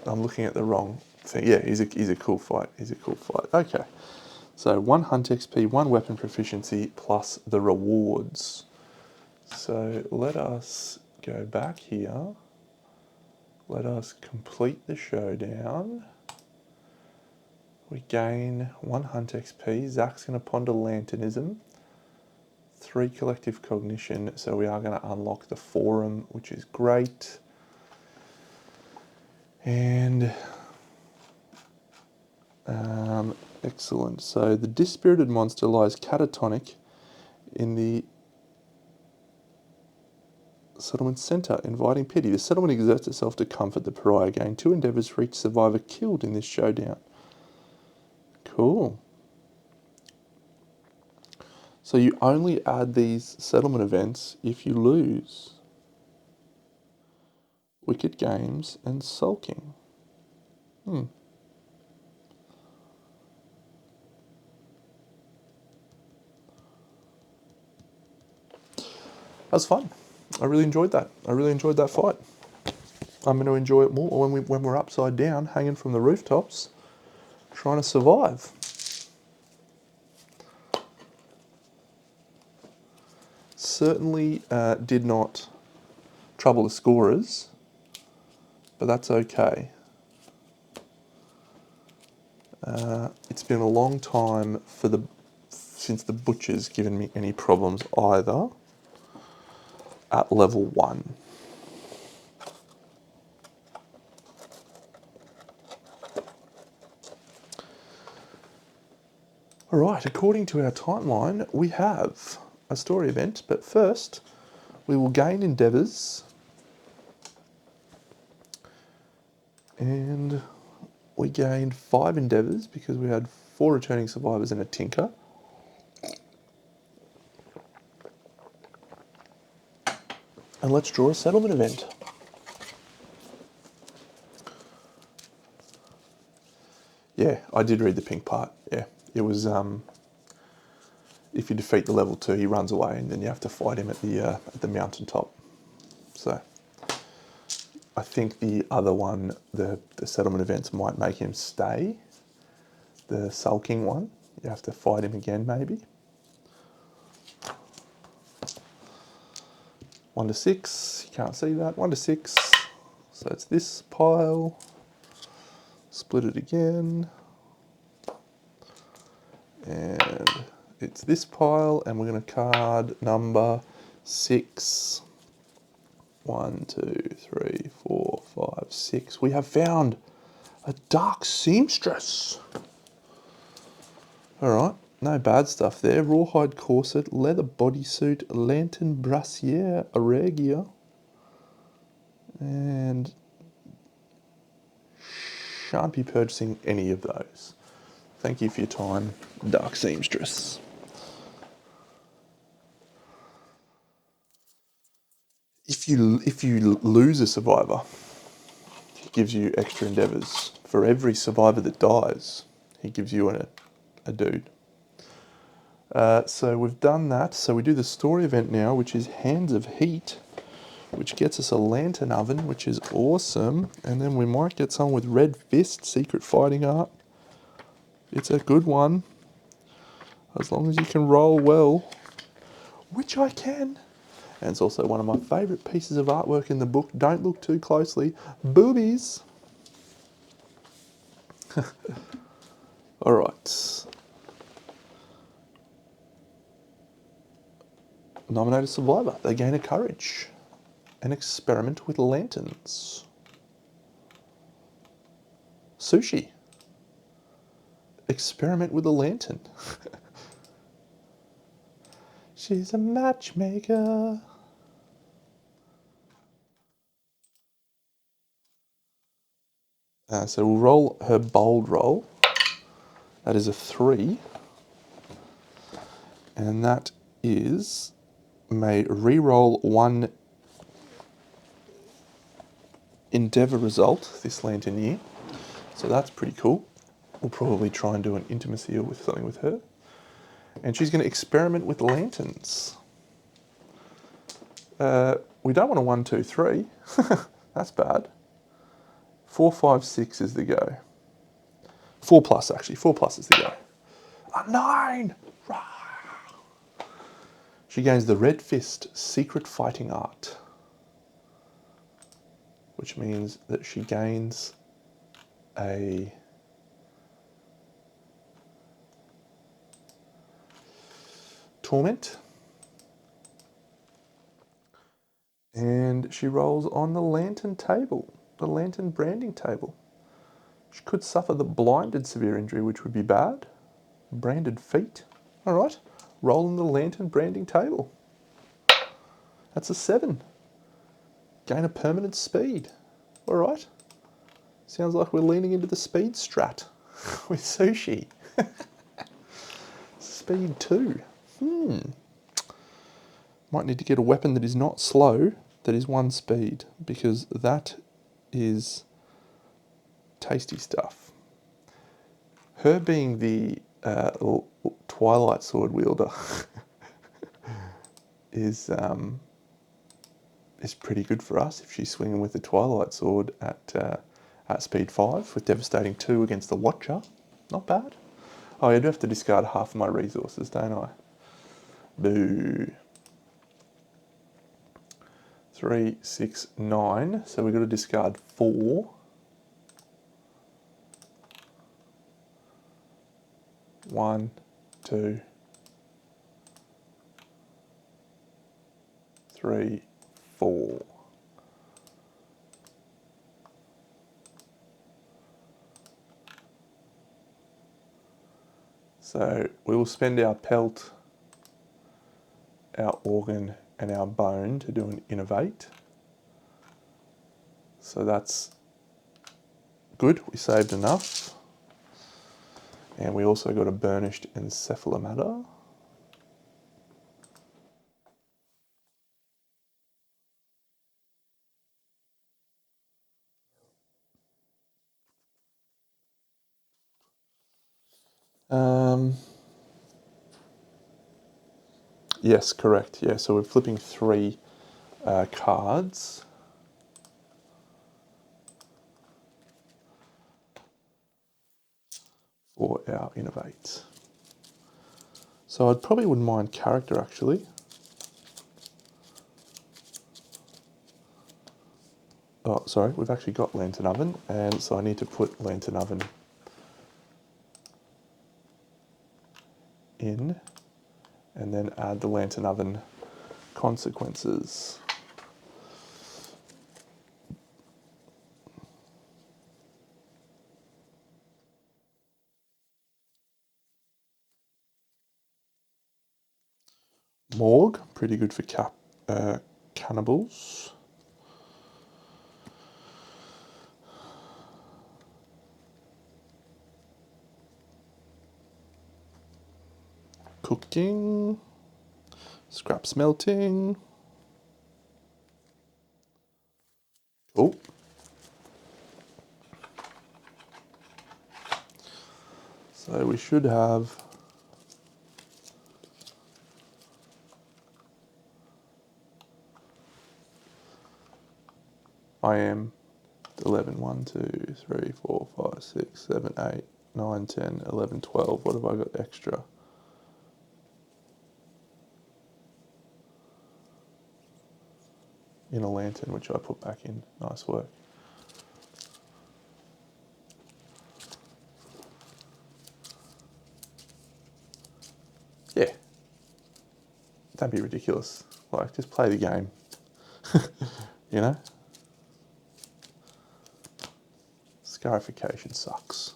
I'm looking at the wrong thing. Yeah, he's a cool fight. He's a cool fight. Okay. So 1 hunt XP, 1 weapon proficiency, plus the rewards. So let us go back here. Let us complete the showdown. We gain 1 hunt XP. Zach's going to ponder lanternism. 3 collective cognition. So we are going to unlock the forum, which is great. And excellent. So the dispirited monster lies catatonic in the settlement centre, inviting pity. The settlement exerts itself to comfort the pariah. Gain 2 endeavours for each survivor killed in this showdown. Cool. So you only add these settlement events if you lose. Wicked games and sulking. That was fun. I really enjoyed that. I really enjoyed that fight. I'm going to enjoy it more when we're upside down, hanging from the rooftops, trying to survive. Certainly did not trouble the scorers, but that's okay. It's been a long time since the butcher's given me any problems either at level 1. Alright, according to our timeline, we have a story event, but first we will gain endeavours, and we gained 5 endeavours because we had 4 returning survivors and a tinker. And let's draw a settlement event. Yeah, I did read the pink part. Yeah, it was if you defeat the level 2, he runs away, and then you have to fight him at the mountaintop. So I think the other one, the settlement events, might make him stay. The sulking one, you have to fight him again, maybe. 1 to 6, you can't see that. 1 to 6, so it's this pile. Split it again. And it's this pile, and we're going to card number 6. 1, 2, 3, 4, 5, 6. We have found a dark seamstress. Alright, no bad stuff there. Rawhide corset, leather bodysuit, lantern brassiere, a rare gear. And shan't be purchasing any of those. Thank you for your time, dark seamstress. If you lose a survivor, he gives you extra endeavours. For every survivor that dies, he gives you a dude. So we've done that. So we do the story event now, which is Hands of Heat, which gets us a lantern oven, which is awesome. And then we might get someone with Red Fist, secret fighting art. It's a good one, as long as you can roll well, which I can. And it's also one of my favourite pieces of artwork in the book. Don't look too closely. Boobies! All right. Nominated survivor. They gain a courage. An experiment with lanterns. Sushi. Experiment with a lantern. She's a matchmaker. So we'll roll her bold roll. That is a 3. And that is, may re-roll one endeavour result this lantern year. So that's pretty cool. We'll probably try and do an intimacy or with something with her. And she's going to experiment with lanterns. We don't want a 1, 2, 3. That's bad. 4, 5, 6 is the go. 4 plus, actually. 4 plus is the go. A 9! She gains the Red Fist Secret Fighting Art, which means that she gains a Torment. And she rolls on the lantern table, the lantern branding table. She could suffer the blinded severe injury, which would be bad. Branded feet. All right. Roll on the lantern branding table. That's a 7. Gain a permanent speed. All right. Sounds like we're leaning into the speed strat with sushi. Speed 2. Might need to get a weapon that is not slow, that is 1 speed, because that is tasty stuff. Her being the Twilight Sword wielder is pretty good for us if she's swinging with the Twilight Sword at speed 5 with devastating 2 against the Watcher. Not bad. Oh, I do have to discard half of my resources, don't I? Boo. 3, 6, 9. So we've got to discard 4. 1, 2, 3, 4. So we will spend our pelt, our organ, and our bone to do an innovate. So that's good. We saved enough. And we also got a burnished encephalomata. Yes, correct. Yeah, so we're flipping 3 cards. For our innovate. So I probably wouldn't mind character actually. Oh, sorry, we've actually got Lantern Oven, and so I need to put Lantern Oven in, and then add the Lantern Oven consequences. Morgue, pretty good for cannibals. Cooking, scrap smelting. Oh. So we should have I am 11, 1, 2, 3, 4, 5, 6, 7, 8, 9, 10, 11, 12. What have I got extra? In a lantern, which I put back in. Nice work. Yeah. Don't be ridiculous. Like, just play the game. You know? Scarification sucks.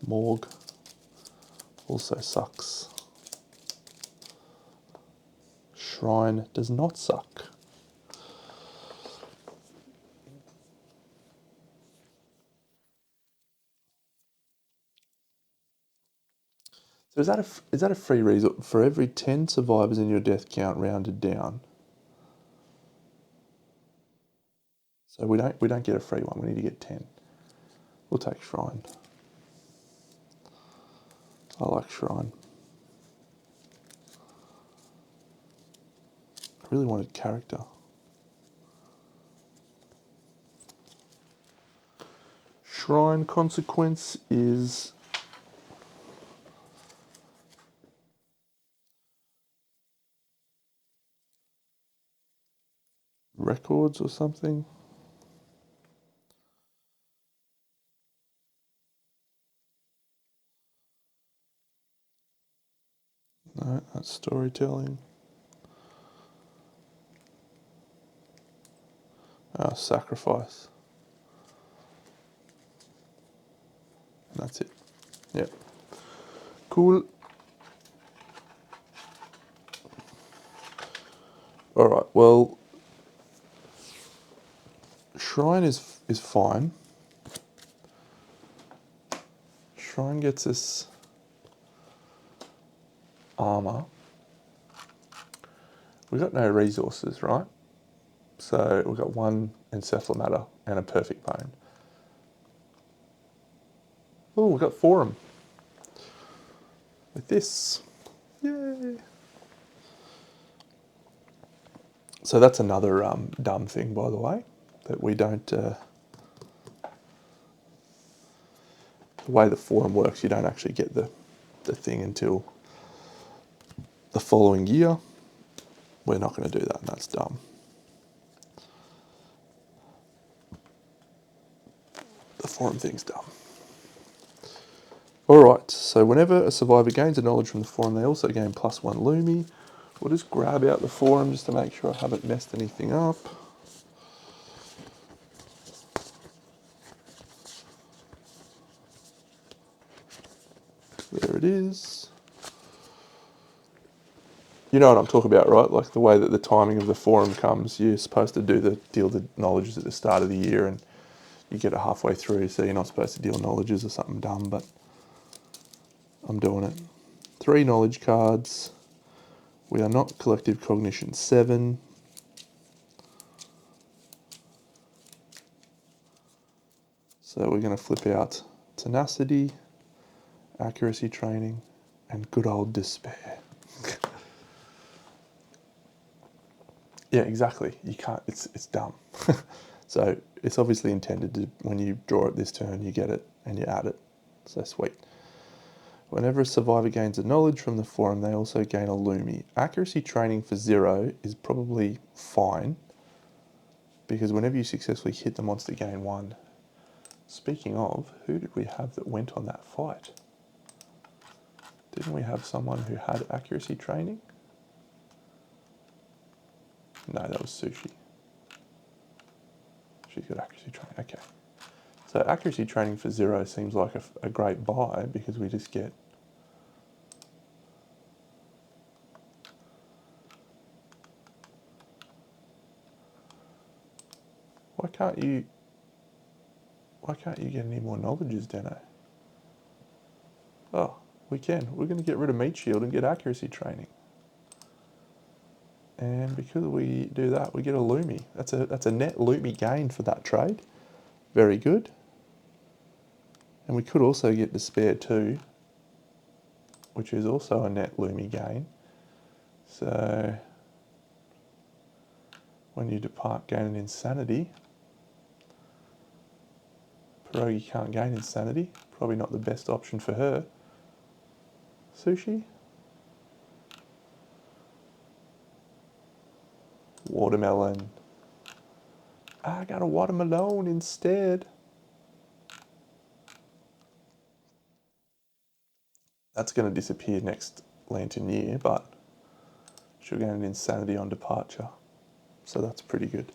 Morgue also sucks. Shrine does not suck. So is that a free result for every 10 survivors in your death count rounded down? So we don't get a free one. We need to get 10. We'll take Shrine. I like Shrine. I really wanted character. Shrine consequence is records or something. No, that's storytelling. Sacrifice. And that's it. Yeah. Cool. All right. Well, Shrine is fine. Shrine gets us armor. We've got no resources, right? So we've got one encephalomatter and a perfect bone. Oh, we've got forum with this. Yay. So that's another dumb thing, by the way, that we don't... the way the forum works, you don't actually get the thing until the following year. We're not going to do that, and that's dumb. The forum thing's dumb. Alright, so whenever a survivor gains a knowledge from the forum, they also gain +1 Lumi. We'll just grab out the forum just to make sure I haven't messed anything up. There it is. You know what I'm talking about, right? Like the way that the timing of the forum comes. You're supposed to deal the knowledges at the start of the year, and you get it halfway through, so you're not supposed to deal knowledges or something dumb, but I'm doing it. 3 knowledge cards. We are not collective cognition 7. So we're going to flip out tenacity, accuracy training, and good old despair. Yeah, exactly. You can't, it's dumb. So it's obviously intended to, when you draw it this turn, you get it and you add it. So sweet. Whenever a survivor gains a knowledge from the forum, they also gain a Lumi. Accuracy training for 0 is probably fine, because whenever you successfully hit the monster, gain 1. Speaking of, who did we have that went on that fight? Didn't we have someone who had accuracy training? No, that was Sushi. She's got accuracy training, okay. So accuracy training for 0 seems like a great buy, because we just get... Why can't you get any more knowledges, Dano? Oh, we can. We're going to get rid of Meat Shield and get accuracy training. And because we do that, we get a Lumi. That's a net Lumi gain for that trade. Very good. And we could also get Despair too, which is also a net Lumi gain. So when you depart, gain an Insanity. Pierogi can't gain Insanity. Probably not the best option for her. Sushi. Watermelon. I got a watermelon instead. That's going to disappear next Lantern year, but she'll gain an insanity on departure. So that's pretty good.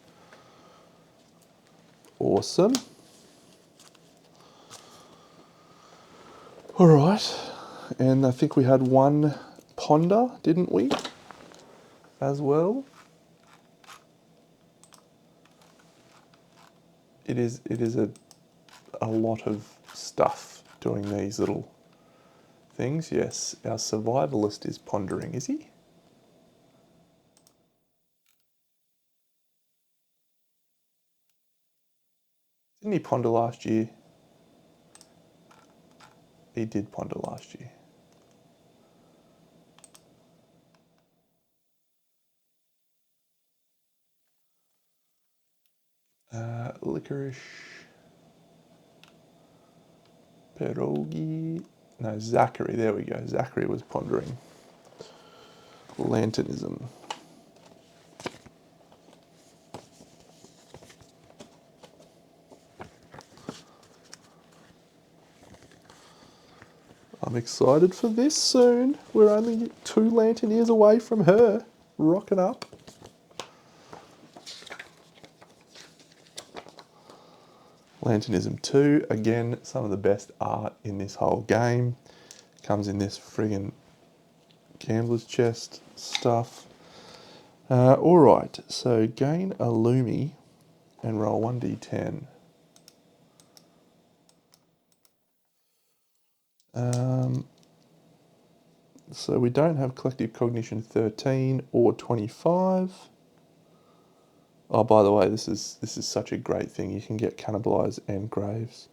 Awesome. All right. And I think we had one Ponder, didn't we? As well. It is a lot of stuff doing these little things. Yes, our survivalist is pondering, is he? Didn't he ponder last year? He did ponder last year. Licorice. Pierogi. No, Zachary. There we go. Zachary was pondering. Lanternism. I'm excited for this soon. We're only 2 Lanterniers away from her. Rocking up. Lanternism 2. Again, some of the best art in this whole game. Comes in this friggin' gambler's chest stuff. Alright, so gain a Lumi and roll 1d10. So we don't have collective cognition 13 or 25. Oh, by the way, this is such a great thing. You can get cannibalize and graves.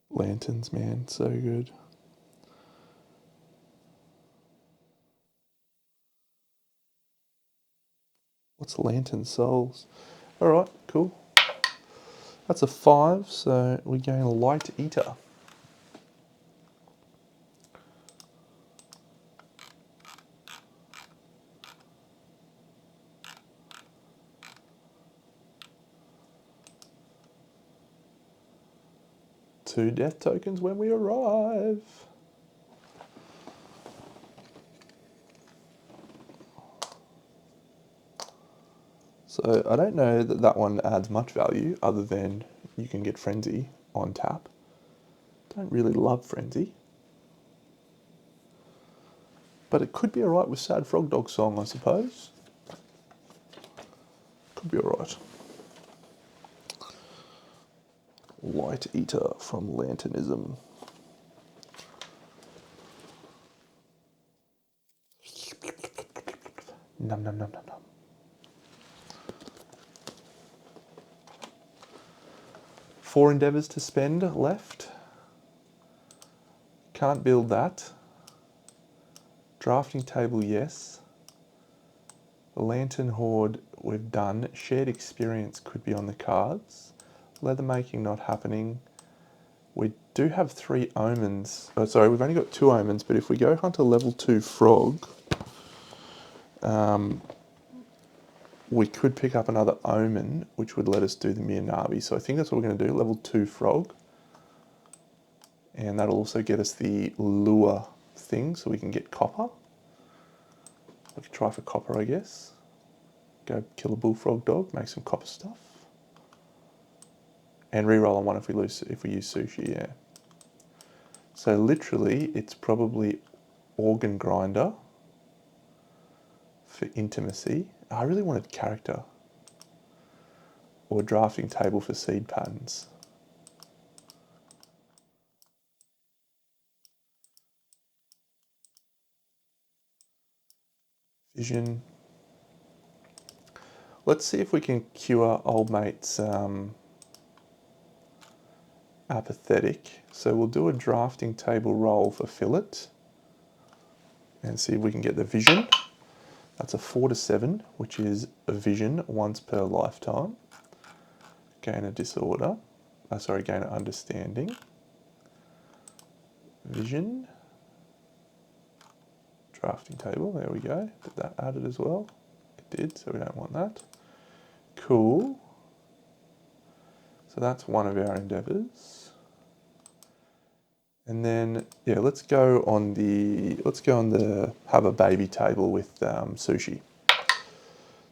Lanterns, man, so good. What's Lantern Souls? Alright, cool. That's a 5, so we gain a Light Eater. Two death tokens when we arrive. So I don't know that that one adds much value other than you can get Frenzy on tap. Don't really love Frenzy. But it could be alright with Sad Frog Dog Song, I suppose. Could be alright. Light Eater from Lanternism. Num num num num num. Four endeavours to spend left. Can't build that. Drafting table, yes. Lantern Horde, we've done. Shared experience could be on the cards. Leather making not happening. We do have 3 omens. Oh, sorry, we've only got 2 omens, but if we go hunt a level 2 frog, we could pick up another omen, which would let us do the Mianabi. So I think that's what we're going to do, level 2 frog. And that'll also get us the lure thing, so we can get copper. We could try for copper, I guess. Go kill a bullfrog dog, make some copper stuff. And reroll on one if we use sushi, yeah. So literally, it's probably organ grinder for intimacy. I really wanted character. Or drafting table for seed patterns. Vision. Let's see if we can cure old mate's apathetic. So we'll do a drafting table roll for fillet and see if we can get the vision. That's a 4 to 7, which is a vision once per lifetime. Gain a disorder. Gain an understanding. Vision. Drafting table, there we go. Did that added as well? It did, so we don't want that. Cool. So that's one of our endeavours. And then, yeah, let's go on the have a baby table with sushi.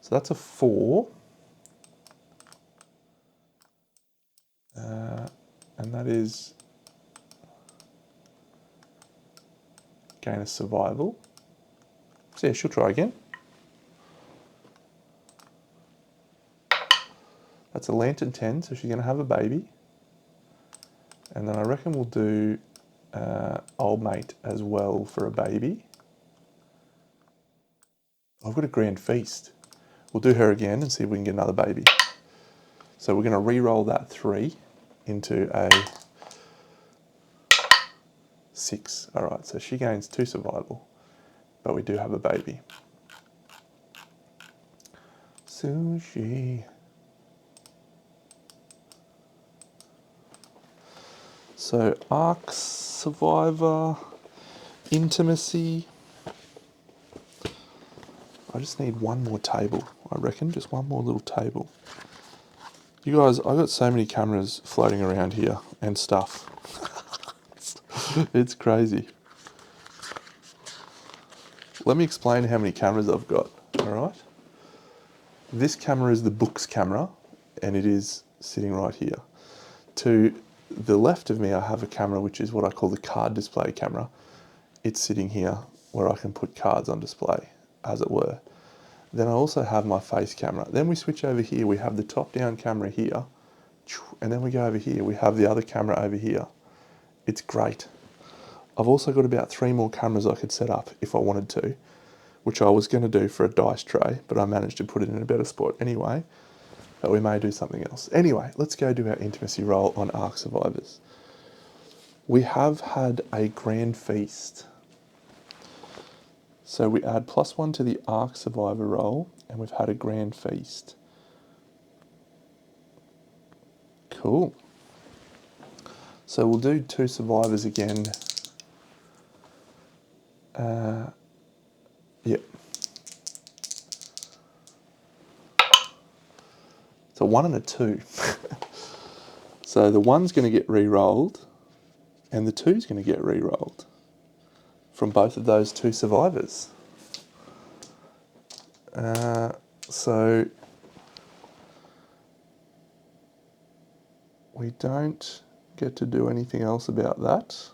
So that's a 4. And that is gain a survival. So yeah, she'll try again. That's a lantern 10, so she's going to have a baby. And then I reckon we'll do old mate as well for a baby. I've got a grand feast. We'll do her again and see if we can get another baby. So we're going to re-roll that 3 into a 6. All right, so she gains 2 survival, but we do have a baby. Sushi. So Ark Survivor, Intimacy. I just need one more table, I reckon, just one more little table. You guys, I've got so many cameras floating around here and stuff. It's crazy. Let me explain how many cameras I've got, all right? This camera is the books camera, and it is sitting right here. To the left of me, I have a camera which is what I call the card display camera. It's sitting here where I can put cards on display, as it were. Then I also have my face camera. Then we switch over here, we have the top-down camera here, and then we go over here, we have the other camera over here. It's great. I've also got about 3 more cameras I could set up if I wanted to, which I was going to do for a dice tray, but I managed to put it in a better spot anyway. But we may do something else. Anyway, let's go do our intimacy roll on Ark Survivors. We have had a grand feast. So we add +1 to the Ark Survivor roll, and we've had a grand feast. Cool. So we'll do 2 survivors again. Yep. It's a 1 and a 2. So the 1's going to get re-rolled, and the 2's going to get re-rolled from both of those 2 survivors. So we don't get to do anything else about that.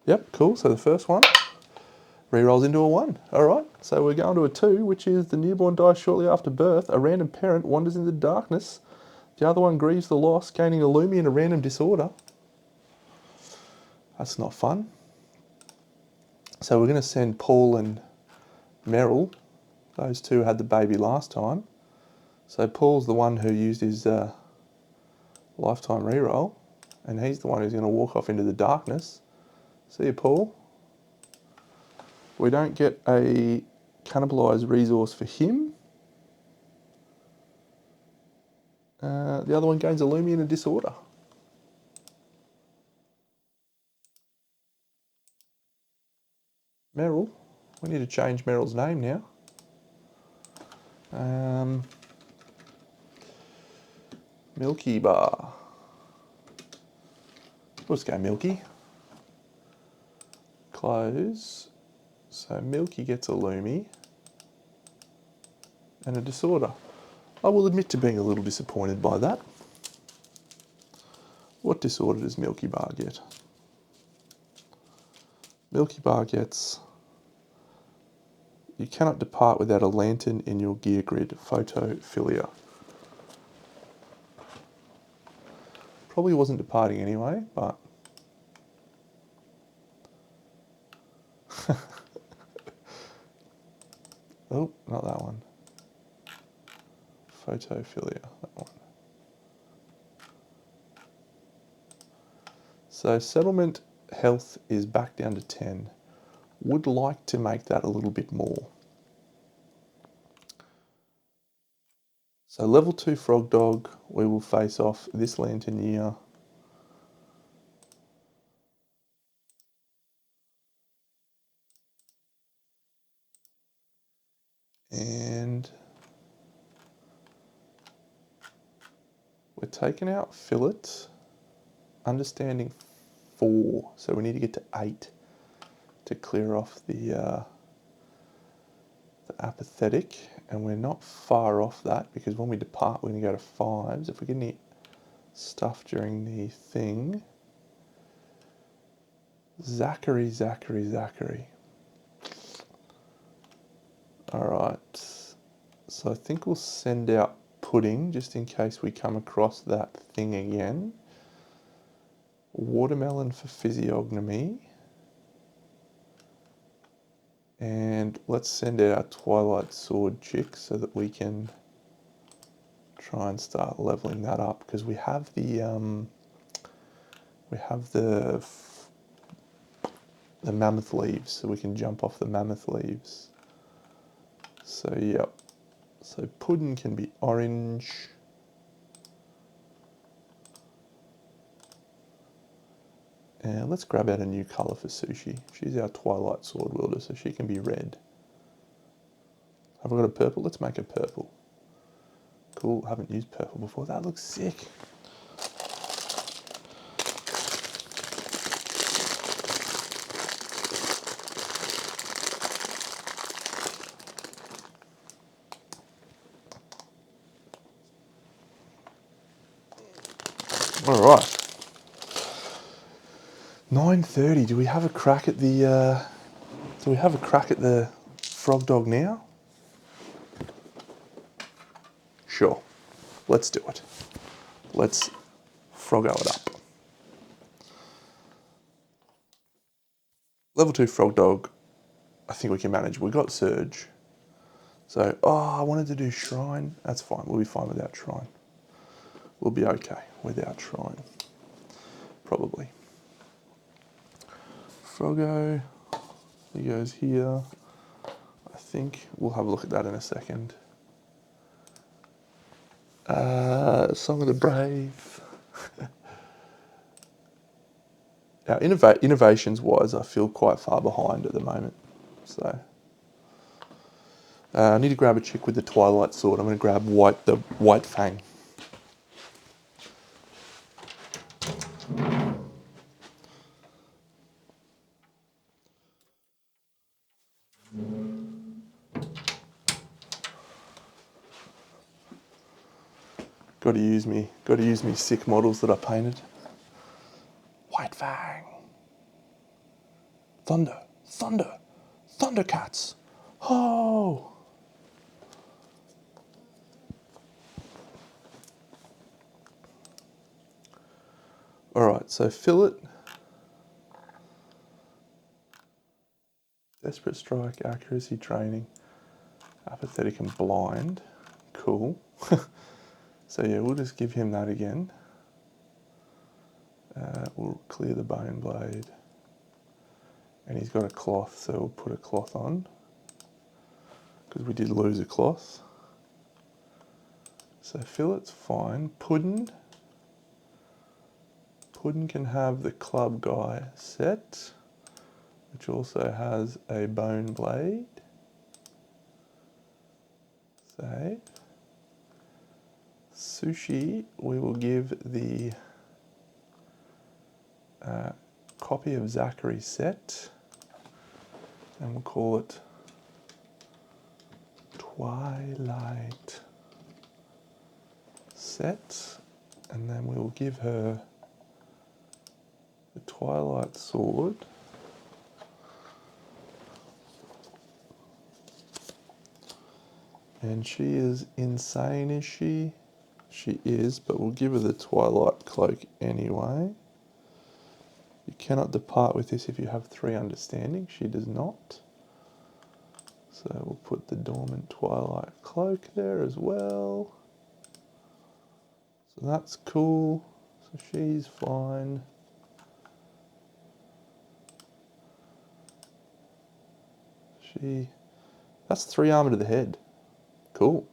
Yep, cool. So the first one re-rolls into a 1. All right. So we're going to a 2, which is the newborn dies shortly after birth. A random parent wanders into darkness. The other one grieves the loss, gaining a Lumi and a random disorder. That's not fun. So we're going to send Paul and Meryl. Those 2 had the baby last time. So Paul's the one who used his lifetime reroll, and he's the one who's going to walk off into the darkness. See you, Paul. We don't get a cannibalised resource for him. The other one gains a Lumi and a disorder. Meryl. We need to change Meryl's name now. Milky Bar. Let's go Milky. Close. So Milky gets a Lumi and a disorder. I will admit to being a little disappointed by that. What disorder does Milky Bar get? Milky Bar gets... You cannot depart without a lantern in your gear grid. Photophilia. Probably wasn't departing anyway, but... Oh, not that one. Photophilia, that one. So settlement health is back down to 10. Would like to make that a little bit more. So level 2 Frog Dog, we will face off this Lanternier. And We're taking out fillet, understanding 4, so we need to get to 8 to clear off the apathetic, and we're not far off that because when we depart we're going to go to 5s. If we get any stuff during the thing, Zachary. Alright, so I think we'll send out pudding just in case we come across that thing again. Watermelon for physiognomy. And let's send out our Twilight Sword chick so that we can try and start leveling that up, because we have the mammoth leaves, so we can jump off the mammoth leaves. So yep. So pudding can be orange. And let's grab out a new colour for Sushi. She's our Twilight Sword wielder, so she can be red. Have I got a purple? Let's make her purple. Cool, haven't used purple before. That looks sick. All right. 9:30. Do we have a crack at the? Do we have a crack at the frog dog now? Sure. Let's do it. Let's froggo it up. Level 2 frog dog. I think we can manage. We got surge. So, I wanted to do shrine. That's fine. We'll be fine without shrine. We'll be okay without shrine. Probably. Froggo. He goes here. I think we'll have a look at that in a second. Song of the Brave. Now, innovations-wise, I feel quite far behind at the moment. So, I need to grab a chick with the Twilight Sword. I'm going to grab the White Fang. Got to use me sick models that I painted. White Fang. Thunder. Thundercats. Oh. All right, so fillet. Desperate strike, accuracy training, apathetic and blind. Cool. So yeah, we'll just give him that again. We'll clear the bone blade. And he's got a cloth, so we'll put a cloth on, because we did lose a cloth. So fillet's fine. Puddin can have the club guy set, which also has a bone blade. Save. Sushi, we will give the copy of Zachary set, and we'll call it Twilight set, and then we'll give her the Twilight Sword. And she is insane, is she? She is, but we'll give her the Twilight Cloak anyway. You cannot depart with this if you have 3 understanding. She does not. So we'll put the Dormant Twilight Cloak there as well. So that's cool. So she's fine. That's 3 armor to the head. Cool.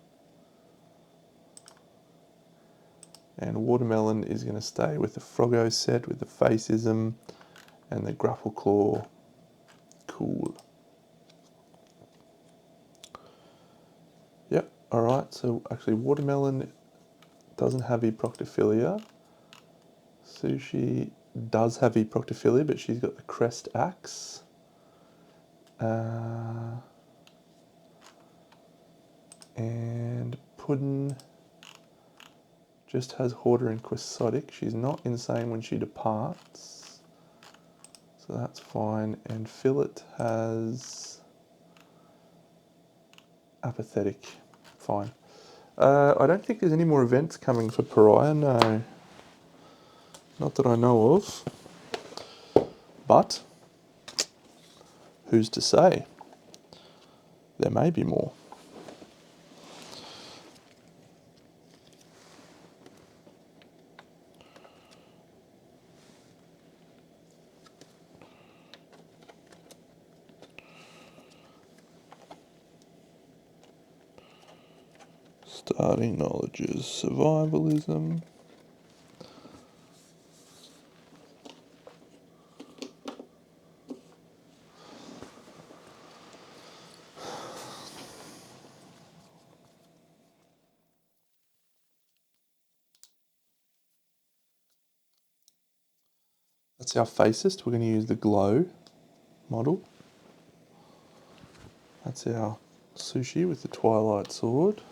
And Watermelon is going to stay with the Froggo set with the Faceism and the Grapple Claw. Cool. Yep, alright, so actually Watermelon doesn't have eproctophilia. Sushi does have eproctophilia, but she's got the crest axe. And Puddin just has Hoarder and Quixotic. She's not insane when she departs, so that's fine. And Fillet has Apathetic. Fine. I don't think there's any more events coming for Pariah, no. Not that I know of. But who's to say? There may be more. Starting knowledges, survivalism. That's our facist. We're going to use the glow model. That's our Sushi with the Twilight Sword.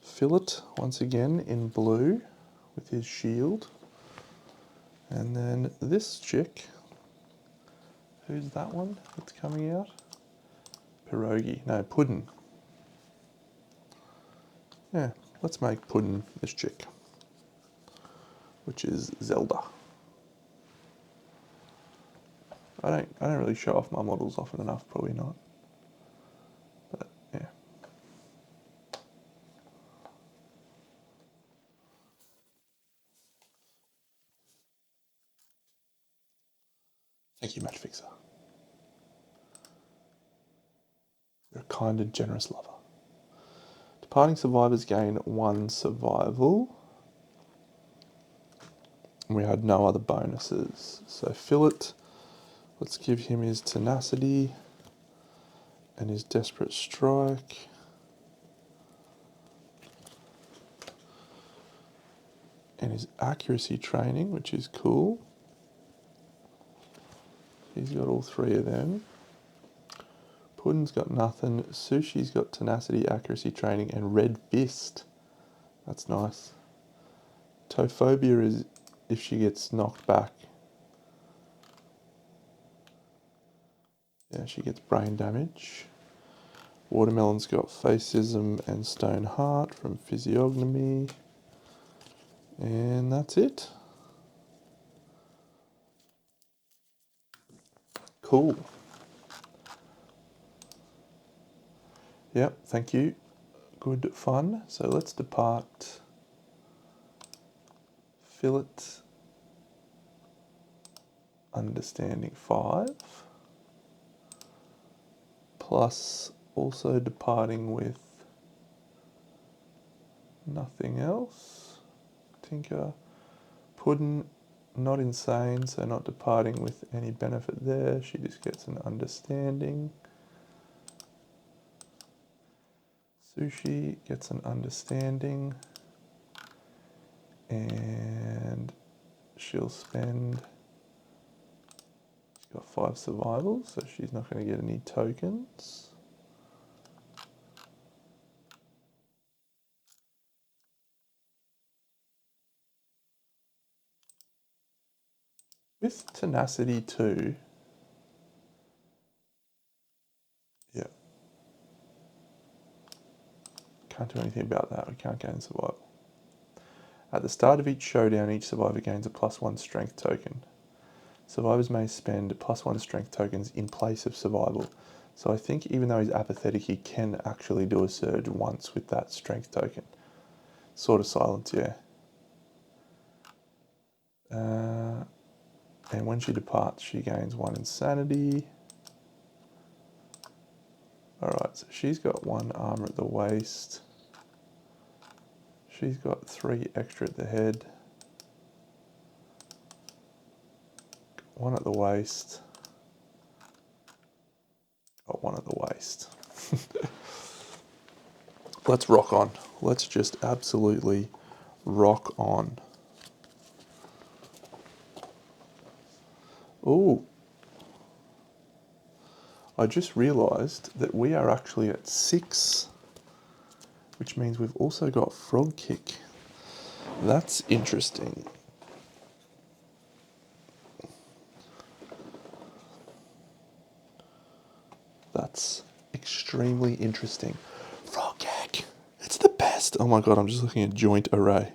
Fillet, once again, in blue with his shield. And then this chick, who's that one that's coming out? Pierogi, no, Puddin. Yeah, let's make Puddin this chick, which is Zelda. I don't really show off my models often enough, probably not. But yeah. Thank you, Match Fixer. You're a kind and generous lover. Departing survivors gain 1 survival. We had no other bonuses. So Fillet, let's give him his tenacity and his desperate strike. And his accuracy training, which is cool. He's got all 3 of them. Puddin's got nothing. Sushi's got tenacity, accuracy training, and red fist. That's nice. Tophobia is if she gets knocked back. Yeah, she gets brain damage. Watermelon's got Facism and Stone Heart from Physiognomy. And that's it. Cool. Yep, thank you. Good fun. So let's depart. Fillet. Understanding 5. Plus also departing with nothing else. Tinker. Puddin, not insane, so not departing with any benefit there. She just gets an understanding. Sushi gets an understanding. And she'll spend... She's got 5 survivals, so she's not going to get any tokens. With tenacity too. Yeah. Can't do anything about that. We can't gain survival. At the start of each showdown, each survivor gains a +1 strength token. Survivors may spend +1 strength tokens in place of survival. So I think even though he's apathetic, he can actually do a surge once with that strength token. Sort of silence, yeah. And when she departs, she gains 1 insanity. Alright, so she's got 1 armor at the waist. She's got 3 extra at the head. 1 at the waist. Got 1 at the waist. Let's rock on. let's just absolutely rock on. Oh, I just realised that we are actually at 6, which means we've also got frog kick. That's interesting. That's extremely interesting. Frog kick. It's the best. Oh my god, I'm just looking at joint array.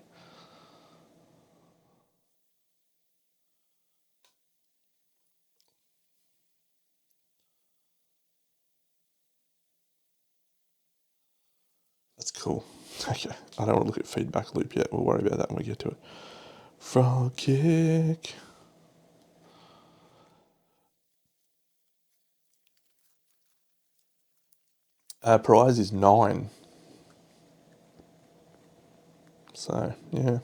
That's cool. Okay, I don't want to look at feedback loop yet. We'll worry about that when we get to it. Frog kick. Prize is 9. So, yeah.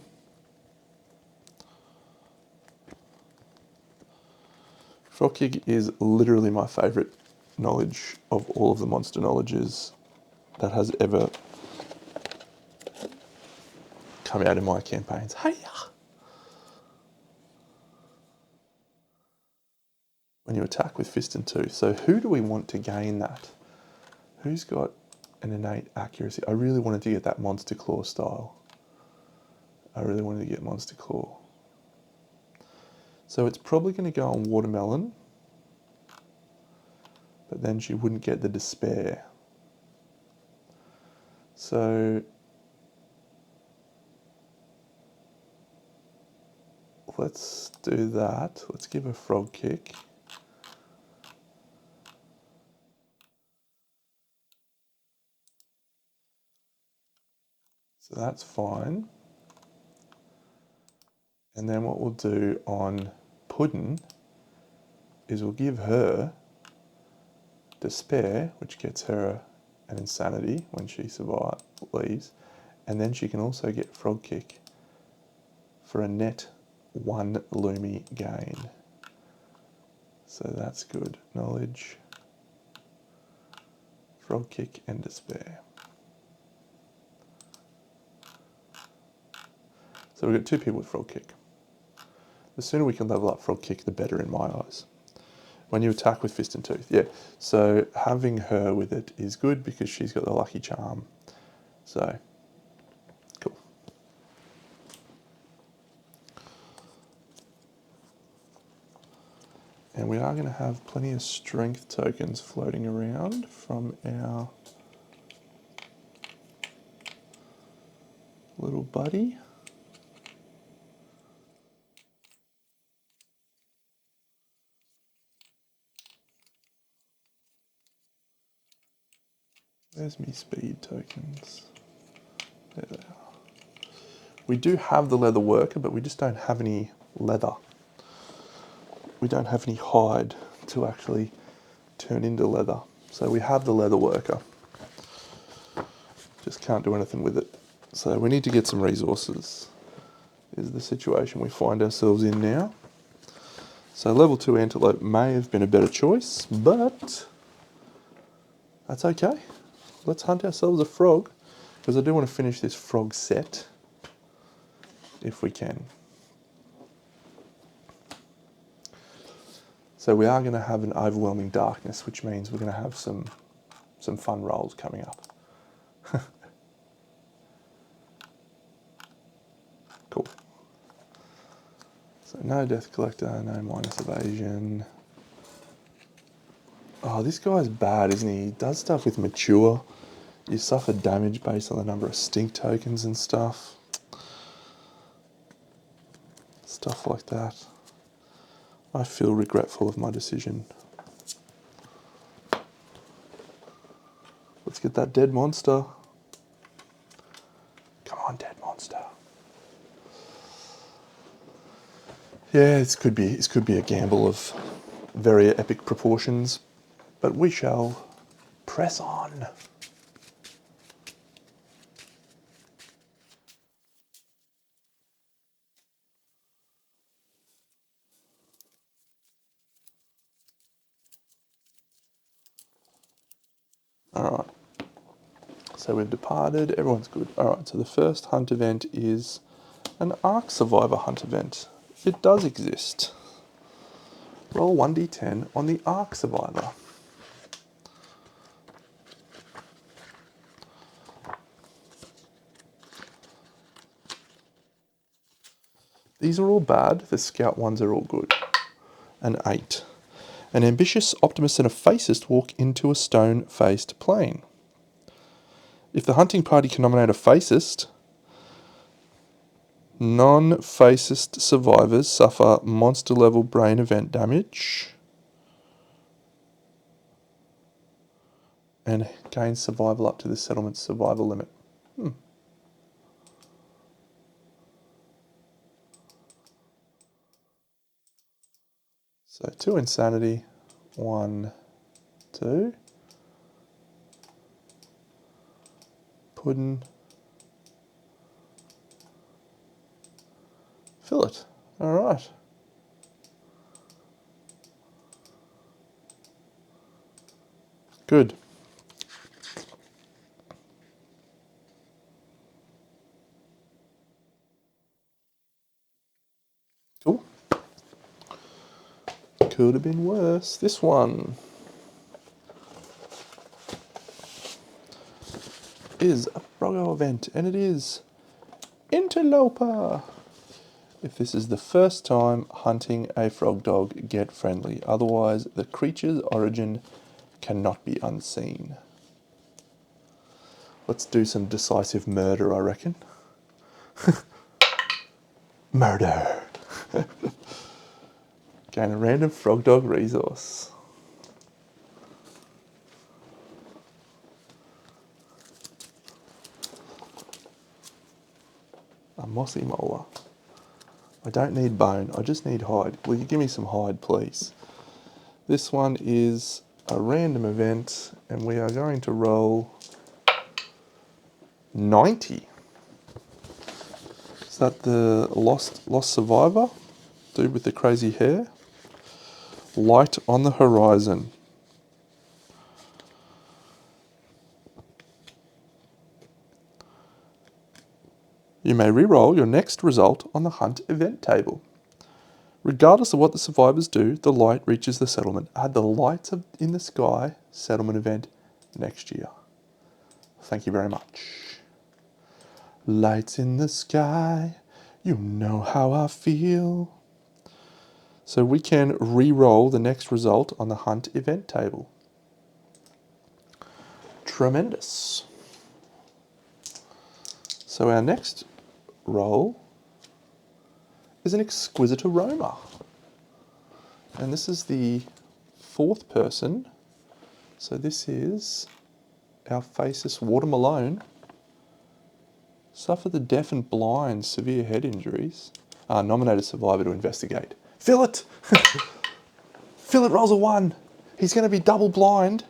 Frog kick is literally my favourite knowledge of all of the monster knowledges that has ever come out in my campaigns. Hey! When you attack with fist and tooth. So who do we want to gain that? Who's got an innate accuracy? I really wanted to get that Monster Claw style. I really wanted to get Monster Claw. So it's probably going to go on Watermelon, but then she wouldn't get the Despair. So let's do that. Let's give her Frog Kick. So that's fine. And then what we'll do on Puddin is we'll give her Despair, which gets her an Insanity when she leaves. And then she can also get Frog Kick for a net 1 Lumi gain. So that's good. Knowledge, Frog Kick and Despair. So we've got 2 people with Frog Kick. The sooner we can level up Frog Kick, the better in my eyes. When you attack with Fist and Tooth, yeah. So having her with it is good because she's got the Lucky Charm. So, cool. And we are going to have plenty of strength tokens floating around from our little buddy. There's me speed tokens. There they are. We do have the leather worker, but we just don't have any leather. We don't have any hide to actually turn into leather. So we have the leather worker. Just can't do anything with it. So we need to get some resources, is the situation we find ourselves in now. So level 2 antelope may have been a better choice, but that's okay. Let's hunt ourselves a frog, because I do want to finish this frog set, if we can. So we are going to have an overwhelming darkness, which means we're going to have some fun rolls coming up. Cool. So no Death Collector, no minus evasion. Oh, this guy's bad, isn't he? He does stuff with mature. You suffer damage based on the number of stink tokens and stuff. Stuff like that. I feel regretful of my decision. Let's get that dead monster. Come on, dead monster. Yeah, this could be a gamble of very epic proportions, but we shall press on. All right. So we've departed, everyone's good. Alright, so the first hunt event is an Ark Survivor hunt event. It does exist. Roll 1d10 on the Ark Survivor. These are all bad, the Scout ones are all good. An 8. An ambitious optimist and a facist walk into a stone-faced plain. If the hunting party can nominate a fascist, non-fascist survivors suffer monster-level brain event damage and gain survival up to the settlement's survival limit. So 2 insanity, 1, 2. Puddin'. Fill it. Alright. Good. Cool. Could have been worse. This one is a Froggo event, and it is Interloper. If this is the first time hunting a frog dog, get friendly. Otherwise, the creature's origin cannot be unseen. Let's do some decisive murder, I reckon. Murder. Gain a random frog dog resource. A mossy molar. I don't need bone, I just need hide. Will you give me some hide, please? This one is a random event, and we are going to roll 90. Is that the lost survivor? Dude with the crazy hair? Light on the horizon. You may re-roll your next result on the hunt event table. Regardless of what the survivors do, the light reaches the settlement. Add the lights in the sky settlement event next year. Thank you very much. Lights in the sky, you know how I feel. So we can re-roll the next result on the hunt event table. Tremendous. So our next roll is an exquisite aroma. And this is the 4th person. So this is our faceless Water Malone. Suffer the deaf and blind severe head injuries. Nominate a survivor to investigate. Fill it! Fill it rolls a 1. He's going to be double blind.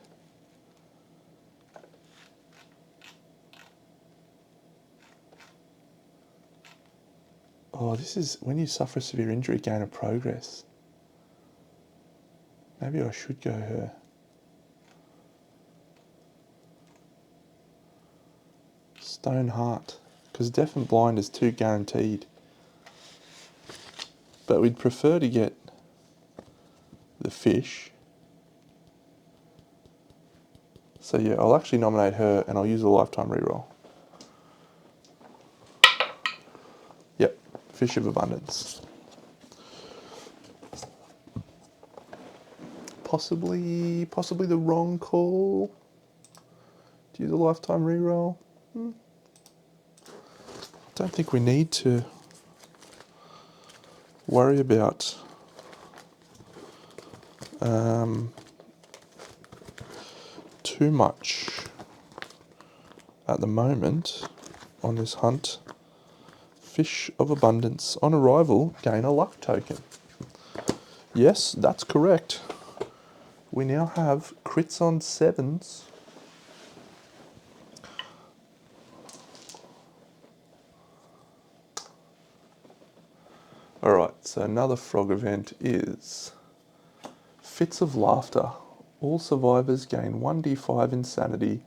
Oh, this is when you suffer a severe injury, gain a progress. Maybe I should go her. Stone Heart. Because deaf and blind is 2 guaranteed. But we'd prefer to get the fish. So yeah, I'll actually nominate her and I'll use a lifetime reroll. Yep, Fish of Abundance. Possibly the wrong call. To use a lifetime reroll. I don't think we need to worry about too much at the moment on this hunt. Fish of Abundance. On arrival, gain a luck token. Yes, that's correct. We now have crits on 7s. Alright, so another frog event is Fits of Laughter. All survivors gain 1d5 insanity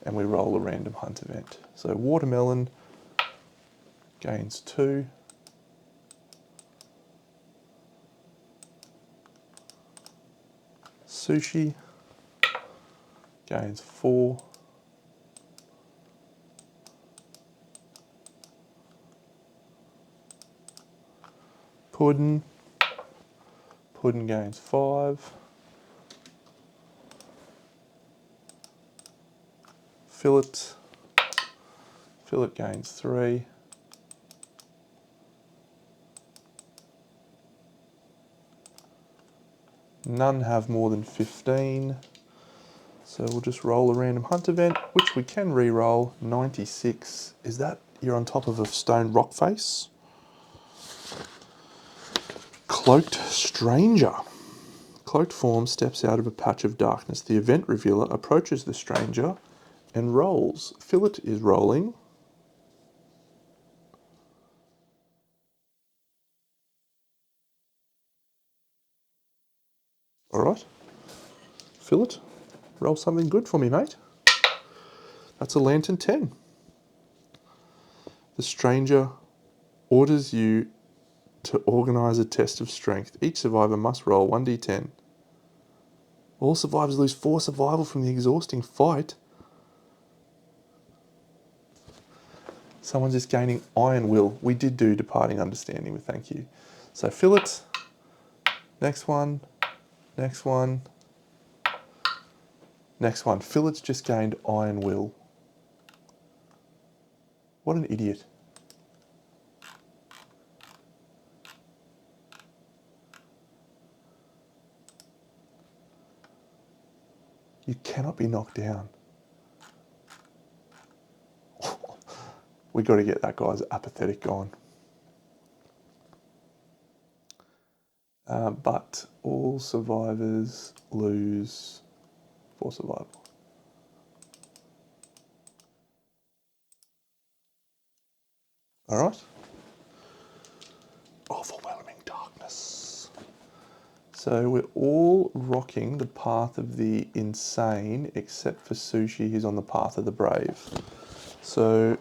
and we roll a random hunt event. So watermelon gains 2. Sushi gains 4. Pudding gains 5. Fillet gains 3. None have more than 15. So we'll just roll a random hunt event, which we can re-roll. 96. Is that you're on top of a stone rock face? Cloaked Stranger. Cloaked form steps out of a patch of darkness. The event revealer approaches the stranger and rolls. Fillet is rolling. All right. Fillet, roll something good for me, mate. That's a lantern 10. The stranger orders you to organise a test of strength. Each survivor must roll 1d10. All survivors lose 4 survival from the exhausting fight. Someone's just gaining iron will. We did do departing understanding with thank you. So fillet, next one, next one, next one. Fillet's just gained iron will. What an idiot. You cannot be knocked down. We got to get that guy's apathetic gone. But all survivors lose 4 survival. All right. Overwhelming darkness. So we're all rocking the path of the insane, except for Sushi, who's on the path of the brave. So,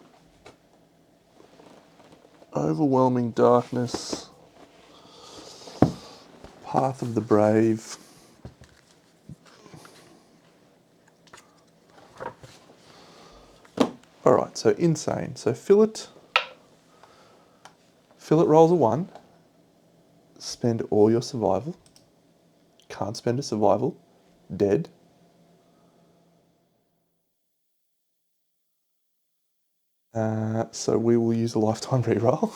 overwhelming darkness, path of the brave. All right, so insane. So fillet rolls a 1. Spend all your survival. Can't spend a survival. Dead. So we will use a lifetime reroll.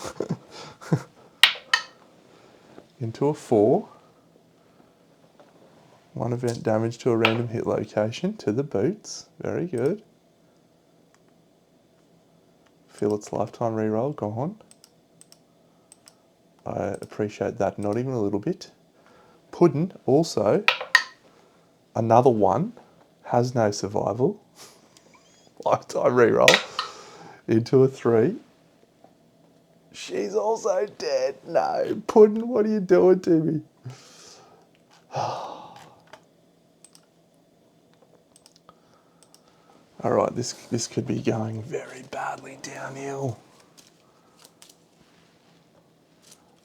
Into a 4. 1 event damage to a random hit location to the boots. Very good. Fillet's lifetime reroll gone. I appreciate that not even a little bit. Puddin' also, another 1, has no survival. Lifetime reroll into a 3. She's also dead. No, Puddin', what are you doing to me? All right, this could be going very badly downhill.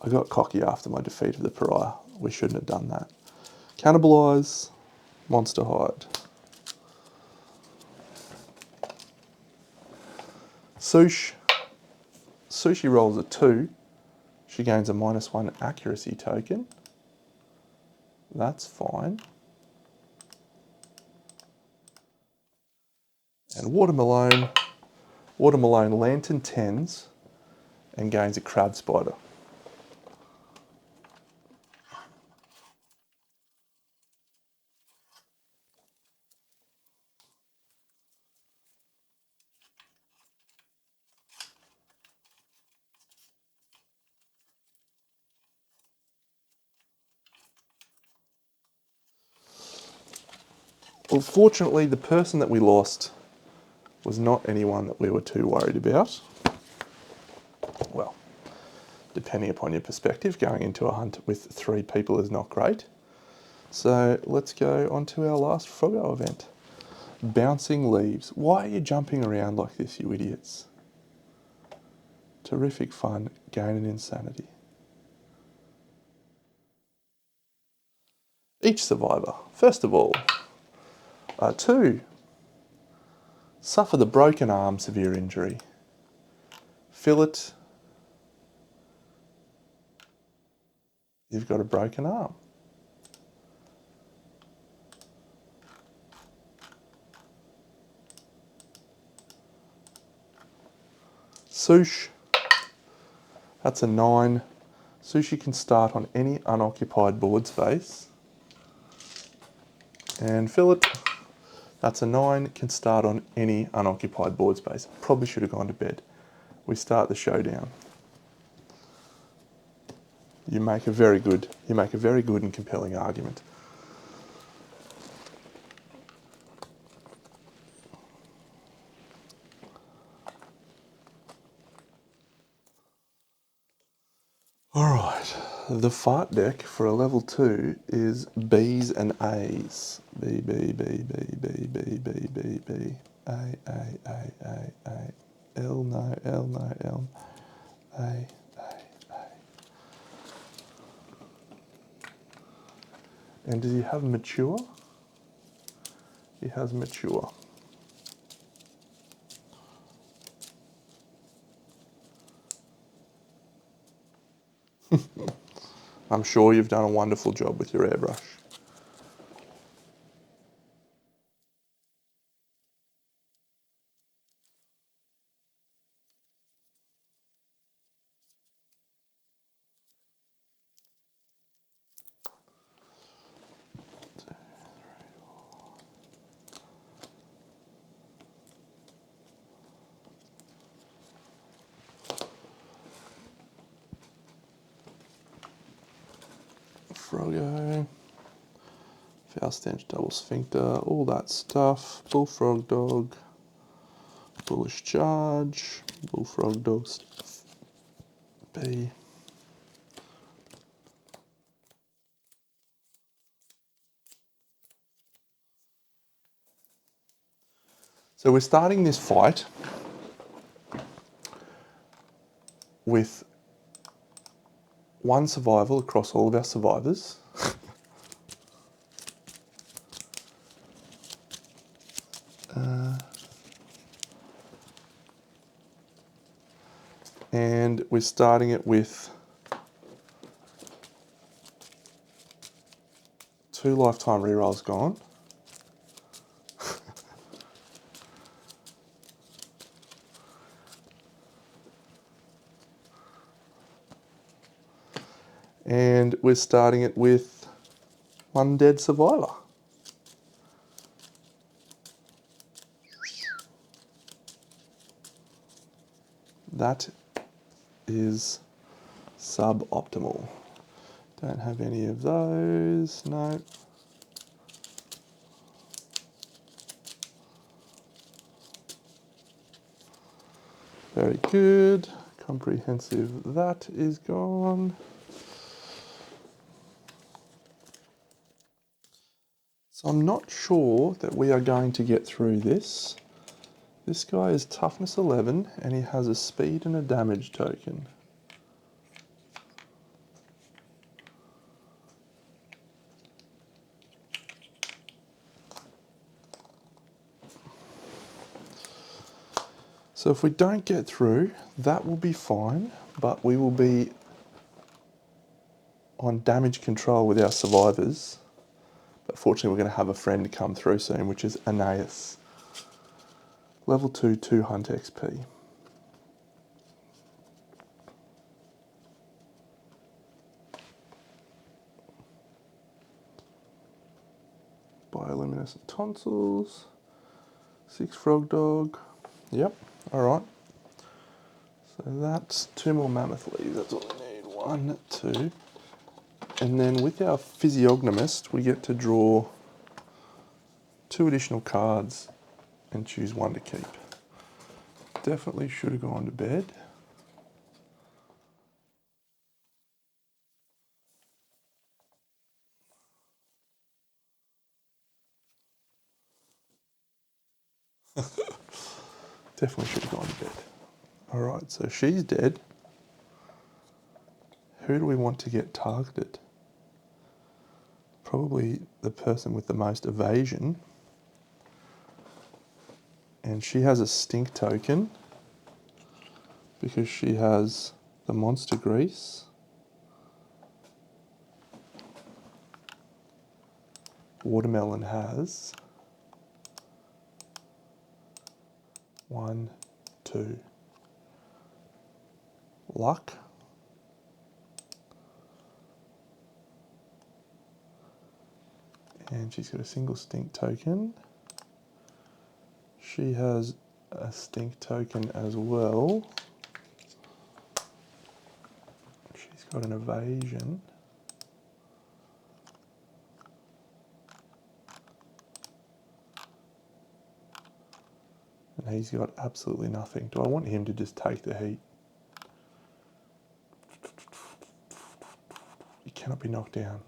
I got cocky after my defeat of the pariah. We shouldn't have done that. Cannibalise, monster hide. Sushi rolls a 2. She gains a -1 accuracy token. That's fine. And Watermelon lantern 10s and gains a crab spider. Well, fortunately, the person that we lost was not anyone that we were too worried about. Well, depending upon your perspective, going into a hunt with 3 people is not great. So let's go on to our last Froggo event. Bouncing leaves. Why are you jumping around like this, you idiots? Terrific fun, gain and insanity. Each survivor. First of all, 2. Suffer the broken arm, severe injury. Fillet. You've got a broken arm. Sush. That's a 9. Sushi can start on any unoccupied board space. And fillet. That's a 9, can start on any unoccupied board space. Probably should have gone to bed. We start the showdown. You make a very good and compelling argument. All right, the fight deck for a level 2 is B's and A's. B, B, B, B, B, B, B, B, B, A, A, A, A, A, L, no, L, no, L, A, A. And does he have mature? He has mature. I'm sure you've done a wonderful job with your airbrush. Froggo, foul stench, double sphincter, all that stuff. Bullfrog dog, bullish charge, bullfrog dog B. So we're starting this fight with 1 survival across all of our survivors. And we're starting it with 2 lifetime rerolls gone. And we're starting it with 1 dead survivor. That is suboptimal. Don't have any of those, no. Very good, comprehensive, that is gone. So I'm not sure that we are going to get through this. This guy is toughness 11 and he has a speed and a damage token. So if we don't get through, that will be fine, but we will be on damage control with our survivors. But fortunately we're going to have a friend come through soon, which is Aeneas. Level 2, 2 hunt XP. Bioluminescent tonsils. 6 frog dog. Yep, alright. So that's 2 more mammoth leaves, that's all we need. 1, 2. And then with our physiognomist, we get to draw 2 additional cards and choose 1 to keep. Definitely should have gone to bed. Definitely should have gone to bed. All right, so she's dead. Who do we want to get targeted? Probably the person with the most evasion. And she has a stink token because she has the monster grease. Watermelon has 1, 2. Luck. And she's got a single stink token. She has a stink token as well. She's got an evasion. And he's got absolutely nothing. Do I want him to just take the heat? He cannot be knocked down.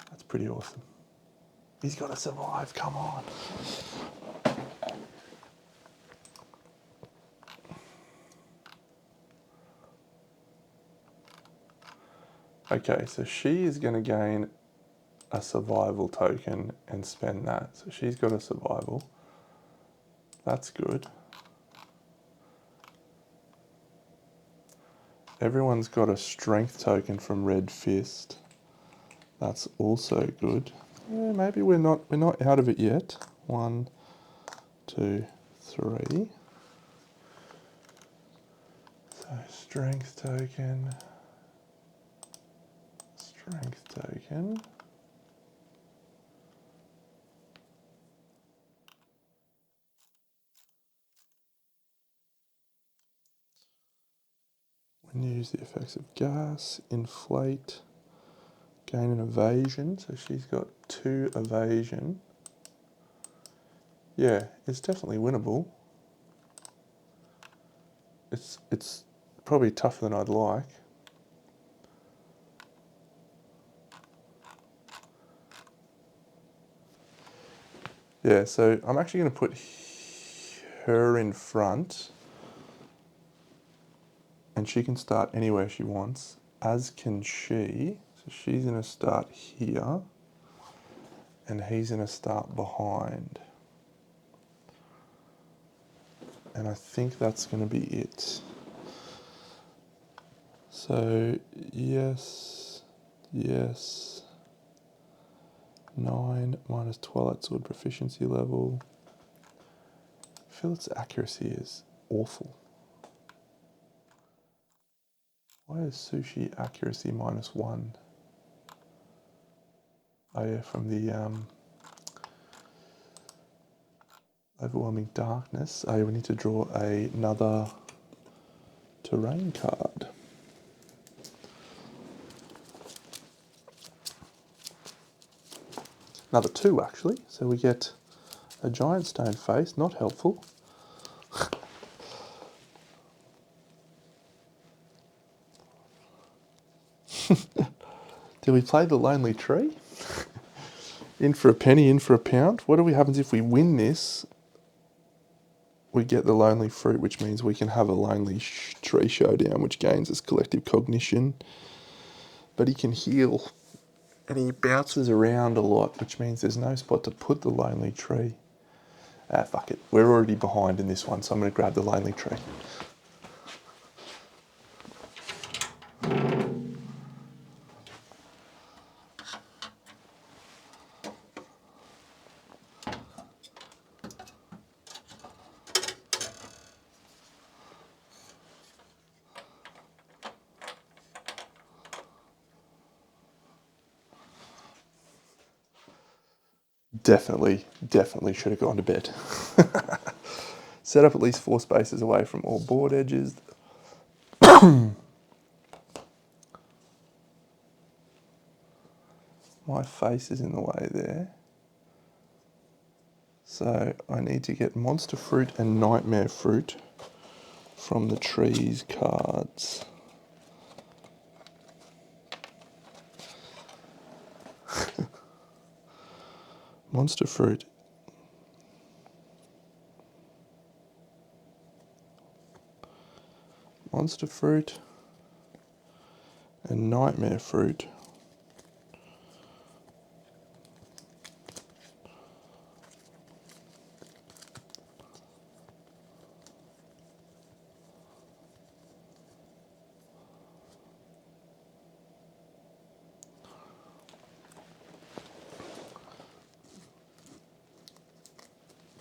That's pretty awesome. He's got to survive, come on. Okay, so she is going to gain a survival token and spend that. So she's got a survival. That's good. Everyone's got a strength token from Red Fist. That's also good. Yeah, maybe we're not out of it yet. 1, 2, 3. So strength token. Strength token. When you use the effects of gas, inflate, gain an evasion. So she's got 2 evasion. Yeah, it's definitely winnable. It's probably tougher than I'd like. Yeah, so I'm actually going to put her in front, and she can start anywhere she wants, as can she. So she's going to start here, and he's going to start behind. And I think that's going to be it. So, yes, yes. 9 minus Twilight Sword proficiency level. I feel its accuracy is awful. Why is sushi accuracy -1? Oh yeah, from the overwhelming darkness. Oh yeah, we need to draw another terrain card. Another 2 actually, so we get a giant stone face, not helpful. Do we play the Lonely Tree? In for a penny, in for a pound. What happens if we win this? We get the Lonely Fruit, which means we can have a Lonely Tree Showdown, which gains us collective cognition. But he can heal, and he bounces around a lot, which means there's no spot to put the Lonely Tree. Ah, fuck it. We're already behind in this one, so I'm going to grab the Lonely Tree. Definitely should have gone to bed. Set up at least 4 spaces away from all board edges. My face is in the way there. So I need to get Monster Fruit and Nightmare Fruit from the trees cards. Monster Fruit Monster Fruit, and Nightmare Fruit.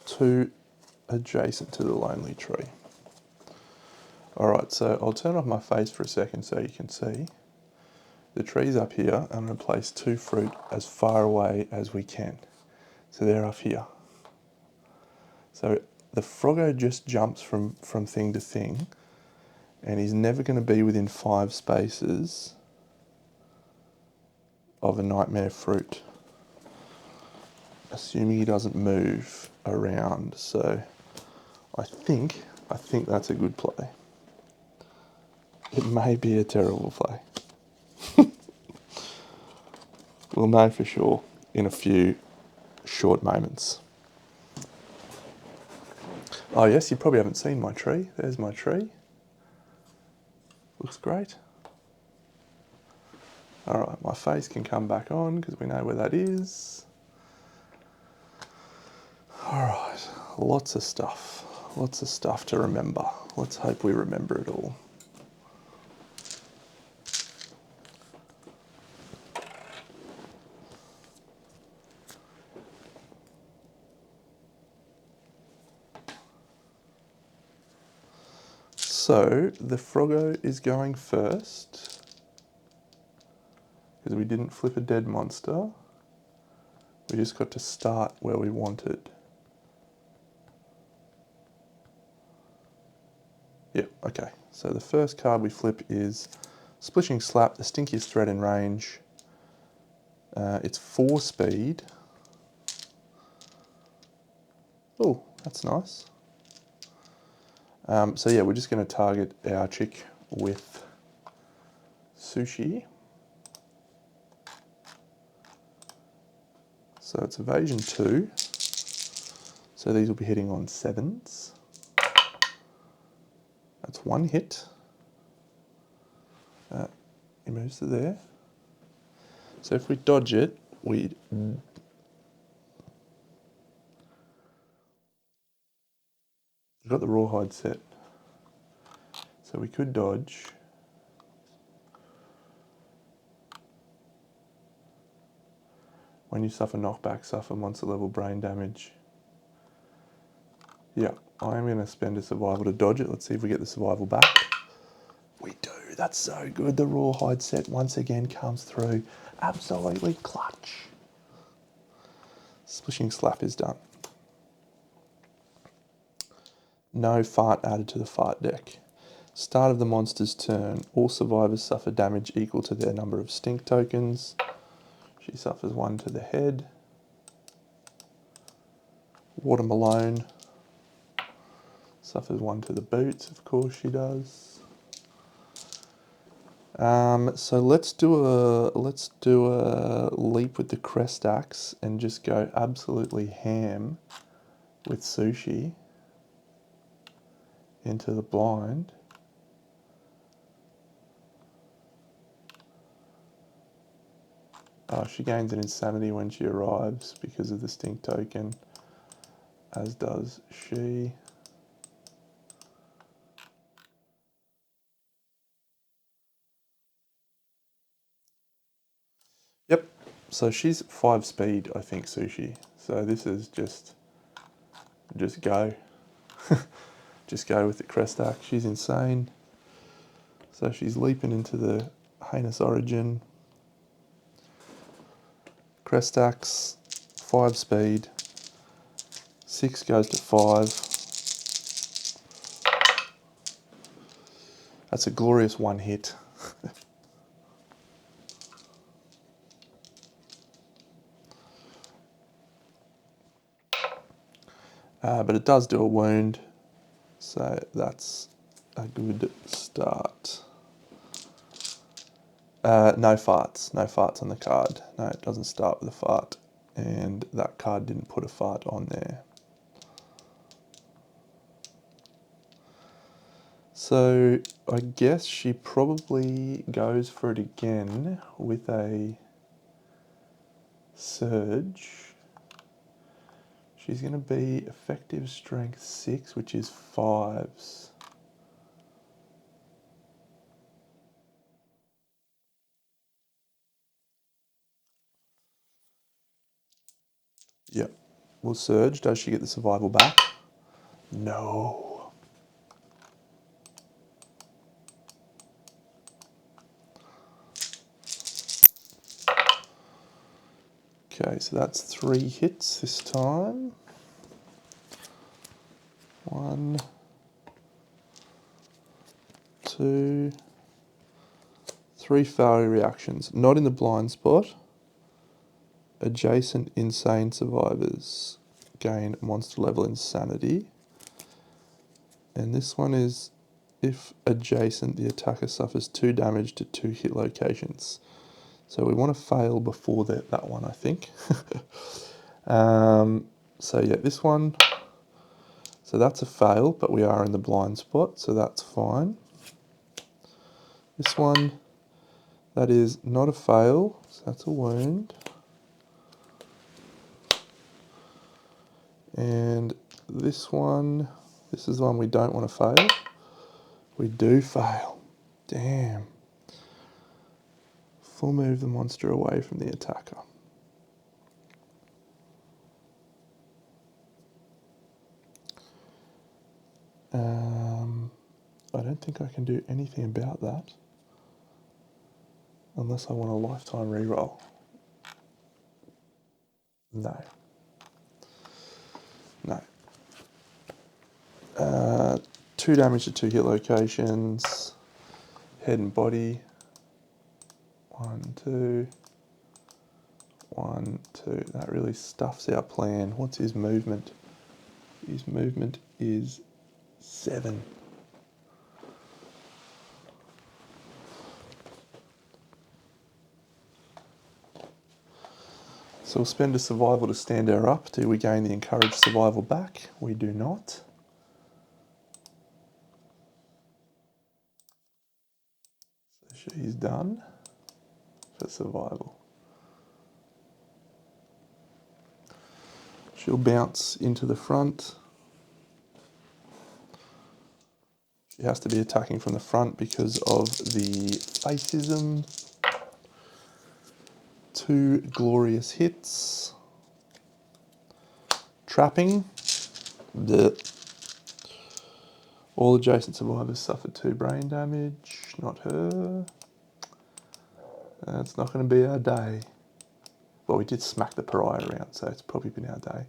Two adjacent to the lonely tree. Alright, so I'll turn off my face for a second so you can see. The tree's up here. I'm going to place 2 fruit as far away as we can. So they're up here. So the froggo just jumps from thing to thing, and he's never going to be within 5 spaces of a nightmare fruit, assuming he doesn't move around. So I think that's a good play. It may be a terrible play. We'll know for sure in a few short moments. Oh yes, you probably haven't seen my tree. There's my tree. Looks great. Alright, my face can come back on because we know where that is. Alright, lots of stuff. Lots of stuff to remember. Let's hope we remember it all. So the froggo is going first because we didn't flip a dead monster. We just got to start where we wanted. Yeah, okay. So the first card we flip is Splishing Slap, the stinkiest threat in range. It's 4 speed. Oh, that's nice. So yeah, we're just going to target our chick with Sushi. So it's evasion 2. So these will be hitting on 7s. That's 1 hit. He moves to there. So if we dodge it, we've got the rawhide set. So we could dodge. When you suffer knockback, suffer monster level brain damage. Yeah, I'm going to spend a survival to dodge it. Let's see if we get the survival back. We do. That's so good. The rawhide set once again comes through. Absolutely clutch. Splishing Slap is done. No fart added to the fart deck. Start of the monster's turn. All survivors suffer damage equal to their number of stink tokens. She suffers 1 to the head. Watermelon suffers 1 to the boots, of course she does. So let's do a leap with the crest axe and just go absolutely ham with Sushi into the blind. Oh, she gains an insanity when she arrives because of the stink token, as does she. Yep, so she's 5 speed, I think, Sushi. So this is just go. Just go with the crest axe. She's insane. So she's leaping into the heinous origin. Crest axe, 5 speed. 6 goes to 5. That's a glorious 1 hit. But it does do a wound, so that's a good start. No farts on the card. No, it doesn't start with a fart, and that card didn't put a fart on there. So I guess she probably goes for it again with a surge. She's going to be effective strength 6, which is 5s. Yep. Will surge. Does she get the survival back? No. Okay, so that's 3 hits this time. 1, 2, 3 failure reactions. Not in the blind spot. Adjacent insane survivors gain monster level insanity. And this one is if adjacent, the attacker suffers 2 damage to 2 hit locations. So we want to fail before that one, I think. So yeah, this one, so that's a fail, but we are in the blind spot, so that's fine. This one, that is not a fail, so that's a wound. And this one, this is the one we don't want to fail. We do fail. Damn. Full move the monster away from the attacker. I don't think I can do anything about that. Unless I want a lifetime reroll. No. No. 2 damage to 2 hit locations. Head and body. 1, 2. 1, 2. That really stuffs our plan. What's his movement? His movement is 7. So we'll spend a survival to stand her up. Do we gain the encouraged survival back? We do not. So she's done for survival. She'll bounce into the front. She has to be attacking from the front because of the facism. 2 glorious hits. Trapping. Blech. All adjacent survivors suffered 2 brain damage. Not her. It's not going to be our day. Well, we did smack the pariah around, so it's probably been our day.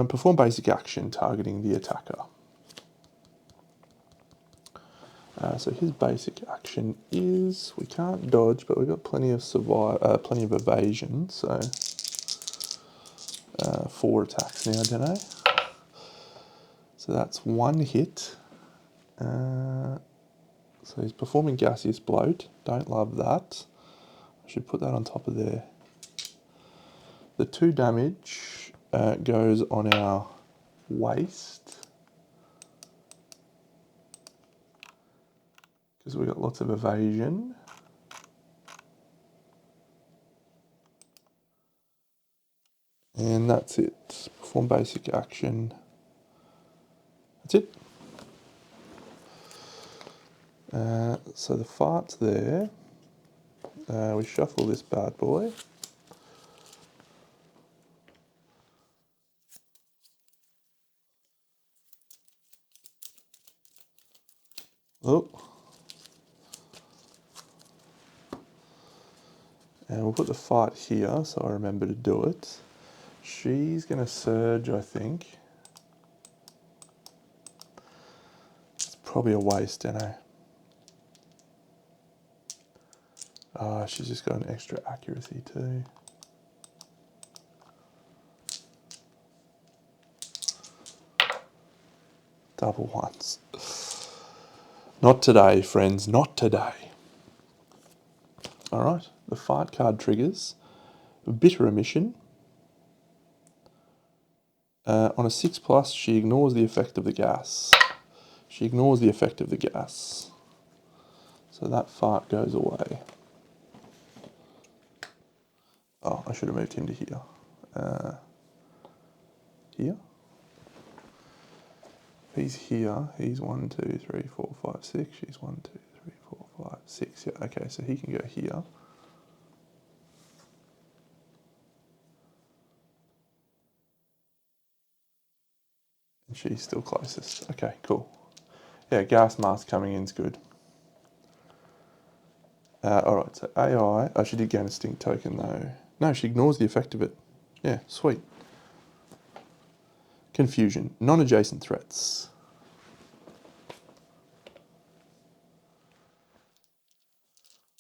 Perform basic action targeting the attacker. So his basic action is we can't dodge, but we've got plenty of evasion. So 4 attacks now, don't I? So that's 1 hit. So he's performing gaseous bloat. Don't love that. I should put that on top of there. The 2 damage goes on our waist. Because we've got lots of evasion. And that's it. Perform basic action. That's it. So the fart's there. We shuffle this bad boy. Oh. And we'll put the fart here so I remember to do it. She's going to surge, I think. It's probably a waste, don't I? She's just got an extra accuracy too. Double ones. Not today, friends, not today. All right, the fart card triggers bitter emission, On a 6+, she ignores the effect of the gas. She ignores the effect of the gas. So that fart goes away. Oh, I should have moved him to here. Here? If he's here, he's 1, 2, 3, 4, 5, 6. She's 1, 2, 3, 4, 5, 6. Yeah, okay, so he can go here. And she's still closest. Okay, cool. Yeah, gas mask coming in is good. Alright, so AI. Oh, she did gain a stink token though. No, she ignores the effect of it. Yeah, sweet. Confusion. Non-adjacent threats.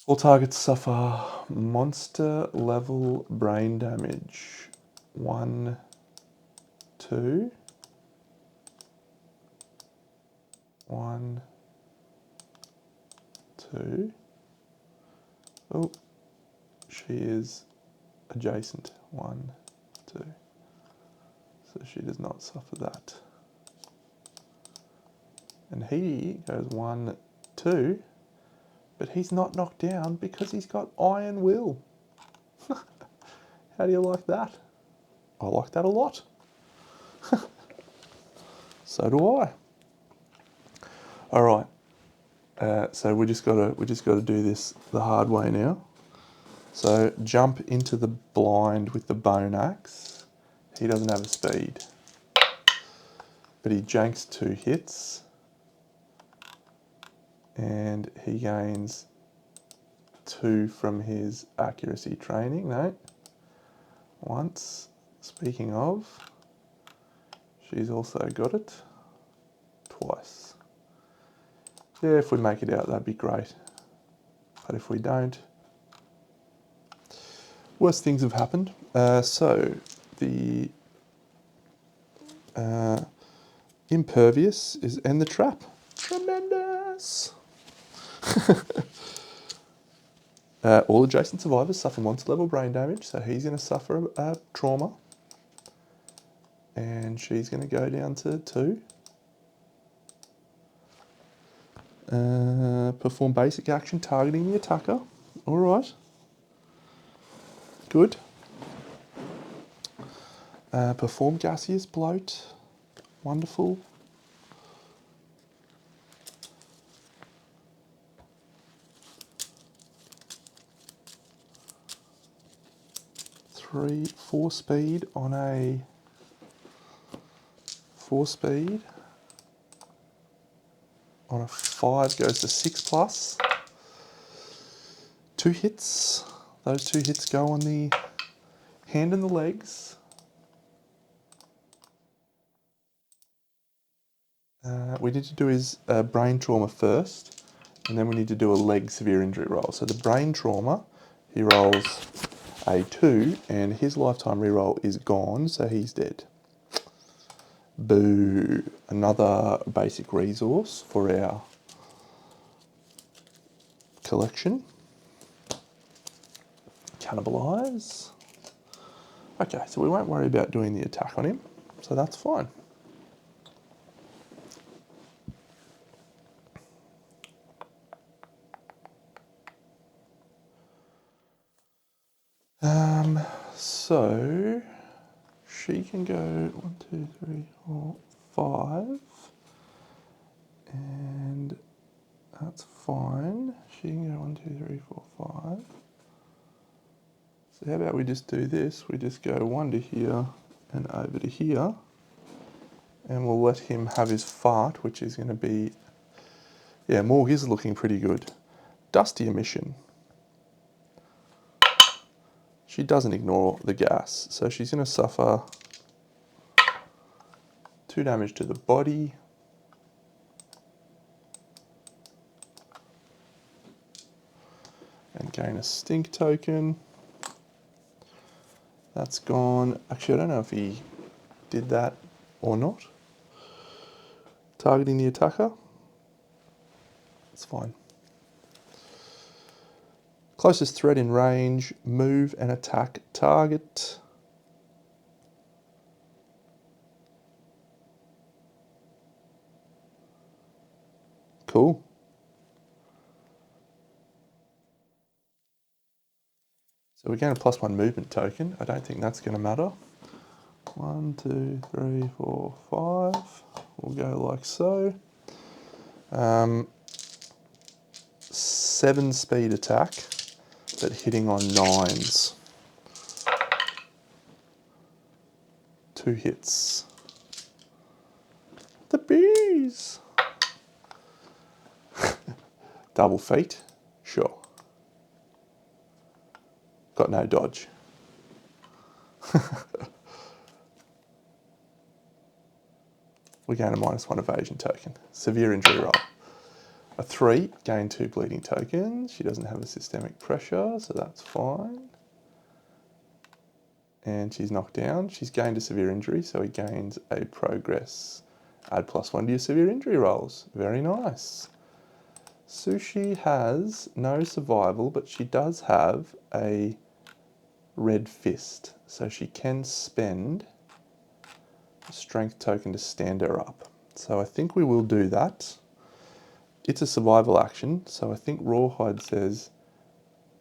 All targets suffer monster level brain damage. 1, 2. 1, 2. Oh, she is adjacent. 1, 2. So she does not suffer that. And he goes 1, 2. But he's not knocked down because he's got iron will. How do you like that? I like that a lot. So do I. All right. So we just gotta do this the hard way now. So jump into the blind with the bone axe. He doesn't have a speed, but he janks 2 hits, and he gains 2 from his accuracy training. No, once. Speaking of, she's also got it twice. Yeah, if we make it out, that'd be great. But if we don't, worse things have happened. So the impervious is in the trap. Tremendous. All adjacent survivors suffer monster level brain damage, so he's going to suffer trauma. And she's going to go down to 2. Perform basic action targeting the attacker. All right. Good. Perform gaseous bloat. Wonderful. Four speed on a 4 speed on a 5 goes to 6+. 2 hits. Those 2 hits go on the hand and the legs. We need to do his brain trauma first, and then we need to do a leg severe injury roll. So the brain trauma, he rolls a 2, and his lifetime reroll is gone, so he's dead. Boo. Another basic resource for our collection. Cannibalise. Okay, so we won't worry about doing the attack on him, so that's fine. So she can go 1, 2, 3, 4, 5, and that's fine. She can go 1, 2, 3, 4, 5. So how about we just do this? We just go 1 to here and over to here, and we'll let him have his fart, which is going to be, yeah, Morg is looking pretty good. Dusty emission. She doesn't ignore the gas, so she's going to suffer 2 damage to the body. And gain a stink token. That's gone. Actually, I don't know if he did that or not. Targeting the attacker. It's fine. Closest threat in range, move and attack target. Cool. So we're going to +1 movement token. I don't think that's going to matter. 1, 2, 3, 4, 5. We'll go like so. 7 speed attack, but hitting on 9s. 2 hits. The bees! Double feet? Sure. Got no dodge. We're going to -1 evasion token. Severe injury roll. A 3, gain 2 bleeding tokens. She doesn't have a systemic pressure, so that's fine. And she's knocked down. She's gained a severe injury, so he gains a progress. Add +1 to your severe injury rolls. Very nice. Sushi has no survival, but she does have a red fist, so she can spend a strength token to stand her up. So I think we will do that. It's a survival action, so I think Rawhide says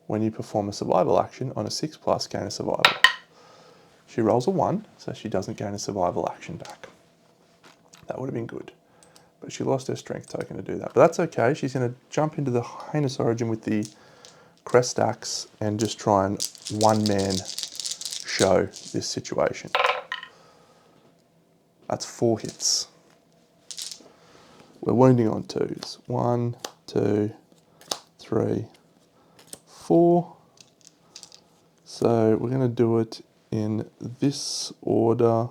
when you perform a survival action on a 6+, gain a survival. She rolls a 1, so she doesn't gain a survival action back. That would have been good. But she lost her strength token to do that. But that's okay. She's going to jump into the Heinous Origin with the Crest Axe and just try and one-man show this situation. That's 4 hits. We're wounding on 2s. 1, 2, 3, 4. So we're going to do it in this order.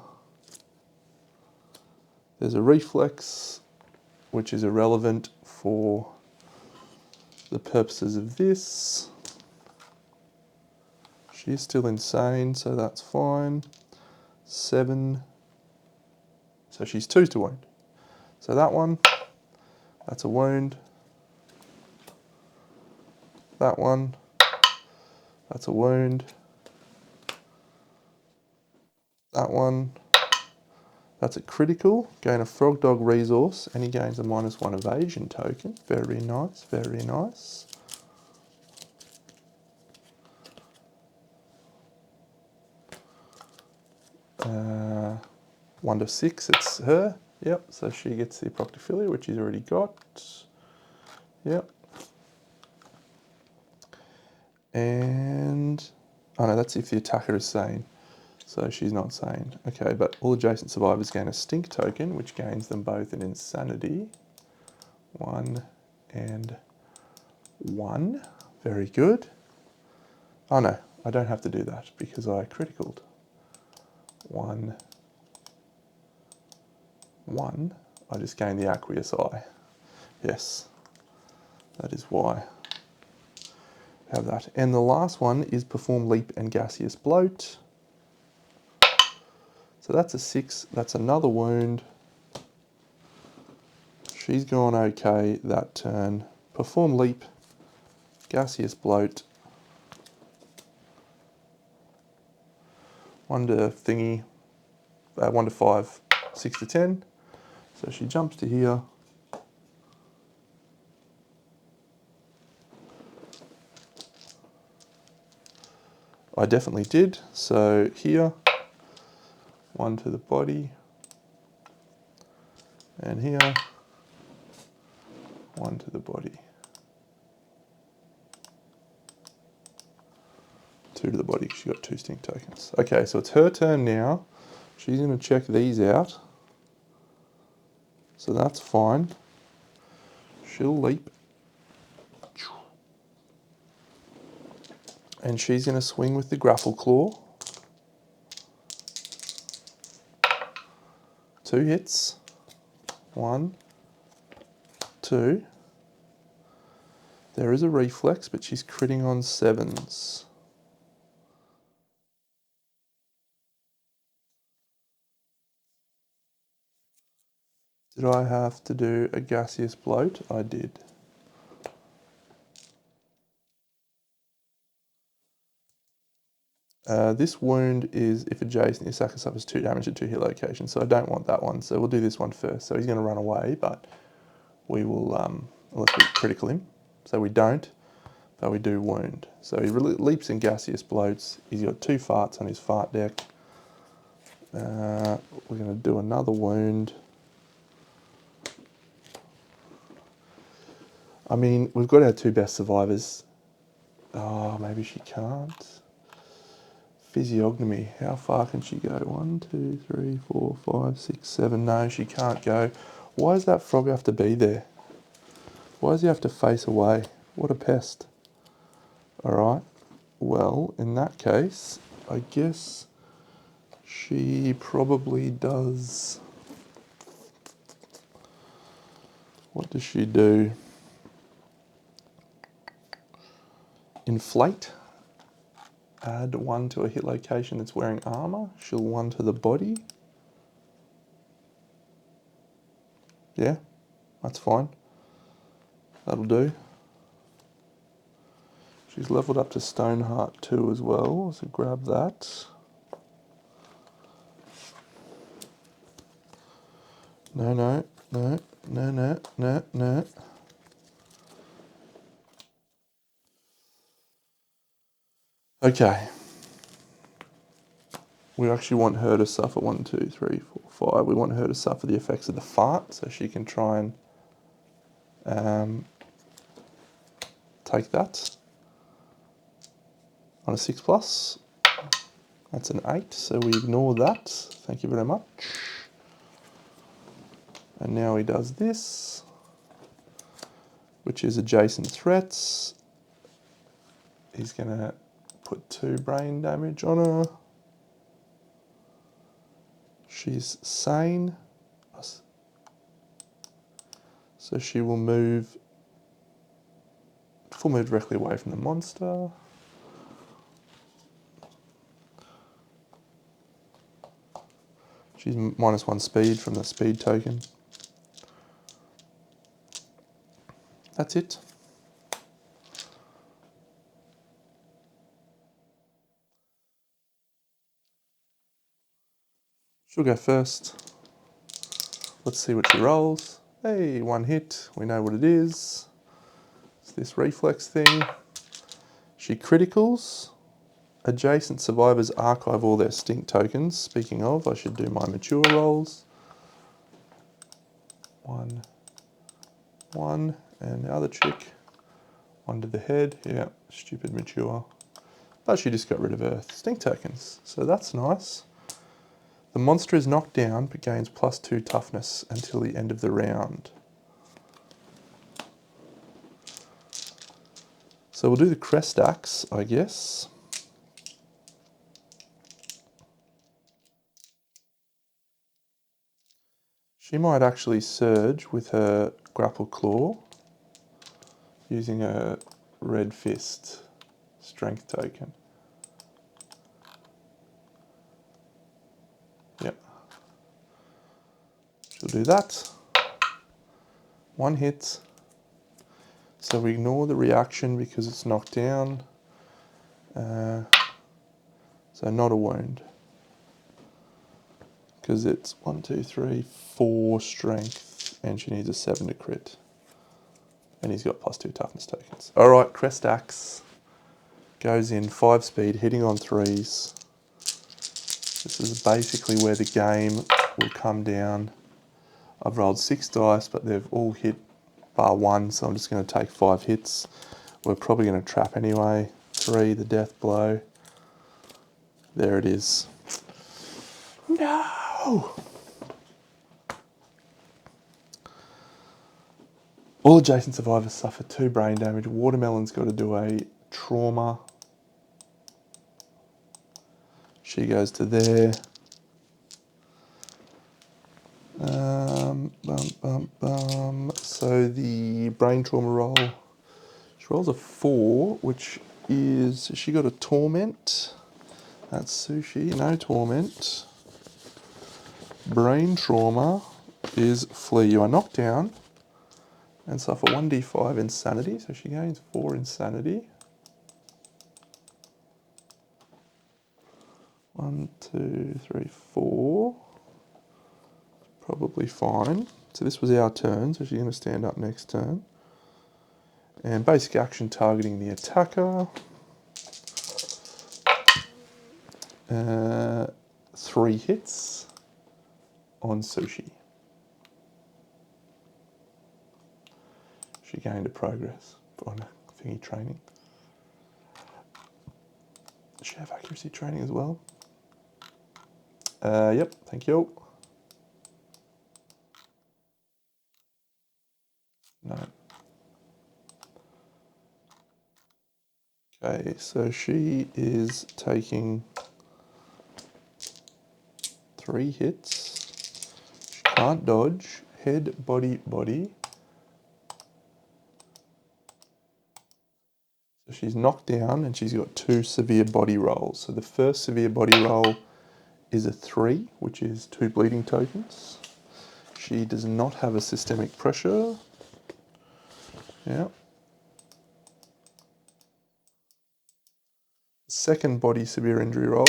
There's a reflex, which is irrelevant for the purposes of this. She's still insane, so that's fine. 7. So she's 2 to wound. So that one, that's a wound. That one, that's a wound. That one, that's a critical. Gain a Frog Dog resource, and he gains a -1 evasion token. Very nice, very nice. Uh, 1 to 6, it's her. Yep, so she gets the Proctophilia, which he's already got. Yep. And, oh no, that's if the attacker is sane. So she's not sane. Okay, but all adjacent survivors gain a stink token, which gains them both an insanity. 1 and 1. Very good. Oh no, I don't have to do that because I criticaled. 1, 1. I just gained the Aqueous Eye. Yes, that is why. Have that. And the last one is Perform Leap and Gaseous Bloat. So that's a 6. That's another wound. She's gone okay that turn. Perform Leap, Gaseous Bloat. 1 to thingy, 1 to 5, 6 to 10. So she jumps to here. I definitely did. So here, 1 to the body. And here, 1 to the body. 2 to the body because she got 2 stink tokens. Okay, so it's her turn now. She's going to check these out. So that's fine. She'll leap. And she's going to swing with the Grapple Claw. 2 hits. 1, 2. There is a reflex, but she's critting on 7s. Did I have to do a Gaseous Bloat? I did. This wound is if adjacent, the attacker suffers 2 damage at 2 hit locations, so I don't want that one. So we'll do this one first. So he's going to run away, but we will, unless we critical him. So we don't, but we do wound. So he leaps and gaseous bloats. He's got 2 farts on his fart deck. We're going to do another wound. I mean, we've got our 2 best survivors. Oh, maybe she can't. Physiognomy, how far can she go? 1, 2, 3, 4, 5, 6, 7. No, she can't go. Why does that frog have to be there? Why does he have to face away? What a pest. Alright, well, in that case, I guess she probably does... What does she do? Inflate. Add 1 to a hit location that's wearing armor. She'll 1 to the body. Yeah, that's fine. That'll do. She's leveled up to Stoneheart 2 as well, so grab that. No, no, no, no, no, no, no. Okay. We actually want her to suffer 1, 2, 3, 4, 5. We want her to suffer the effects of the fart, so she can try and take that. On a 6+. That's an 8, so we ignore that. Thank you very much. And now he does this, which is adjacent threats. He's going to put 2 brain damage on her. She's sane, so she will move, full move directly away from the monster. She's -1 speed from the speed token. That's it. She'll go first. Let's see what she rolls. Hey, 1 hit. We know what it is. It's this reflex thing. She criticals. Adjacent survivors archive all their stink tokens. Speaking of, I should do my mature rolls. 1, 1, and the other chick. 1 to the head. Yeah, stupid mature. But she just got rid of her stink tokens, so that's nice. The monster is knocked down but gains +2 toughness until the end of the round. So we'll do the crest axe, I guess. She might actually surge with her grapple claw using her red fist strength token. Yep. She'll do that. 1 hit. So we ignore the reaction because it's knocked down. So not a wound. Because it's 1, 2, 3, 4 strength, and she needs a 7 to crit. And he's got +2 toughness tokens. All right, crest axe goes in 5 speed, hitting on 3s. This is basically where the game will come down. I've rolled 6 dice, but they've all hit bar 1, so I'm just going to take 5 hits. We're probably going to trap anyway. 3, the death blow. There it is. No! All adjacent survivors suffer 2 brain damage. Watermelon's got to do a trauma. She goes to there. So the brain trauma roll, she rolls a 4, which is, she got a torment. That's sushi, no torment. Brain trauma is flee. You are knocked down and suffer 1d5 insanity. So she gains 4 insanity. 1, 2, 3, 4. Probably fine. So this was our turn, so she's going to stand up next turn. And basic action targeting the attacker. 3 hits on Sushi. She gained a progress on thingy training. Does she have accuracy training as well? Yep, thank you. No. Okay, so she is taking 3 hits. She can't dodge. Head, body, body. So she's knocked down and she's got 2 severe body rolls. So the first severe body roll is a 3, which is 2 bleeding tokens. She does not have a systemic pressure. Yeah. Second body severe injury roll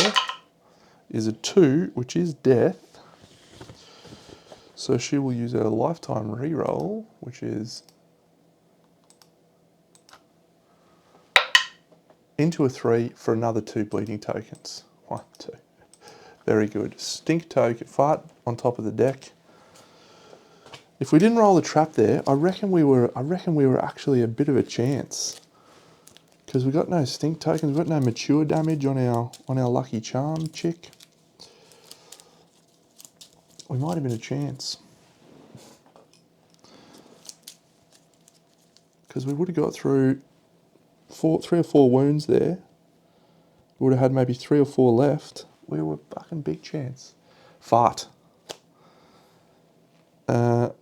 is a 2, which is death. So she will use a lifetime reroll, which is into a 3 for another 2 bleeding tokens. 1, 2. Very good. Stink token, fart on top of the deck. If we didn't roll the trap there, I reckon we were actually a bit of a chance. Because we got no stink tokens, we got no mature damage on our lucky charm chick. We might have been a chance. Because we would have got through 3 or 4 wounds there. We would have had maybe 3 or 4 left. We were a fucking big chance. Fart.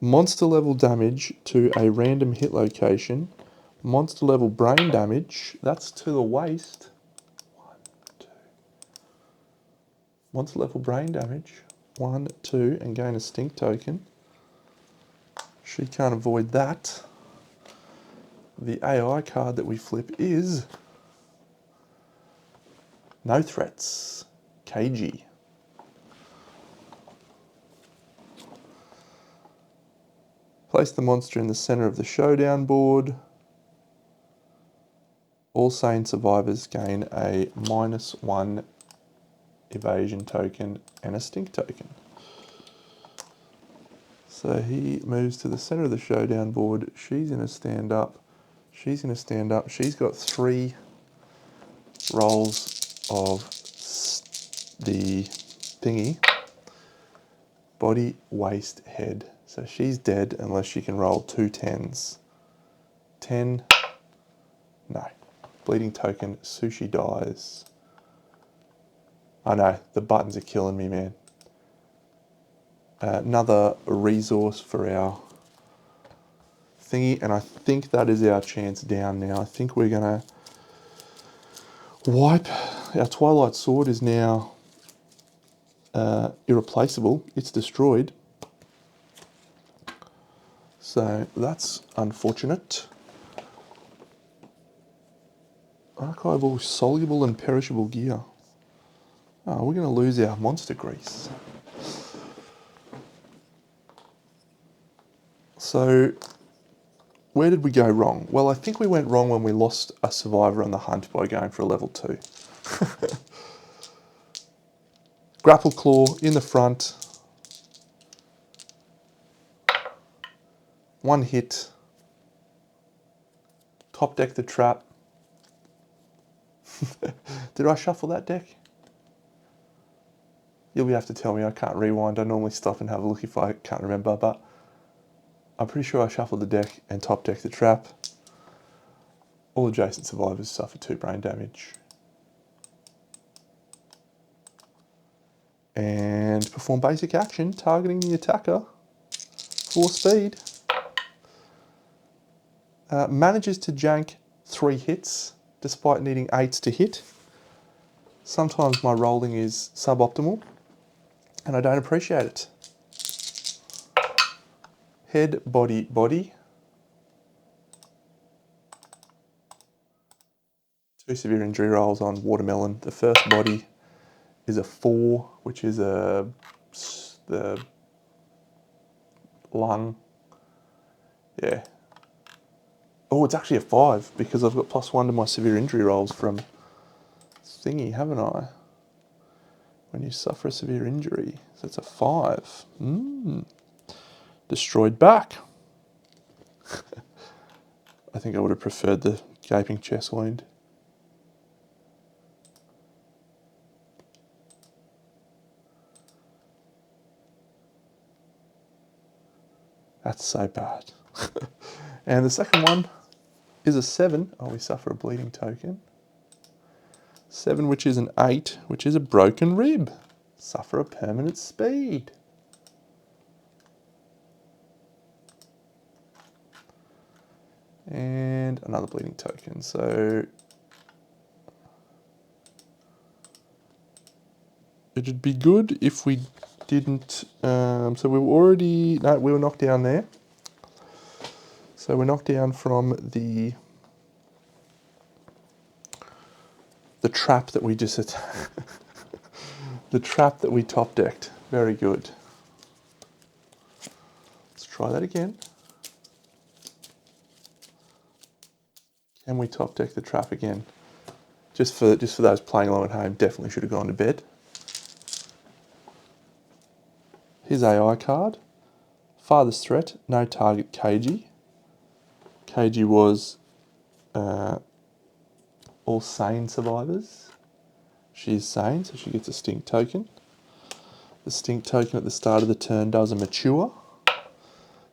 Monster level damage to a random hit location. Monster level brain damage. That's to the waist. 1, 2. Monster level brain damage. 1, 2, and gain a stink token. She can't avoid that. The AI card that we flip is No Threats. KG. Place the monster in the center of the showdown board. All sane survivors gain a -1 evasion token and a stink token. So he moves to the center of the showdown board. She's going to stand up. She's going to stand up. She's got 3 rolls of the thingy. Body, waist, head. So she's dead unless she can roll 2 10s. 10. No. Bleeding token. Sushi dies. I know. The buttons are killing me, man. Another resource for our thingy. And I think that is our chance down now. I think we're going to wipe. Our Twilight Sword is now irreplaceable. It's destroyed. So that's unfortunate. Archival, soluble and perishable gear. Oh, we're going to lose our monster grease. So where did we go wrong? Well, I think we went wrong when we lost a survivor on the hunt by going for a level 2. Grapple Claw in the front. 1 hit. Top deck the trap. Did I shuffle that deck? You'll have to tell me. I can't rewind. I normally stop and have a look if I can't remember, but I'm pretty sure I shuffled the deck and top decked the trap. All adjacent survivors suffer 2 brain damage. And perform basic action targeting the attacker for speed. Manages to jank 3 hits despite needing 8s to hit. Sometimes my rolling is suboptimal and I don't appreciate it. Head, body, body. 2 severe injury rolls on Watermelon. The first body is a 4, which is the lung. Yeah. Oh, it's actually a 5 because I've got +1 to my severe injury rolls from thingy, haven't I? When you suffer a severe injury. So it's a 5. Destroyed back. I think I would have preferred the gaping chest wound. That's so bad. And the second one is a 7. Oh, we suffer a bleeding token. 7, which is an 8, which is a broken rib. Suffer a permanent speed. And another bleeding token. So it'd be good if we didn't. So we were already. No, we were knocked down there. So we're knocked down from the trap that we just the trap that we top decked. Very good. Let's try that again. Can we top deck the trap again? Just for those playing along at home, definitely should have gone to bed. His AI card. Farthest threat, no target KG. KG was all sane survivors. She is sane, so she gets a stink token. The stink token at the start of the turn does a mature.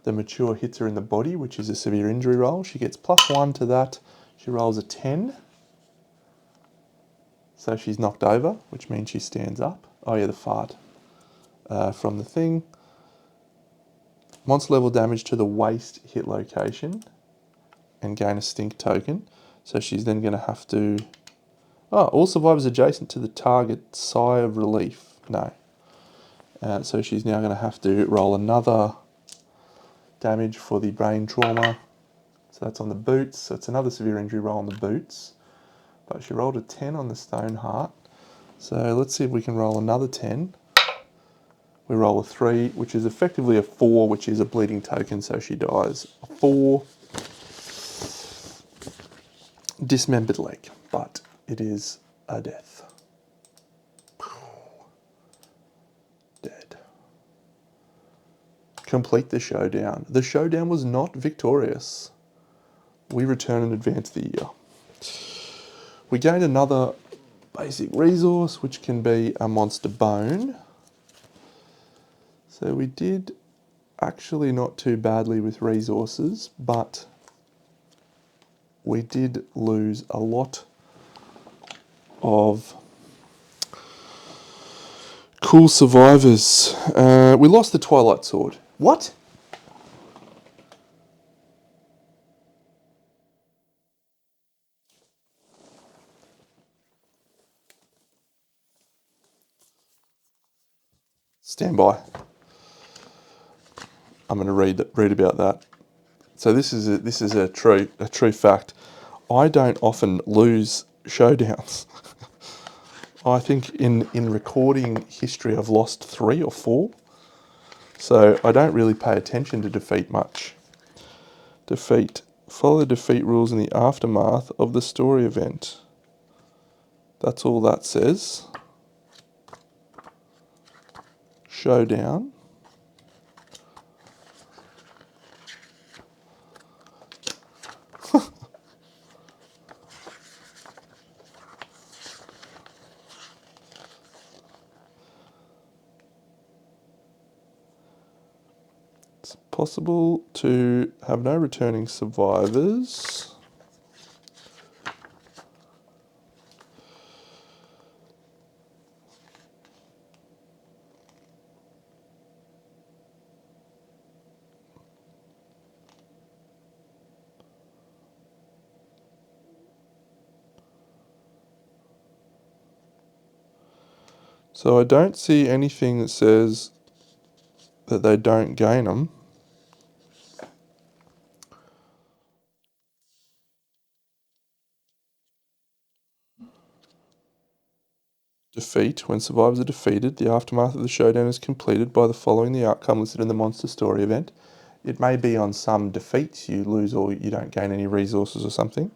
The mature hits her in the body, which is a severe injury roll. She gets +1 to that. She rolls a 10. So she's knocked over, which means she stands up. Oh yeah, the fart from the thing. Monster level damage to the waist hit location and gain a stink token. So she's then going to have to... Oh, all survivors adjacent to the target sigh of relief. No. So she's now going to have to roll another damage for the brain trauma. So that's on the boots. So it's another severe injury roll on the boots. But she rolled a 10 on the stone heart. So let's see if we can roll another 10. We roll a 3, which is effectively a 4, which is a bleeding token, so she dies. A 4. Dismembered leg, but it is a death. Dead. Complete the showdown. The showdown was not victorious. We return and advance the year. We gained another basic resource, which can be a monster bone. So we did actually not too badly with resources, but we did lose a lot of cool survivors. We lost the Twilight Sword. What? Stand by. I'm going to read about that. So this is a true fact. I don't often lose showdowns. I think in recording history I've lost 3 or 4. So I don't really pay attention to defeat much. Defeat. Follow the defeat rules in the aftermath of the story event. That's all that says. Showdown. It's possible to have no returning survivors. So I don't see anything that says that they don't gain them. Defeat. When survivors are defeated, the aftermath of the showdown is completed by the following the outcome listed in the monster story event. It may be on some defeats you lose or you don't gain any resources or something.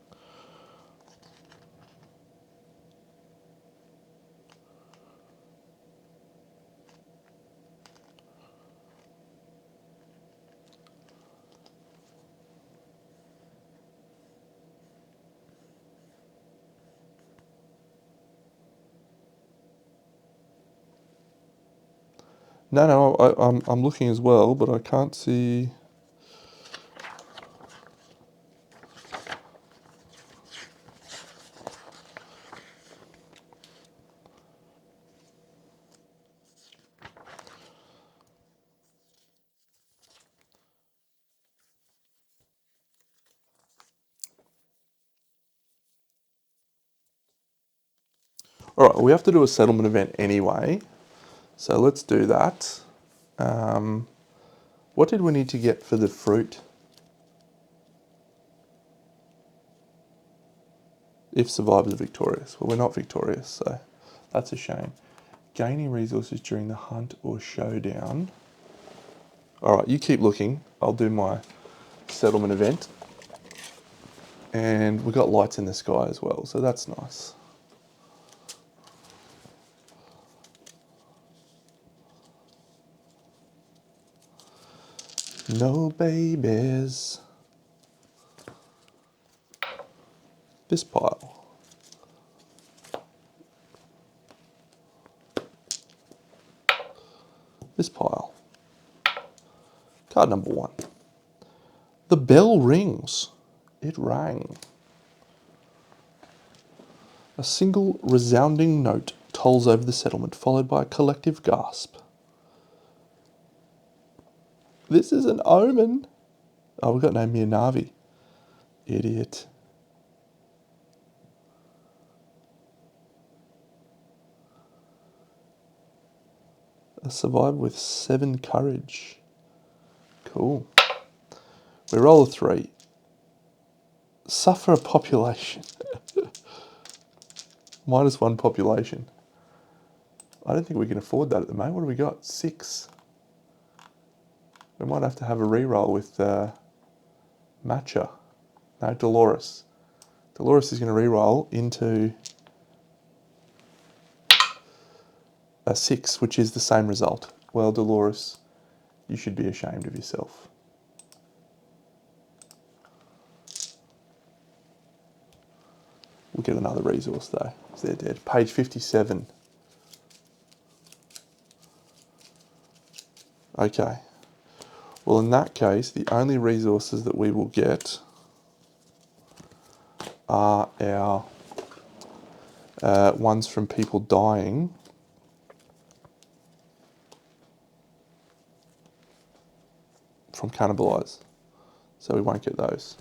No, I'm looking as well, but I can't see. All right, we have to do a settlement event anyway, so let's do that. What did we need to get for the fruit? If survivors are victorious. Well, we're not victorious, so that's a shame. Gaining resources during the hunt or showdown. All right, you keep looking. I'll do my settlement event. And we got lights in the sky as well, so that's nice. No babies. This pile. This pile. Card number 1. The bell rings. It rang. A single resounding note tolls over the settlement, followed by a collective gasp. This is an omen. Oh, we've got no Navi. Idiot. A survivor with 7 courage. Cool. We roll a 3. Suffer a population. -1 population. I don't think we can afford that at the moment. What do we got? 6. We might have to have a reroll with Matcha. No, Dolores. Dolores is going to reroll into a 6, which is the same result. Well, Dolores, you should be ashamed of yourself. We'll get another resource though, because they're dead. Page 57. Okay. Well, in that case, the only resources that we will get are our ones from people dying. From Cannibalize. So we won't get those.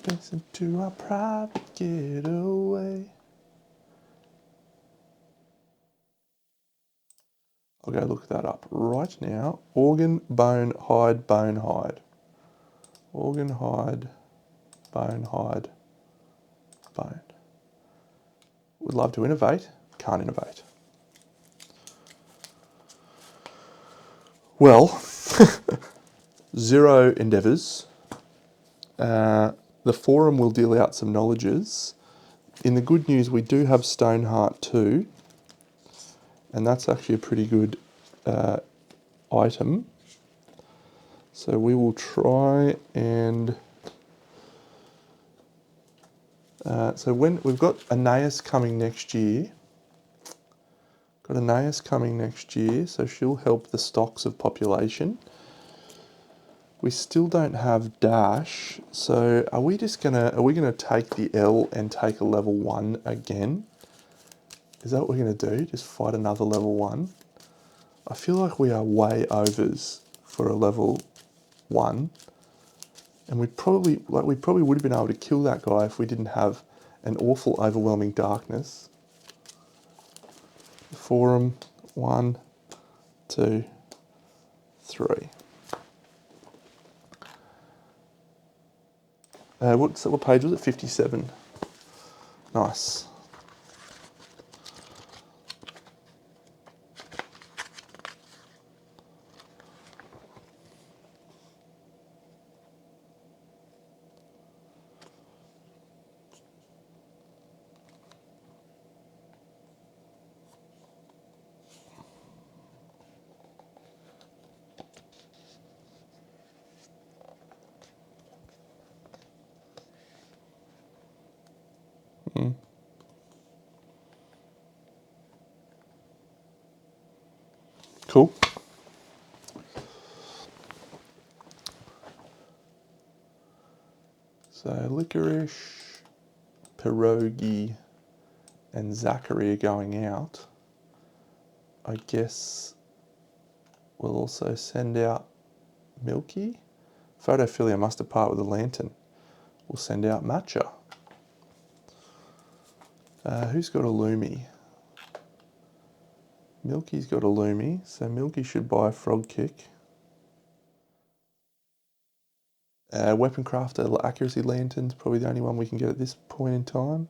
Listen to our private getaway. I'll go look that up right now. Organ, bone, hide, bone, hide. Organ, hide, bone, hide, bone. Would love to innovate, can't innovate. Well, 0 endeavours. The forum will deal out some knowledges. In the good news, we do have Stoneheart too, and that's actually a pretty good item. So we will try and... so when we've got Aeneas coming next year, so she'll help the stocks of population. We still don't have Dash, so are we gonna take the L and take a level 1 again? Is that what we're gonna do? Just fight another level 1? I feel like we are way overs for a level 1. And we probably would have been able to kill that guy if we didn't have an awful overwhelming darkness. Forum, 1, 2, 3. What page was it? 57. Nice. Cool. So Licorice, Pierogi, and Zachary are going out. I guess we'll also send out Milky. Photophilia must depart with a lantern. We'll send out Matcha. Who's got a Lumi? Milky's got a Lumi, so Milky should buy a Frog Kick. Weapon Crafter Accuracy Lantern's probably the only one we can get at this point in time.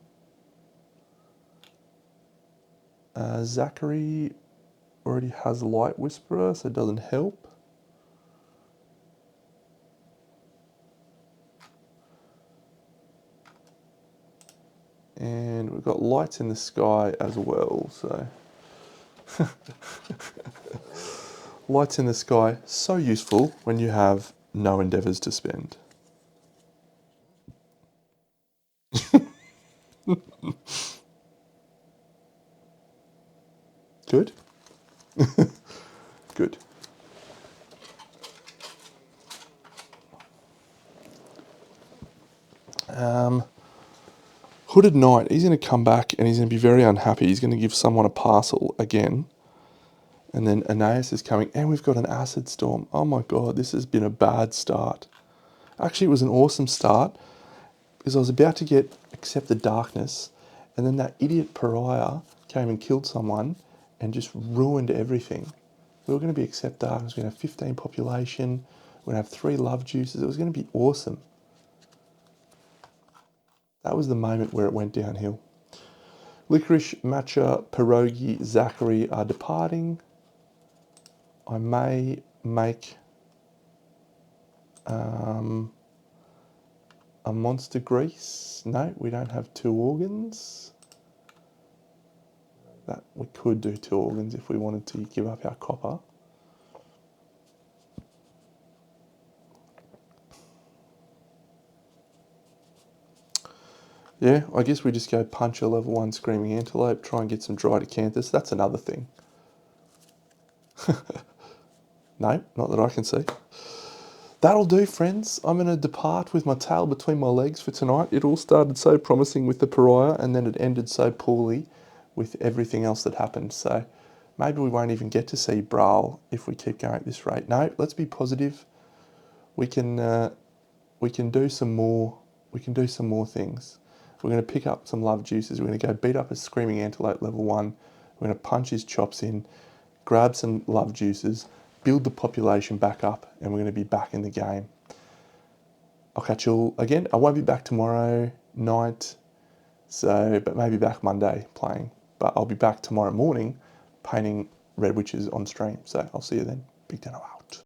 Zachary already has Light Whisperer, so it doesn't help. And we've got Lights in the Sky as well, so... Lights in the Sky, so useful when you have no endeavours to spend. Good? Good. Hooded Knight, he's going to come back and he's going to be very unhappy. He's going to give someone a parcel again. And then Aeneas is coming, and we've got an Acid Storm. Oh my god, this has been a bad start. Actually, it was an awesome start, because I was about to get Accept the Darkness, and then that idiot Pariah came and killed someone, and just ruined everything. We were going to be Accept Darkness, we're going to have 15 population, we're going to have 3 love juices, it was going to be awesome. That was the moment where it went downhill. Licorice, Matcha, Pierogi, Zachary are departing. I may make a Monster Grease. No, we don't have 2 organs. That we could do 2 organs if we wanted to give up our copper. Yeah, I guess we just go punch a level 1 Screaming Antelope, try and get some Dried Acanthus. That's another thing. No, not that I can see. That'll do, friends. I'm going to depart with my tail between my legs for tonight. It all started so promising with the Pariah, and then it ended so poorly with everything else that happened. So maybe we won't even get to see Brawl if we keep going at this rate. No, let's be positive. We can do some more. We can do some more things. We're going to pick up some love juices. We're going to go beat up a Screaming Antelope level 1. We're going to punch his chops in, grab some love juices, build the population back up, and we're going to be back in the game. I'll catch you all again. I won't be back tomorrow night, but maybe back Monday playing. But I'll be back tomorrow morning painting Red Witches on stream. So I'll see you then. Big Deno out.